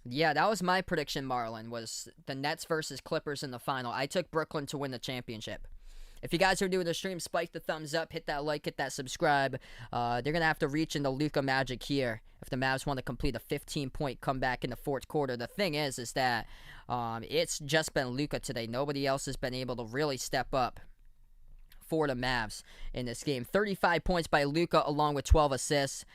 Yeah, that was my prediction, Marlon, was the Nets versus Clippers in the final. I took Brooklyn to win the championship. If you guys are new to the stream, spike the thumbs up, hit that like, hit that subscribe. They're going to have to reach in the Luka magic here if the Mavs want to complete a 15-point comeback in the fourth quarter. The thing is that it's just been Luka today. Nobody else has been able to really step up for the Mavs in this game. 35 points by Luka along with 12 assists.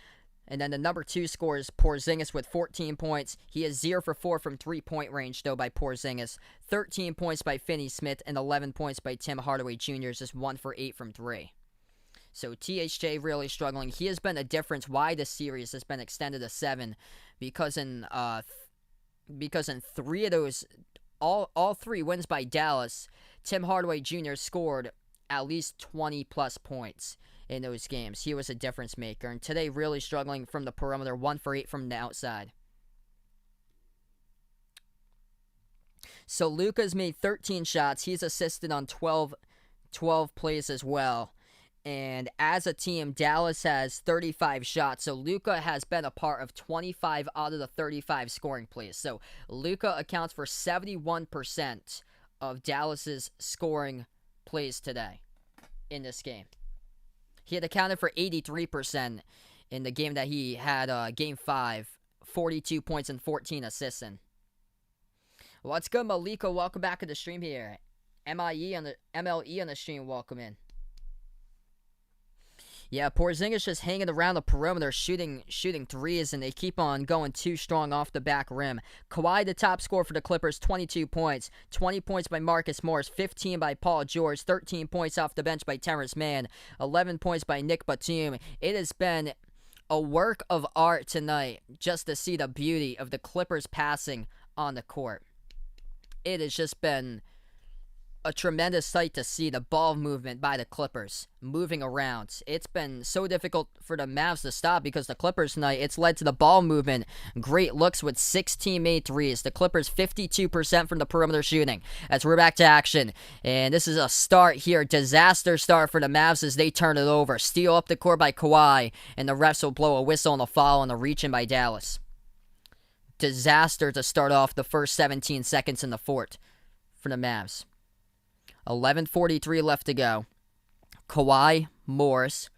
And then the number 2 scorer is Porzingis with 14 points. He is 0 for 4 from three-point range, though, by Porzingis. 13 points by Finney-Smith and 11 points by Tim Hardaway Jr. Just 1 for 8 from 3. So THJ really struggling. He has been a difference why this series has been extended to 7, because in 3 of those, all 3 wins by Dallas, Tim Hardaway Jr. scored at least 20-plus points in those games. He was a difference maker. And today, really struggling from the perimeter. 1 for 8 from the outside. So Luka's made 13 shots. He's assisted on 12 plays as well. And as a team, Dallas has 35 shots. So Luka has been a part of 25 out of the 35 scoring plays. So Luka accounts for 71% of Dallas's scoring plays today in this game. He had accounted for 83% in the game that he had, Game 5, 42 points and 14 assists in. What's good, Malika? Welcome back to the stream here. MLE on the stream, welcome in. Yeah, Porzingis just hanging around the perimeter, shooting threes, and they keep on going too strong off the back rim. Kawhi, the top scorer for the Clippers, 22 points. 20 points by Marcus Morris, 15 by Paul George, 13 points off the bench by Terrence Mann, 11 points by Nick Batum. It has been a work of art tonight just to see the beauty of the Clippers passing on the court. It has just been a tremendous sight to see the ball movement by the Clippers moving around. It's been so difficult for the Mavs to stop because the Clippers tonight, it's led to the ball movement. Great looks with 16 made threes. The Clippers 52% from the perimeter shooting. As we're back to action. And this is a start here. Disaster start for the Mavs as they turn it over. Steal up the court by Kawhi. And the refs will blow a whistle on the foul on the reach-in by Dallas. Disaster to start off the first 17 seconds in the fourth for the Mavs. 11:43 left to go. Kawhi, Morris,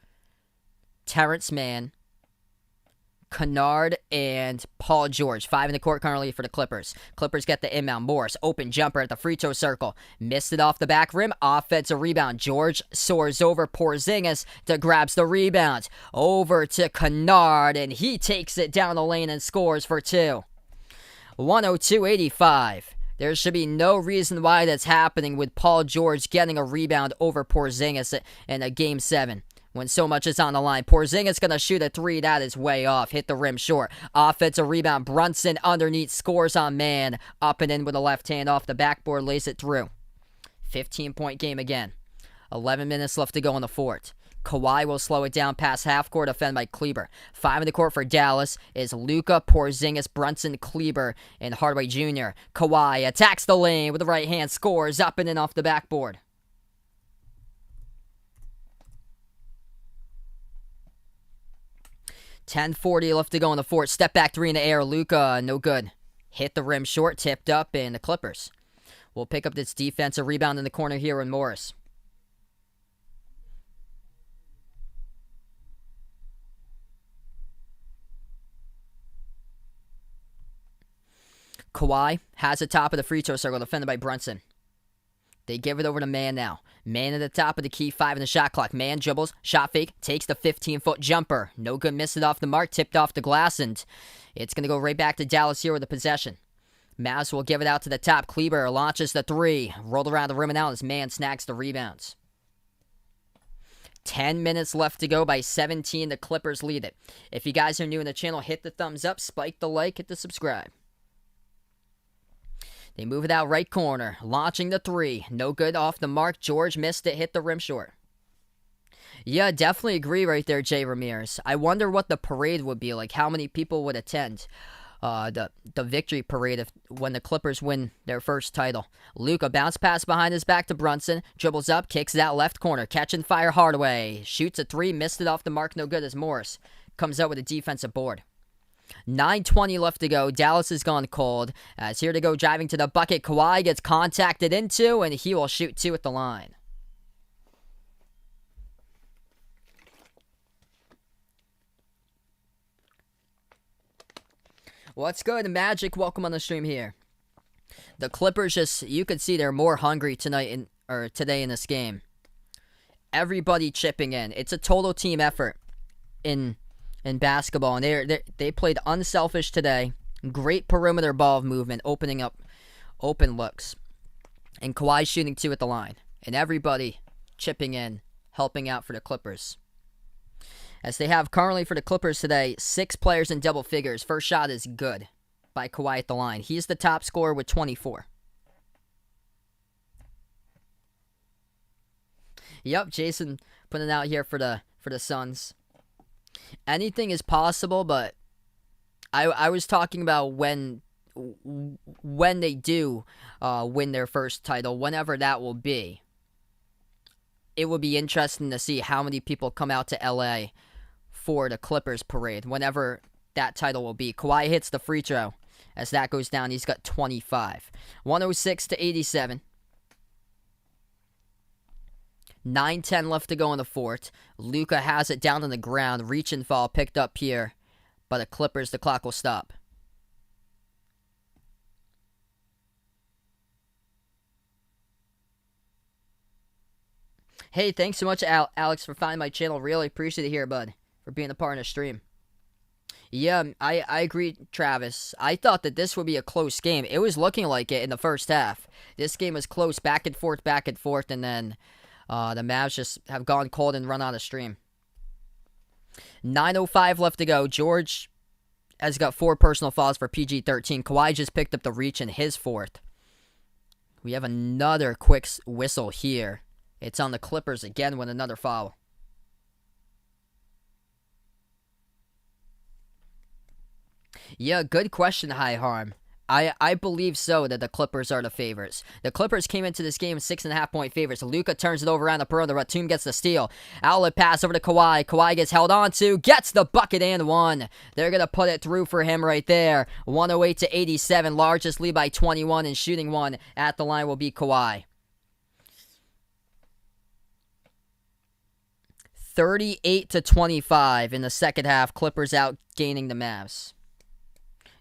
Terrence Mann, Kennard, and Paul George. 5 in the court currently for the Clippers. Clippers get the inbound. Morris, open jumper at the free throw circle. Missed it off the back rim. Offensive rebound. George soars over Porzingis to grabs the rebound. Over to Kennard, and he takes it down the lane and scores for 2. 102-85. There should be no reason why that's happening with Paul George getting a rebound over Porzingis in a Game 7 when so much is on the line. Porzingis going to shoot a 3. That is way off. Hit the rim short. Offensive rebound. Brunson underneath. Scores on man. Up and in with the left hand off the backboard. Lays it through. 15-point game again. 11 minutes left to go in the fourth. Kawhi will slow it down past half court, defended by Kleber. 5 in the court for Dallas is Luka, Porzingis, Brunson, Kleber, and Hardaway Jr. Kawhi attacks the lane with the right hand, scores up and in off the backboard. $10:40 left to go in the fourth. Step back 3 in the air. Luka, no good. Hit the rim short, tipped up, and the Clippers will pick up this defensive rebound in the corner here with Morris. Kawhi has the top of the free throw circle, defended by Brunson. They give it over to Mann now. Mann at the top of the key, 5 in the shot clock. Mann dribbles, shot fake, takes the 15-foot jumper. No good, missed it off the mark, tipped off the glass, and it's going to go right back to Dallas here with the possession. Mavs will give it out to the top. Kleber launches the 3. Rolled around the rim and out as Mann snags the rebounds. 10 minutes left to go by 17. The Clippers lead it. If you guys are new in the channel, hit the thumbs up, spike the like, hit the subscribe. They move it out right corner. Launching the 3. No good off the mark. George missed it. Hit the rim short. Yeah, definitely agree right there, Jay Ramirez. I wonder what the parade would be like. How many people would attend the victory parade when the Clippers win their first title. Luka bounce pass behind his back to Brunson. Dribbles up. Kicks it out left corner. Catch and fire Hardaway. Shoots a 3. Missed it off the mark. No good as Morris comes out with a defensive board. 9:20 left to go. Dallas has gone cold. As here to go driving to the bucket. Kawhi gets contacted into, and he will shoot 2 at the line. What's good, Magic? Welcome on the stream here. The Clippers you could see they're more hungry today in this game. Everybody chipping in. It's a total team effort in basketball, and they played unselfish today. Great perimeter ball movement, opening up open looks. And Kawhi shooting 2 at the line. And everybody chipping in, helping out for the Clippers. As they have currently for the Clippers today, 6 players in double figures. First shot is good by Kawhi at the line. He's the top scorer with 24. Yep, Jason putting it out here for the Suns. Anything is possible, but I was talking about when they do win their first title, whenever that will be. It would be interesting to see how many people come out to LA for the Clippers parade, whenever that title will be. Kawhi hits the free throw. As that goes down, he's got 25. 106-87. 9:10 left to go in the fourth. Luka has it down on the ground. Reach and fall picked up here by the Clippers. The clock will stop. Hey, thanks so much, Alex, for finding my channel. Really appreciate it here, bud, for being a part of the stream. Yeah, I agree, Travis. I thought that this would be a close game. It was looking like it in the first half. This game was close, back and forth, and then the Mavs just have gone cold and run out of stream. 9:05 left to go. George has got 4 personal fouls for PG-13. Kawhi just picked up the reach in his 4th. We have another quick whistle here. It's on the Clippers again with another foul. Yeah, good question, High Harm. I believe so that the Clippers are the favorites. The Clippers came into this game 6.5-point favorites. Luka turns it over around the perimeter. Batum gets the steal. Outlet pass over to Kawhi. Kawhi gets held on to. Gets the bucket and one. They're going to put it through for him right there. 108-87. Largest lead by 21 and shooting one at the line will be Kawhi. 38-25 in the second half. Clippers out gaining the Mavs.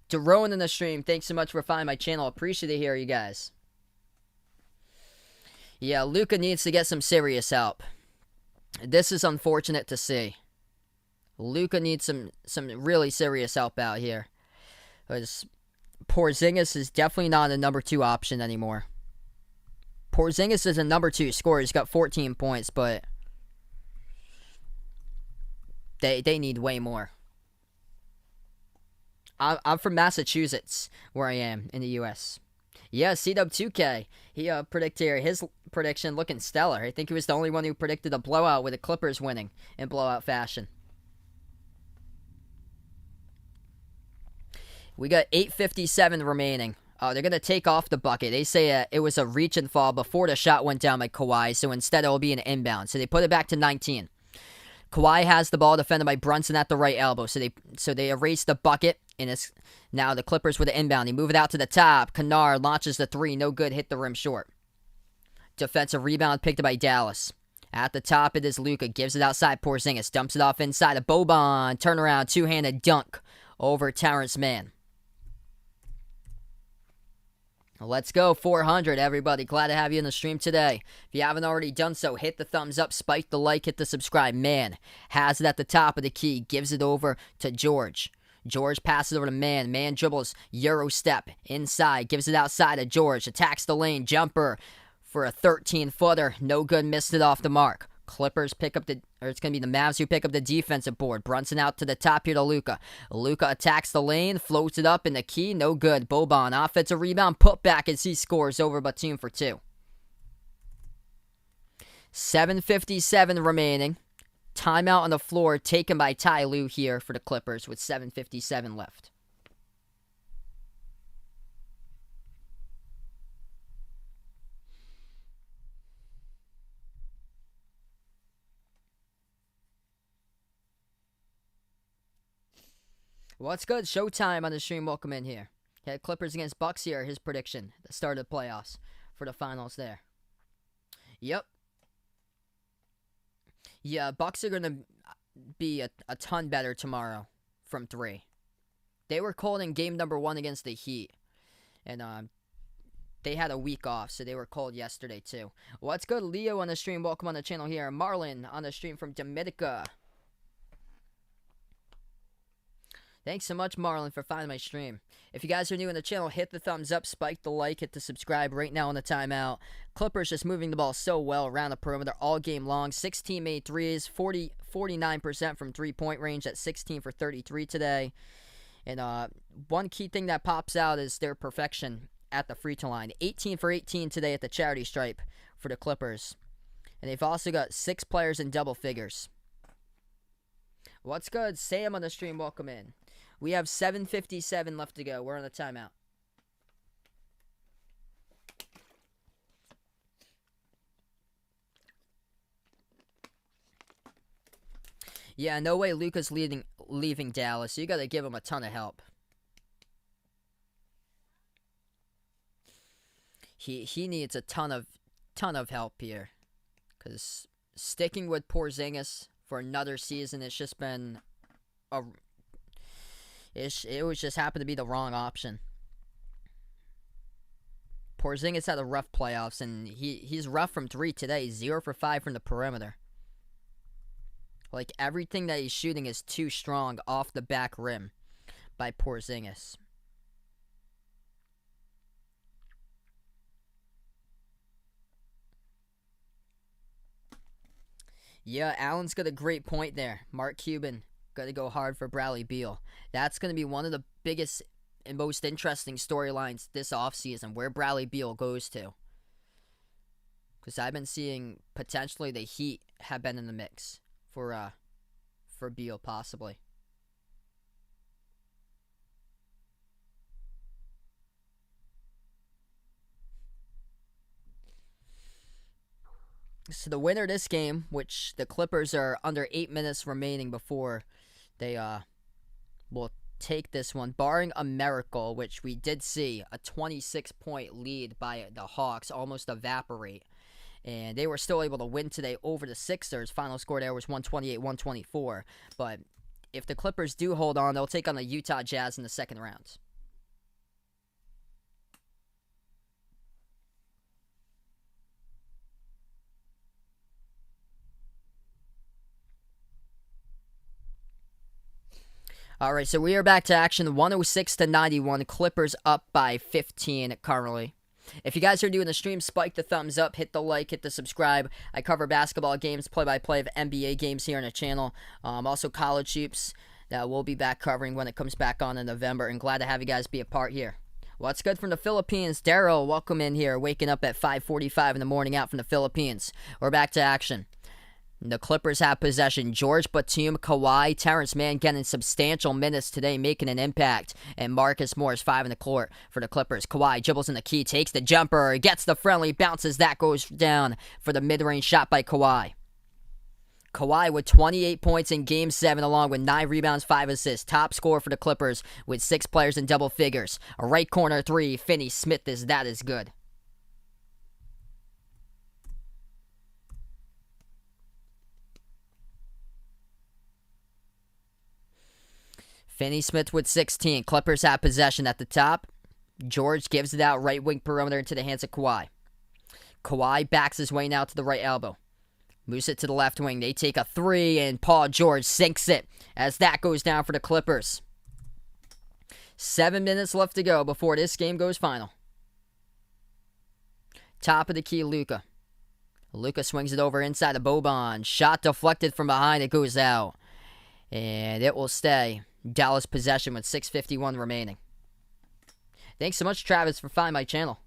Jerome in the stream, thanks so much for finding my channel. Appreciate it here, you guys. Yeah, Luka needs to get some serious help. This is unfortunate to see. Luka needs some really serious help out here. Because Porzingis is definitely not a number 2 option anymore. Porzingis is a number 2 scorer. He's got 14 points, but they need way more. I'm from Massachusetts, where I am in the U.S. Yeah, CW2K. He predicted here. His prediction looking stellar. I think he was the only one who predicted a blowout with the Clippers winning in blowout fashion. We got 8:57 remaining. They're going to take off the bucket. They say it was a reach and fall before the shot went down by Kawhi, so instead it will be an inbound. So they put it back to 19. Kawhi has the ball defended by Brunson at the right elbow. So they erase the bucket, and it's now the Clippers with the inbound. They move it out to the top. Kennard launches the 3. No good. Hit the rim short. Defensive rebound picked up by Dallas. At the top, it is Luka. Gives it outside. Porzingis dumps it off inside of Boban. Turnaround, two-handed dunk over Terrence Mann. Let's go, 400, everybody. Glad to have you in the stream today. If you haven't already done so, hit the thumbs up, spike the like, hit the subscribe. Man has it at the top of the key, gives it over to George. George passes over to Man. Man dribbles, Euro step inside, gives it outside to George. Attacks the lane, jumper for a 13-footer. No good, missed it off the mark. Clippers pick up it's going to be the Mavs who pick up the defensive board. Brunson out to the top here to Luka. Luka attacks the lane, floats it up in the key. No good. Boban, offensive rebound, put back as he scores over Batum for 2. 7:57 remaining. Timeout on the floor taken by Ty Lue here for the Clippers with 7:57 left. What's good? Showtime on the stream. Welcome in here. Okay, Clippers against Bucks here. His prediction. The start of the playoffs for the finals there. Yep. Yeah, Bucks are going to be a ton better tomorrow from 3. They were cold in game number 1 against the Heat. And they had a week off, so they were cold yesterday too. What's good? Leo on the stream. Welcome on the channel here. Marlon on the stream from Dominica. Thanks so much, Marlon, for finding my stream. If you guys are new in the channel, hit the thumbs up, spike the like, hit the subscribe right now on the timeout. Clippers just moving the ball so well around the perimeter all game long. 16 made threes, 49% from three-point range at 16 for 33 today. And one key thing that pops out is their perfection at the free throw line. 18 for 18 today at the charity stripe for the Clippers. And they've also got 6 players in double figures. What's good? Sam on the stream, welcome in. We have 7:57 left to go. We're on the timeout. Yeah, no way Luka's leaving Dallas. You got to give him a ton of help. He needs a ton of help here, because sticking with Porzingis for another season, it's just been it was just happened to be the wrong option. Porzingis had a rough playoffs, and he's rough from 3 today. 0 for 5 from the perimeter. Like, everything that he's shooting is too strong off the back rim by Porzingis. Yeah, Allen's got a great point there. Mark Cuban got to go hard for Bradley Beal. That's going to be one of the biggest and most interesting storylines this offseason, where Bradley Beal goes to. Because I've been seeing potentially the Heat have been in the mix for Beal, possibly. So the winner of this game, which the Clippers are under 8 minutes remaining before they will take this one, barring a miracle, which we did see, a 26-point lead by the Hawks almost evaporate. And they were still able to win today over the Sixers. Final score there was 128-124. But if the Clippers do hold on, they'll take on the Utah Jazz in the second round. All right, so we are back to action. 106-91. Clippers up by 15 currently. If you guys are doing the stream, spike the thumbs up, hit the like, hit the subscribe. I cover basketball games, play-by-play of NBA games here on the channel. Also college hoops that we'll be back covering when it comes back on in November. And glad to have you guys be a part here. What's good from the Philippines? Daryl, welcome in here. Waking up at 5:45 in the morning out from the Philippines. We're back to action. The Clippers have possession. George Batum, Kawhi, Terrence Mann getting substantial minutes today, making an impact. And Marcus Morris, 5 in the court for the Clippers. Kawhi dribbles in the key, takes the jumper, gets the friendly, bounces. That goes down for the mid-range shot by Kawhi. Kawhi with 28 points in Game 7, along with 9 rebounds, 5 assists. Top scorer for the Clippers with 6 players in double figures. A right corner 3, Finney-Smith that is good. Finney-Smith with 16. Clippers have possession at the top. George gives it out right wing perimeter into the hands of Kawhi. Kawhi backs his way now to the right elbow. Moves it to the left wing. They take a 3, and Paul George sinks it as that goes down for the Clippers. 7 minutes left to go before this game goes final. Top of the key, Luka. Luka swings it over inside of Boban. Shot deflected from behind. It goes out. And it will stay Dallas possession with 6:51 remaining. Thanks so much, Travis, for finding my channel.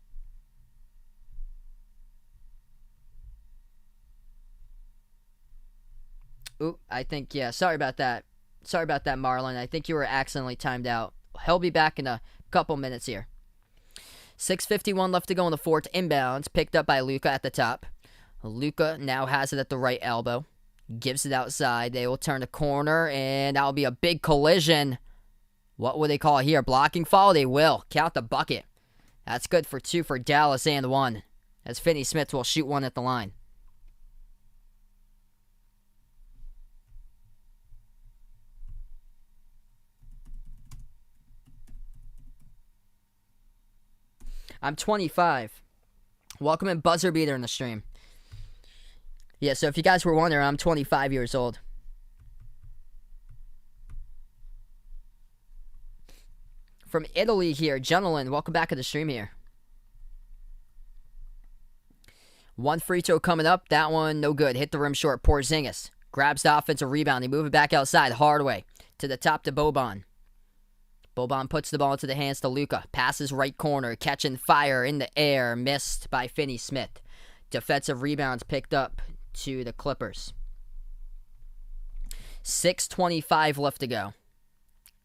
Ooh, I think, yeah, sorry about that. Sorry about that, Marlon. I think you were accidentally timed out. He'll be back in a couple minutes here. 6:51 left to go in the fourth. Inbounds, picked up by Luka at the top. Luka now has it at the right elbow. Gives it outside. They will turn the corner, and that will be a big collision. What will they call it here? Blocking foul? They will. Count the bucket. That's good for 2 for Dallas and 1, as Finney-Smith will shoot 1 at the line. I'm 25. Welcome in Buzzer Beater in the stream. Yeah, so if you guys were wondering, I'm 25 years old. From Italy here, gentlemen, welcome back to the stream here. 1 free throw coming up. That one, no good. Hit the rim short. Porzingis grabs the offensive rebound. They move it back outside. Hardaway to the top to Boban. Boban puts the ball into the hands to Luka. Passes right corner. Catching fire in the air. Missed by Finney-Smith. Defensive rebounds picked up to the Clippers. 6:25 left to go.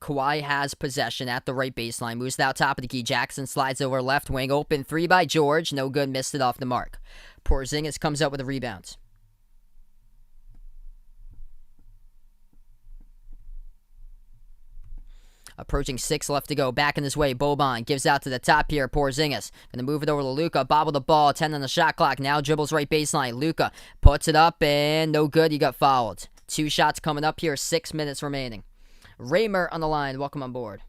Kawhi has possession at the right baseline. Moves out top of the key. Jackson slides over left wing. Open 3 by George. No good. Missed it off the mark. Porzingis comes up with a rebound. Approaching 6 left to go. Back in his way. Boban gives out to the top here. Porzingis. Going to move it over to Luka. Bobble the ball. 10 on the shot clock. Now dribbles right baseline. Luka puts it up and no good. He got fouled. 2 shots coming up here. 6 minutes remaining. Raymer on the line. Welcome on board.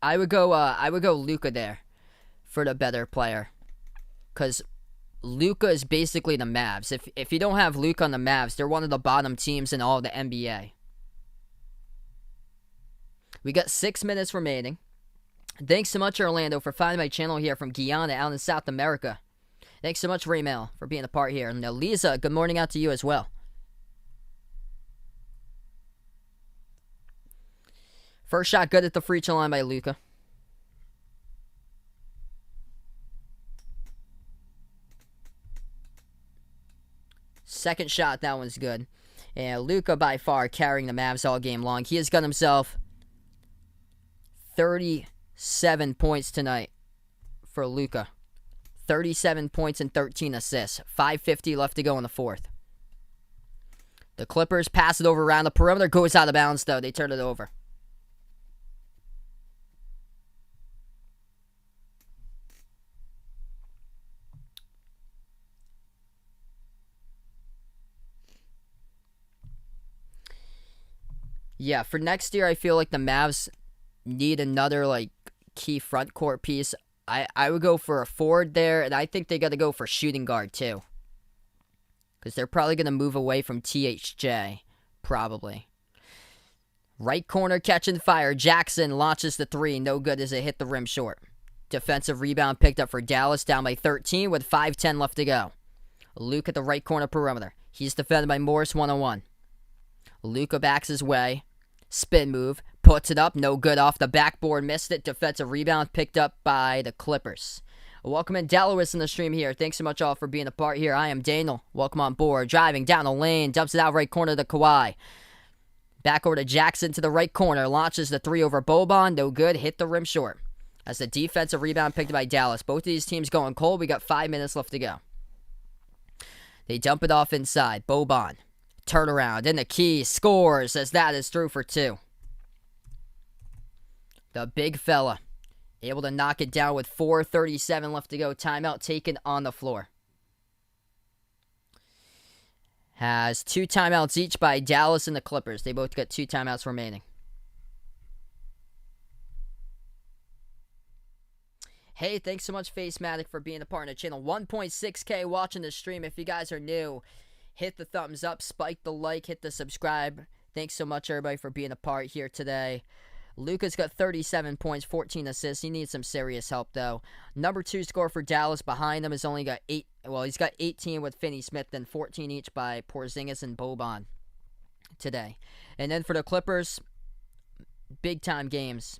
I would go Luka there for the better player, because Luka is basically the Mavs. If you don't have Luka on the Mavs, they're one of the bottom teams in all of the NBA. We got 6 minutes remaining. Thanks so much, Orlando, for finding my channel here from Guyana out in South America. Thanks so much, Raymel, for being a part here. And Lisa, good morning out to you as well. First shot good at the free throw line by Luka. Second shot, that one's good. And Luka by far carrying the Mavs all game long. He has got himself 37 points tonight for Luka. 37 points and 13 assists. 5:50 left to go in the fourth. The Clippers pass it over around the perimeter. Goes out of bounds, though. They turn it over. Yeah, for next year, I feel like the Mavs need another, like, key front court piece. I would go for a forward there, and I think they got to go for shooting guard, too. Because they're probably going to move away from THJ, probably. Right corner catching fire. Jackson launches the three. No good as it hit the rim short. Defensive rebound picked up for Dallas, down by 13 with 5:10 left to go. Luke at the right corner perimeter. He's defended by Morris one-on-one. Luka backs his way. Spin move. Puts it up. No good off the backboard. Missed it. Defensive rebound picked up by the Clippers. Welcome in Delawis in the stream here. Thanks so much all for being a part here. I am Daniel. Welcome on board. Driving down the lane. Dumps it out right corner to Kawhi. Back over to Jackson to the right corner. Launches the three over Boban. No good. Hit the rim short. As the defensive rebound picked up by Dallas. Both of these teams going cold. We got 5 minutes left to go. They dump it off inside. Boban. Turnaround. And the key scores as that is through for two. The big fella. Able to knock it down with 4:37 left to go. Timeout taken on the floor. Has 2 timeouts each by Dallas and the Clippers. They both got 2 timeouts remaining. Hey, thanks so much, Facematic, for being a part of the channel. 1.6K watching the stream. If you guys are new, hit the thumbs up, spike the like, hit the subscribe. Thanks so much, everybody, for being a part here today. Luka's got 37 points, 14 assists. He needs some serious help, though. Number 2 scorer for Dallas behind him has only got 8. Well, he's got 18 with Finney-Smith, then 14 each by Porzingis and Boban today. And then for the Clippers, big-time games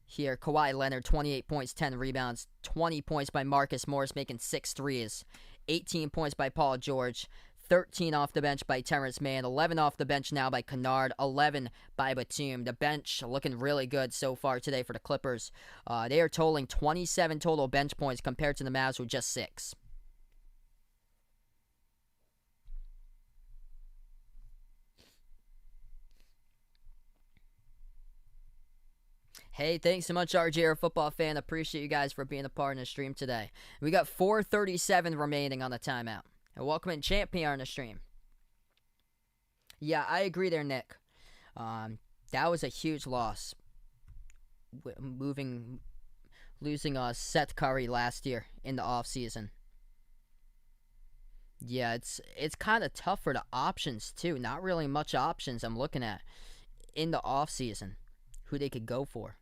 here. Kawhi Leonard, 28 points, 10 rebounds. 20 points by Marcus Morris, making 6 threes. 18 points by Paul George. 13 off the bench by Terrence Mann. 11 off the bench now by Kennard. 11 by Batum. The bench looking really good so far today for the Clippers. They are totaling 27 total bench points compared to the Mavs with just 6. Hey, thanks so much, RJ, our football fan. Appreciate you guys for being a part of the stream today. We got 4:37 remaining on the timeout. And welcome in Champ here on the stream. Yeah, I agree there, Nick. That was a huge loss. Losing Seth Curry last year in the offseason. Yeah, it's kind of tough for the options, too. Not really much options I'm looking at in the offseason. Who they could go for.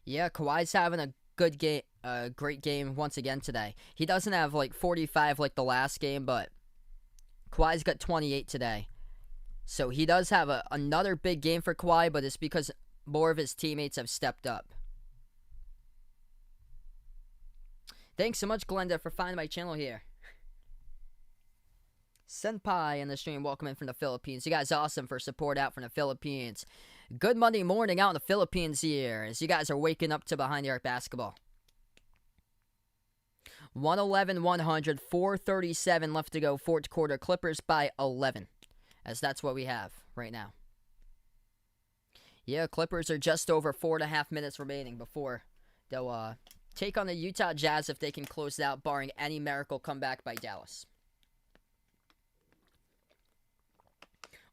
Yeah, Kawhi's having a good game, great game once again today. He doesn't have like 45 like the last game, but Kawhi's got 28 today. So he does have another big game for Kawhi, but it's because more of his teammates have stepped up. Thanks so much, Glenda, for finding my channel here. Senpai in the stream, welcome in from the Philippines. You guys awesome for support out from the Philippines. Good Monday morning out in the Philippines here as you guys are waking up to Behind the Arc basketball. 111-100, 4:37 left to go, fourth quarter. Clippers by 11, as that's what we have right now. Yeah, Clippers are just over 4.5 minutes remaining before they'll take on the Utah Jazz if they can close it out, barring any miracle comeback by Dallas.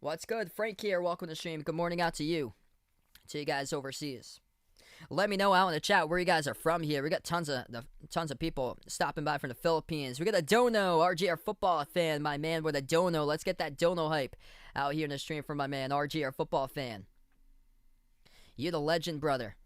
What's good? Frank here. Welcome to the stream. Good morning out to you guys overseas. Let me know out in the chat where you guys are from here. We got tons of people stopping by from the Philippines. We got a Dono, RGR football fan, my man with a Dono. Let's get that Dono hype out here in the stream from my man, RGR football fan. You the legend, brother.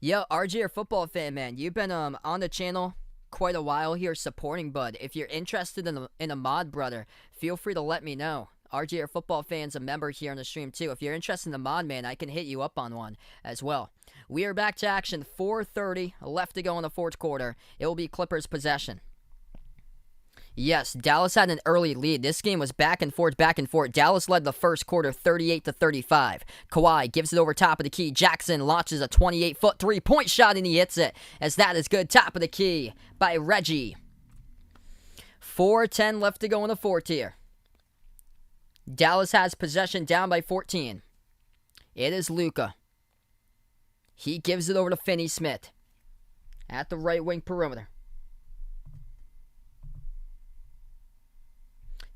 Yo, RGR football fan, man. You've been on the channel quite a while here supporting Bud. If you're interested in a mod, brother, feel free to let me know. RGR football fan's a member here on the stream too. If you're interested in the mod, man, I can hit you up on one as well. We are back to action. 4:30 left to go in the fourth quarter. It will be Clippers possession. Yes, Dallas had an early lead. This game was back and forth, back and forth. Dallas led the first quarter 38-35. Kawhi gives it over top of the key. Jackson launches a 28-foot three-point shot and he hits it, as that is good. Top of the key by Reggie. 4:10 left to go in the fourth here. Dallas has possession, down by 14. It is Luka. He gives it over to Finney-Smith at the right wing perimeter.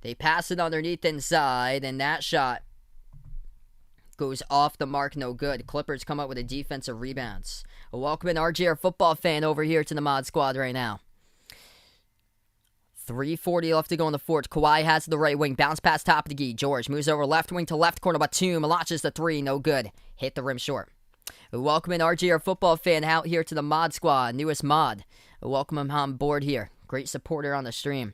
They pass it underneath inside, and that shot goes off the mark, no good. Clippers come up with a defensive rebounds. Welcome in, RGR football fan over here to the mod squad right now. 3:40 left to go in the fourth. Kawhi has the right wing. Bounce pass top of the key. George moves over left wing to left corner. Batum launches the three. No good. Hit the rim short. Welcome in, RGR football fan out here to the mod squad. Newest mod. Welcome him on board here. Great supporter on the stream.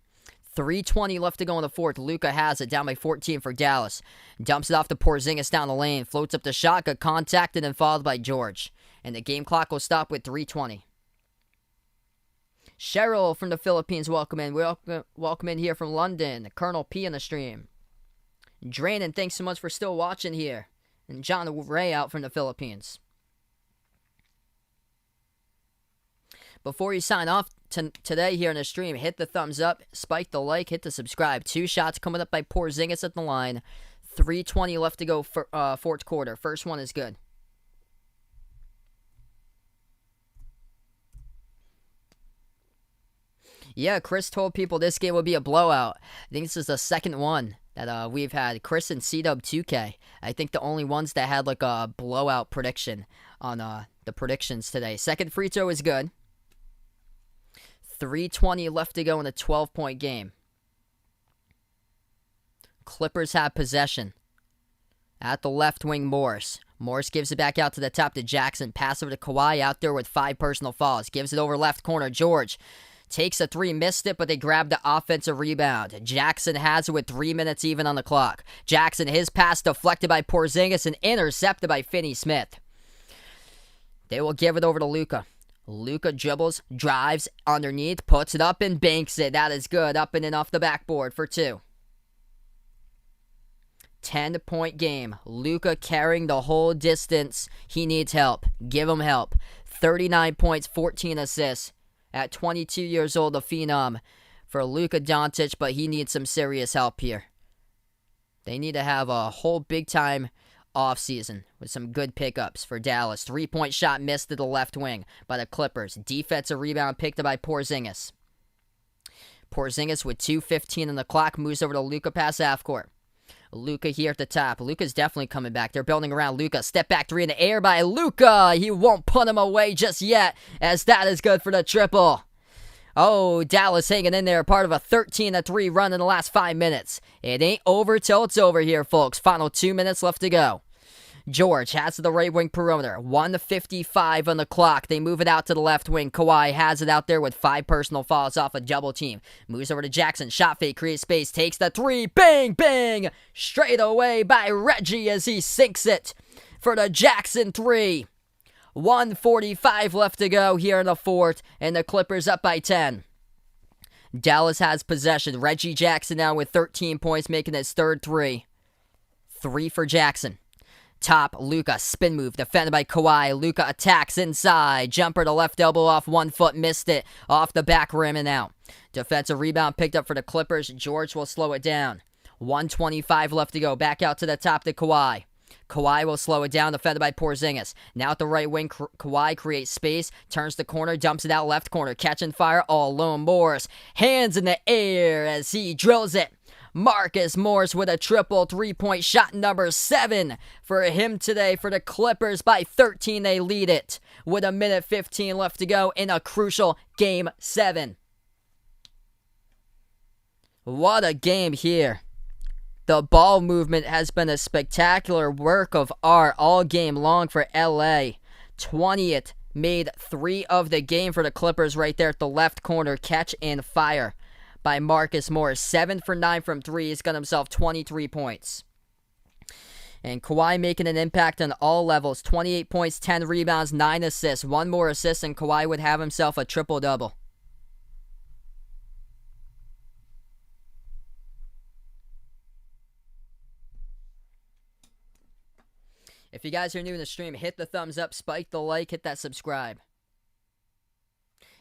3:20 left to go in the fourth. Luka has it, down by 14 for Dallas. Dumps it off to Porzingis down the lane. Floats up the shot. Got contacted and fouled by George. And the game clock will stop with 3:20. Cheryl from the Philippines, welcome in. Welcome in here from London. Colonel P on the stream. Drainin, thanks so much for still watching here. And John Ray out from the Philippines. Before you sign off today here in the stream, hit the thumbs up, spike the like, hit the subscribe. 2 shots coming up by Porzingis at the line. 3:20 left to go for fourth quarter. First one is good. Yeah, Chris told people this game would be a blowout. I think this is the second one that we've had. Chris and CW2K. I think the only ones that had like a blowout prediction on the predictions today. Second free throw is good. 3:20 left to go in a 12-point game. Clippers have possession. At the left wing, Morris. Morris gives it back out to the top to Jackson. Pass over to Kawhi out there with 5 personal fouls. Gives it over left corner. George takes a 3, missed it, but they grab the offensive rebound. Jackson has it with 3 minutes even on the clock. Jackson, his pass deflected by Porzingis and intercepted by Finney-Smith. They will give it over to Luka. Luka dribbles, drives underneath, puts it up and banks it. That is good. Up and in off the backboard for 2. 10-point game. Luka carrying the whole distance. He needs help. Give him help. 39 points, 14 assists. At 22 years old, a phenom for Luka Doncic, but he needs some serious help here. They need to have a whole big-time offseason with some good pickups for Dallas. 3-point shot missed to the left wing by the Clippers. Defensive rebound picked up by Porzingis. Porzingis with 2:15 on the clock moves over to Luka past half court. Luka here at the top. Luka's definitely coming back. They're building around Luka. Step back 3 in the air by Luka. He won't put him away just yet, as that is good for the triple. Oh, Dallas hanging in there, part of a 13-3 run in the last 5 minutes. It ain't over till it's over here, folks. Final 2 minutes left to go. George has the right wing perimeter. 1:55 on the clock. They move it out to the left wing. Kawhi has it out there with 5 personal fouls off a double team. Moves over to Jackson. Shot fake, creates space, takes the 3. Bang, bang! Straight away by Reggie as he sinks it for the Jackson 3. 1:45 left to go here in the fourth, and the Clippers up by 10. Dallas has possession. Reggie Jackson now with 13 points, making his third 3. 3 for Jackson. top. Luka, spin move, defended by Kawhi. Luka attacks inside. Jumper to left elbow off 1 foot, missed it. Off the back rim and out. Defensive rebound picked up for the Clippers. George will slow it down. 1:25 left to go. Back out to the top to Kawhi. Kawhi will slow it down, defended by Porzingis. Now at the right wing, Kawhi creates space, turns the corner, dumps it out left corner, catching fire all alone. Morris, hands in the air as he drills it. Marcus Morris with a triple three-point shot, number 7 for him today. For the Clippers, by 13, they lead it with 1:15 left to go in a crucial Game 7. What a game here. The ball movement has been a spectacular work of art all game long for LA. 20th made 3 of the game for the Clippers right there at the left corner. Catch and fire by Marcus Morris. 7 for 9 from 3. He's got himself 23 points. And Kawhi making an impact on all levels. 28 points, 10 rebounds, 9 assists. 1 more assist and Kawhi would have himself a triple-double. If you guys are new in the stream, hit the thumbs up, spike the like, hit that subscribe.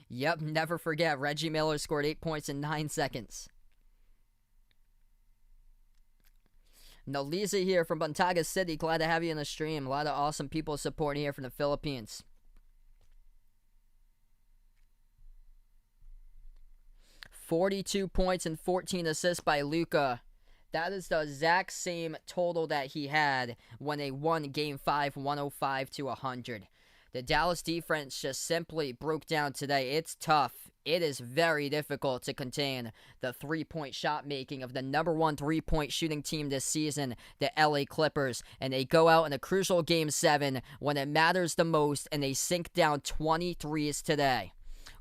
Yep, never forget, Reggie Miller scored 8 points in 9 seconds. Naliza here from Bantaga City, glad to have you in the stream. A lot of awesome people supporting here from the Philippines. $42 points and 14 assists by Luka. That is the exact same total that he had when they won Game 5, 105-100. The Dallas defense just simply broke down today. It's tough. It is very difficult to contain the three-point shot making of the number 1 three-point shooting team this season, the LA Clippers. And they go out in a crucial Game 7 when it matters the most, and they sink down 23s today.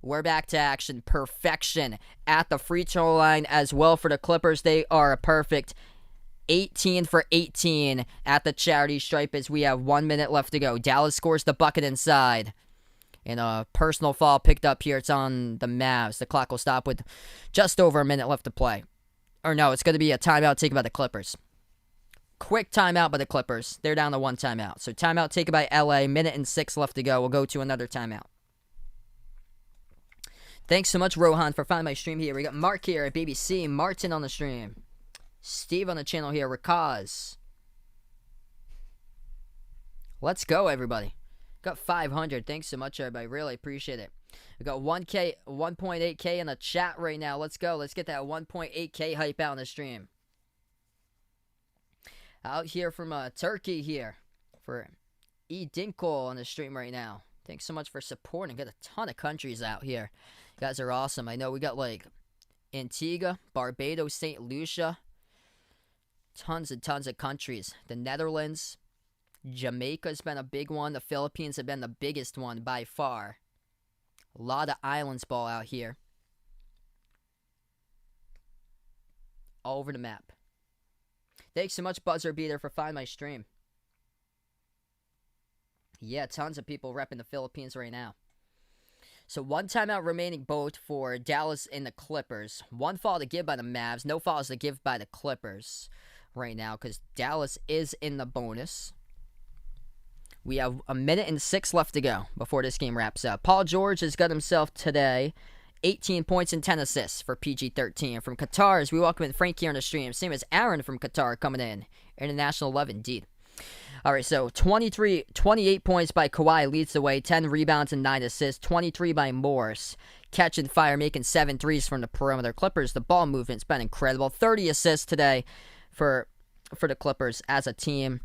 We're back to action. Perfection at the free throw line as well for the Clippers. They are a perfect 18 for 18 at the charity stripe as we have 1 minute left to go. Dallas scores the bucket inside. And a personal foul picked up here. It's on the Mavs. The clock will stop with just over a minute left to play. Or no, it's going to be a timeout taken by the Clippers. Quick timeout by the Clippers. They're down to 1 timeout. So timeout taken by LA. Minute and 6 left to go. We'll go to another timeout. Thanks so much, Rohan, for finding my stream here. We got Mark here at BBC, Martin on the stream, Steve on the channel here, Rakaz. Let's go, everybody. Got 500. Thanks so much, everybody. Really appreciate it. We got 1K, 1.8K in the chat right now. Let's go. Let's get that 1.8K hype out on the stream. Out here from Turkey here for E. Dinkle on the stream right now. Thanks so much for supporting. Got a ton of countries out here. You guys are awesome. I know we got like Antigua, Barbados, St. Lucia. Tons and tons of countries. The Netherlands. Jamaica's been a big one. The Philippines have been the biggest one by far. A lot of islands ball out here. All over the map. Thanks so much, Buzzer Beater, for finding my stream. Yeah, tons of people repping the Philippines right now. So 1 timeout remaining both for Dallas and the Clippers. 1 foul to give by the Mavs. No fouls to give by the Clippers right now because Dallas is in the bonus. We have 1 minute and 6 left to go before this game wraps up. Paul George has got himself today 18 points and 10 assists for PG-13. From Qatar, as we welcome in Frank here on the stream. Same as Aaron from Qatar coming in. International love indeed. All right, so 28 points by Kawhi leads the way, 10 rebounds and 9 assists, 23 by Morris. Catch and fire, making 7 threes from the perimeter. Clippers, the ball movement's been incredible. 30 assists today for the Clippers as a team.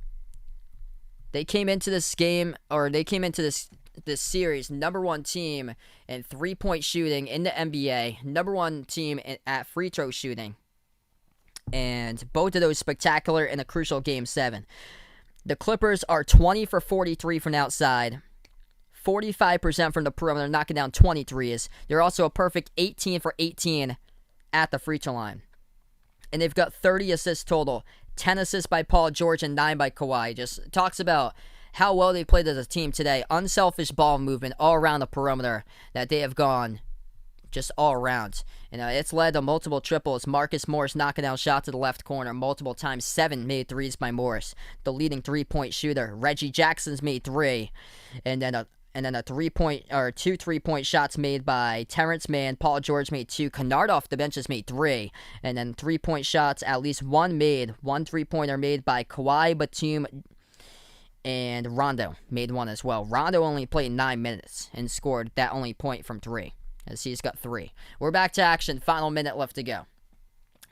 They came into this game, or they came into this series, number 1 team in three-point shooting in the NBA, number 1 team at free throw shooting. And both of those spectacular in a crucial Game 7. The Clippers are 20 for 43 from outside, 45% from the perimeter, knocking down 23s. They're also a perfect 18 for 18 at the free throw line. And they've got 30 assists total, 10 assists by Paul George and 9 by Kawhi. Just talks about how well they played as a team today. Unselfish ball movement all around the perimeter that they have gone just all around. And it's led to multiple triples. Marcus Morris knocking down shots to the left corner multiple times. 7 made threes by Morris, the leading three-point shooter. Reggie Jackson's made 3, and then a 2 3-point shots made by Terrence Mann. Paul George made 2. Kennard off the bench has made 3, and then 3-point shots, at least one 3-pointer made by Kawhi, Batum, and Rondo made 1 as well. Rondo only played 9 minutes and scored that only point from 3, as he's got 3. We're back to action. Final minute left to go.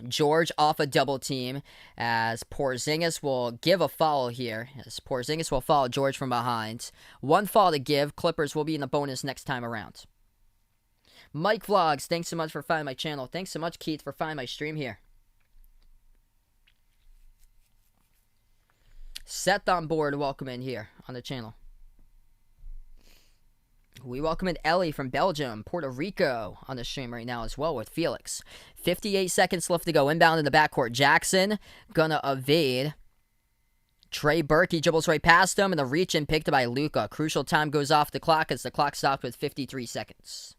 George off a double team as Porzingis will give a foul here. As Porzingis will foul George from behind. 1 foul to give. Clippers will be in the bonus next time around. Mike Vlogs, thanks so much for finding my channel. Thanks so much, Keith, for finding my stream here. Seth on board, welcome in here on the channel. We welcome in Ellie from Belgium, Puerto Rico on the stream right now as well with Felix. 58 seconds left to go. Inbound in the backcourt. Jackson gonna evade. Trey Burke, he dribbles right past him, and the reach in picked by Luka. Crucial time goes off the clock as the clock stopped with 53 seconds.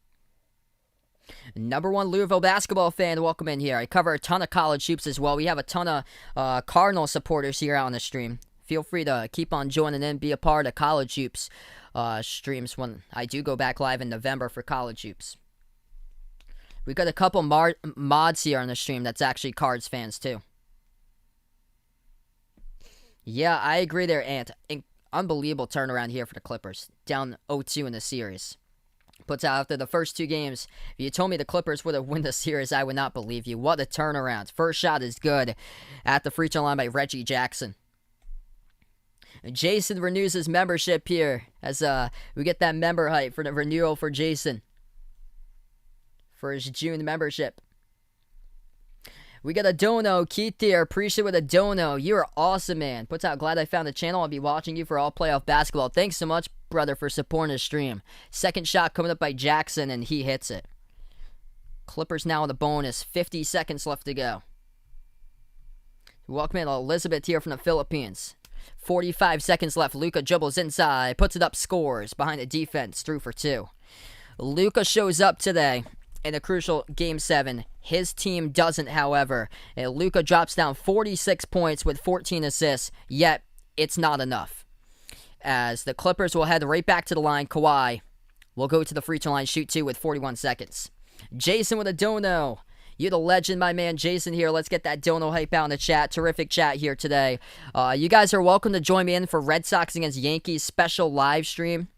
Number 1 Louisville basketball fan, welcome in here. I cover a ton of college hoops as well. We have a ton of Cardinal supporters here out on the stream. Feel free to keep on joining in, be a part of college hoops streams when I do go back live in November for college hoops. We got a couple mods here on the stream that's actually Cards fans too. Yeah, I agree there, Ant. Unbelievable turnaround here for the Clippers. Down 0-2 in the series. Puts out after the first 2 games. If you told me the Clippers would have won the series, I would not believe you. What a turnaround. First shot is good at the free throw line by Reggie Jackson. Jason renews his membership here as we get that member hype for the renewal for Jason for his June membership. We got a dono, Keith here. Appreciate with a dono. You are awesome, man. Puts out, glad I found the channel. I'll be watching you for all playoff basketball. Thanks so much, brother, for supporting the stream. Second shot coming up by Jackson, and he hits it. Clippers now in the bonus. 50 seconds left to go. Welcome in Elizabeth here from the Philippines. 45 seconds left. Luka dribbles inside, puts it up, scores behind the defense, through for 2. Luka shows up today in a crucial Game 7. His team doesn't, however. And Luka drops down 46 points with 14 assists, yet it's not enough. As the Clippers will head right back to the line. Kawhi will go to the free throw line, shoot 2 with 41 seconds. Jason with a dono. You're the legend, my man. Jason here. Let's get that dono hype out in the chat. Terrific chat here today. You guys are welcome to join me in for Red Sox against Yankees special live stream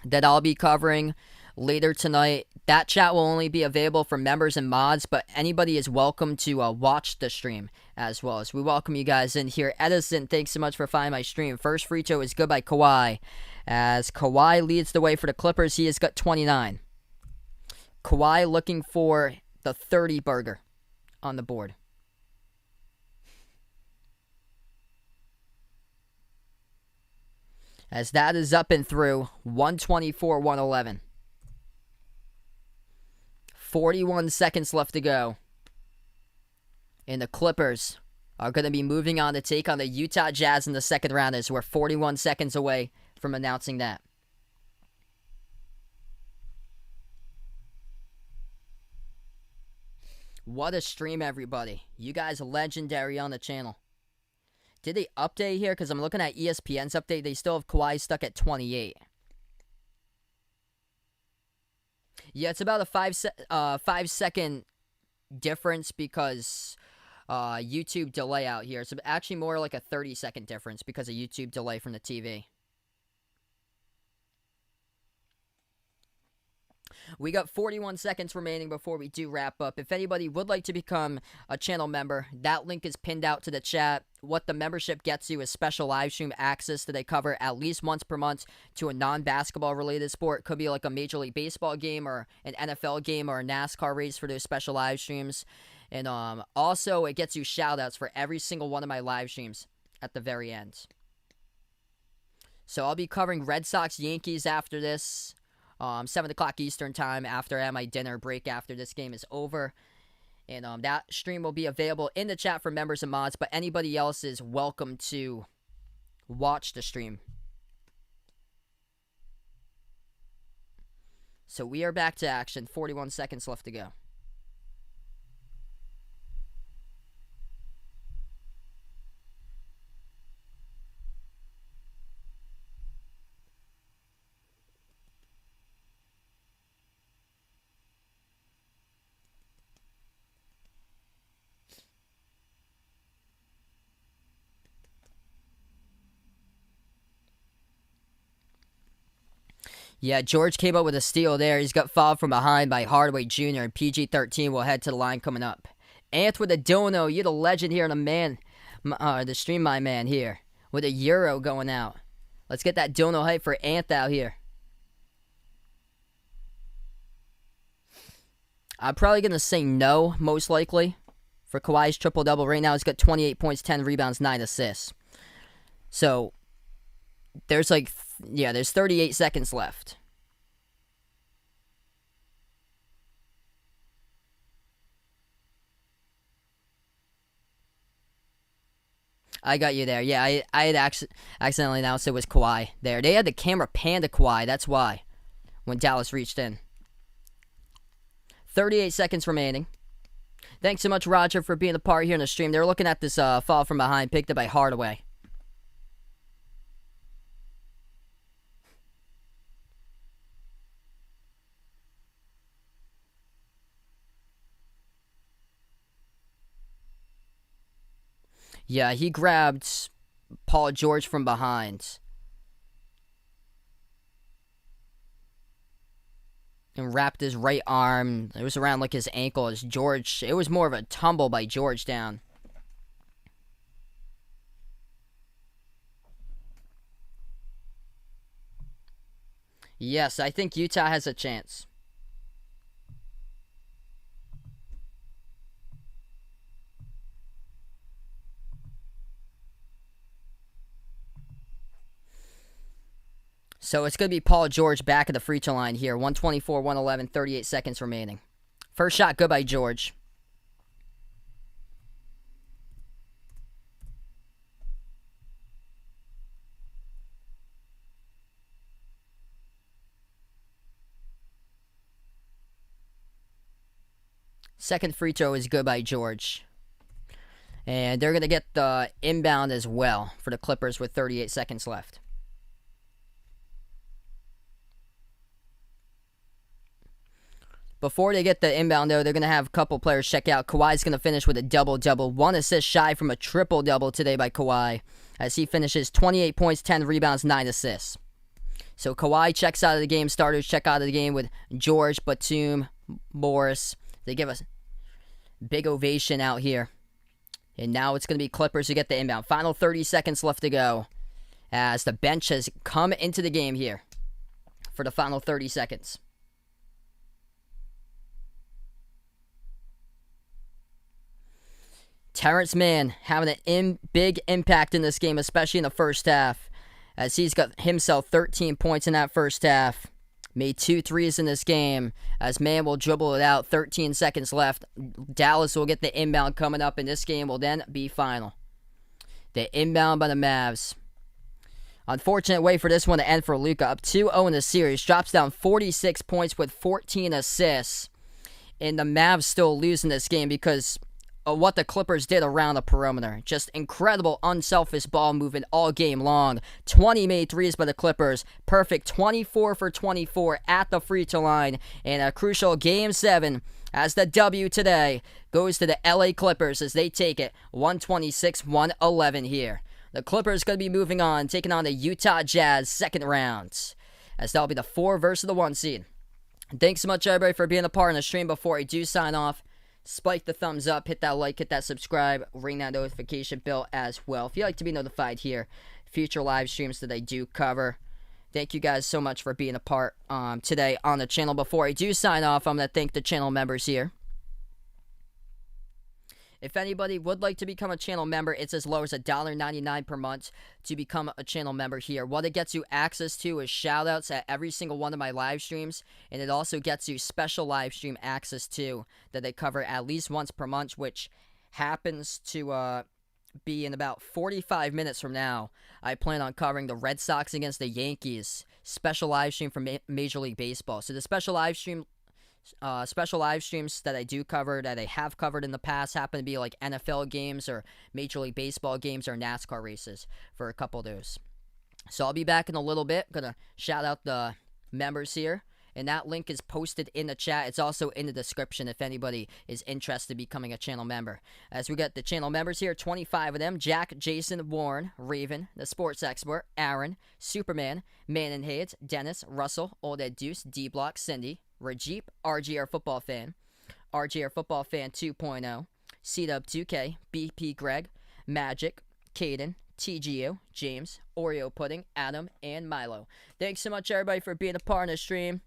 that I'll be covering later tonight. That chat will only be available for members and mods, but anybody is welcome to watch the stream as well. As we welcome you guys in here. Edison, thanks so much for finding my stream. First free throw is good by Kawhi. As Kawhi leads the way for the Clippers, he has got 29. Kawhi looking for the 30 burger on the board. As that is up and through, 124-111. 41 seconds left to go. And the Clippers are going to be moving on to take on the Utah Jazz in the second round as we're 41 seconds away from announcing that. What a stream, everybody. You guys are legendary on the channel. Did they update here? Because I'm looking at ESPN's update. They still have Kawhi stuck at 28. Yeah, it's about a 5-second difference because YouTube delay out here. It's actually more like a 30-second difference because of YouTube delay from the TV. We got 41 seconds remaining before we do wrap up. If anybody would like to become a channel member, that link is pinned out to the chat. What the membership gets you is special live stream access that they cover at least once per month to a non-basketball related sport. Could be like a Major League Baseball game or an NFL game or a NASCAR race for those special live streams. And also, it gets you shout-outs for every single one of my live streams at the very end. So I'll be covering Red Sox Yankees after this. 7 o'clock Eastern time after I have my dinner break after this game is over. And that stream will be available in the chat for members and mods, but anybody else is welcome to watch the stream. So we are back to action. 41 seconds left to go. Yeah, George came up with a steal there. He's got fouled from behind by Hardaway Jr. and PG-13 will head to the line coming up. Ant with a dono. You're the legend here, the stream my man here with a Euro going out. Let's get that dono hype for Ant out here. I'm probably going to say no, most likely, for Kawhi's triple-double. Right now, he's got 28 points, 10 rebounds, 9 assists. So, there's 38 seconds left. I got you there. Yeah, I had accidentally announced it was Kawhi there. They had the camera pan to Kawhi. That's why. When Dallas reached in. 38 seconds remaining. Thanks so much, Roger, for being a part here in the stream. They were looking at this fall from behind picked up by Hardaway. Yeah, he grabbed Paul George from behind. And wrapped his right arm. It was around like his ankle as George. It was more of a tumble by George down. Yes, I think Utah has a chance. So it's going to be Paul George back at the free throw line here. 124, 111, 38 seconds remaining. First shot, good by George. Second free throw is good by George. And they're going to get the inbound as well for the Clippers with 38 seconds left. Before they get the inbound, though, they're going to have a couple players check out. Kawhi's going to finish with a double-double. 1 assist shy from a triple-double today by Kawhi, as he finishes 28 points, 10 rebounds, 9 assists. So Kawhi checks out of the game. Starters check out of the game with George, Batum, Morris. They give us a big ovation out here. And now it's going to be Clippers who get the inbound. Final 30 seconds left to go, as the bench has come into the game here for the final 30 seconds. Terrence Mann having a big impact in this game, especially in the first half, as he's got himself 13 points in that first half. Made 2 threes in this game, as Mann will dribble it out. 13 seconds left. Dallas will get the inbound coming up, and this game will then be final. The inbound by the Mavs. Unfortunate way for this one to end for Luka. Up 2-0 in the series. Drops down 46 points with 14 assists. And the Mavs still losing this game because of what the Clippers did around the perimeter. Just incredible, unselfish ball movement all game long. 20 made threes by the Clippers. Perfect 24 for 24 at the free throw line. And a crucial Game 7 as the W today goes to the LA Clippers as they take it 126-111 here. The Clippers going to be moving on, taking on the Utah Jazz second round, as that'll be the 4 versus the 1 seed. Thanks so much, everybody, for being a part of the stream. Before I do sign off, spike the thumbs up, hit that like, hit that subscribe, ring that notification bell as well if you like to be notified here. Future live streams that I do cover. Thank you guys so much for being a part today on the channel. Before I do sign off, I'm going to thank the channel members here. If anybody would like to become a channel member, it's as low as $1.99 per month to become a channel member here. What it gets you access to is shoutouts at every single one of my live streams, and it also gets you special live stream access to that they cover at least once per month, which happens to be in about 45 minutes from now. I plan on covering the Red Sox against the Yankees special live stream from Major League Baseball. So the special live streams that I do cover, that I have covered in the past, happen to be like NFL games or Major League Baseball games or NASCAR races for a couple of those. So I'll be back in a little bit. Gonna shout out the members here. And that link is posted in the chat. It's also in the description if anybody is interested in becoming a channel member. As we got the channel members here, 25 of them. Jack, Jason, Warren, Raven, the Sports Expert, Aaron, Superman, Man and Hayes, Dennis, Russell, Old Ed Deuce, D-Block, Cindy, Rajeep, RGR Football Fan, RGR Football Fan 2.0, CW2K, BP Greg, Magic, Caden, TGU, James, Oreo Pudding, Adam, and Milo. Thanks so much, everybody, for being a part of the stream.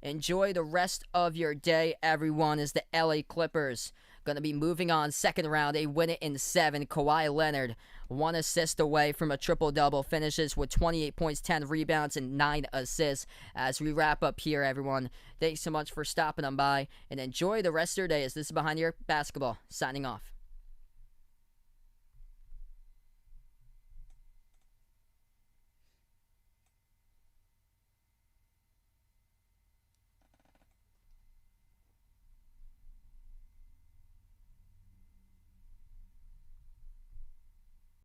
Enjoy the rest of your day, everyone, as the LA Clippers going to be moving on second round. They win it in 7. Kawhi Leonard, 1 assist away from a triple-double, finishes with 28 points, 10 rebounds, and 9 assists. As we wrap up here, everyone, thanks so much for stopping on by, and enjoy the rest of your day as this is Behind Your Basketball. Signing off.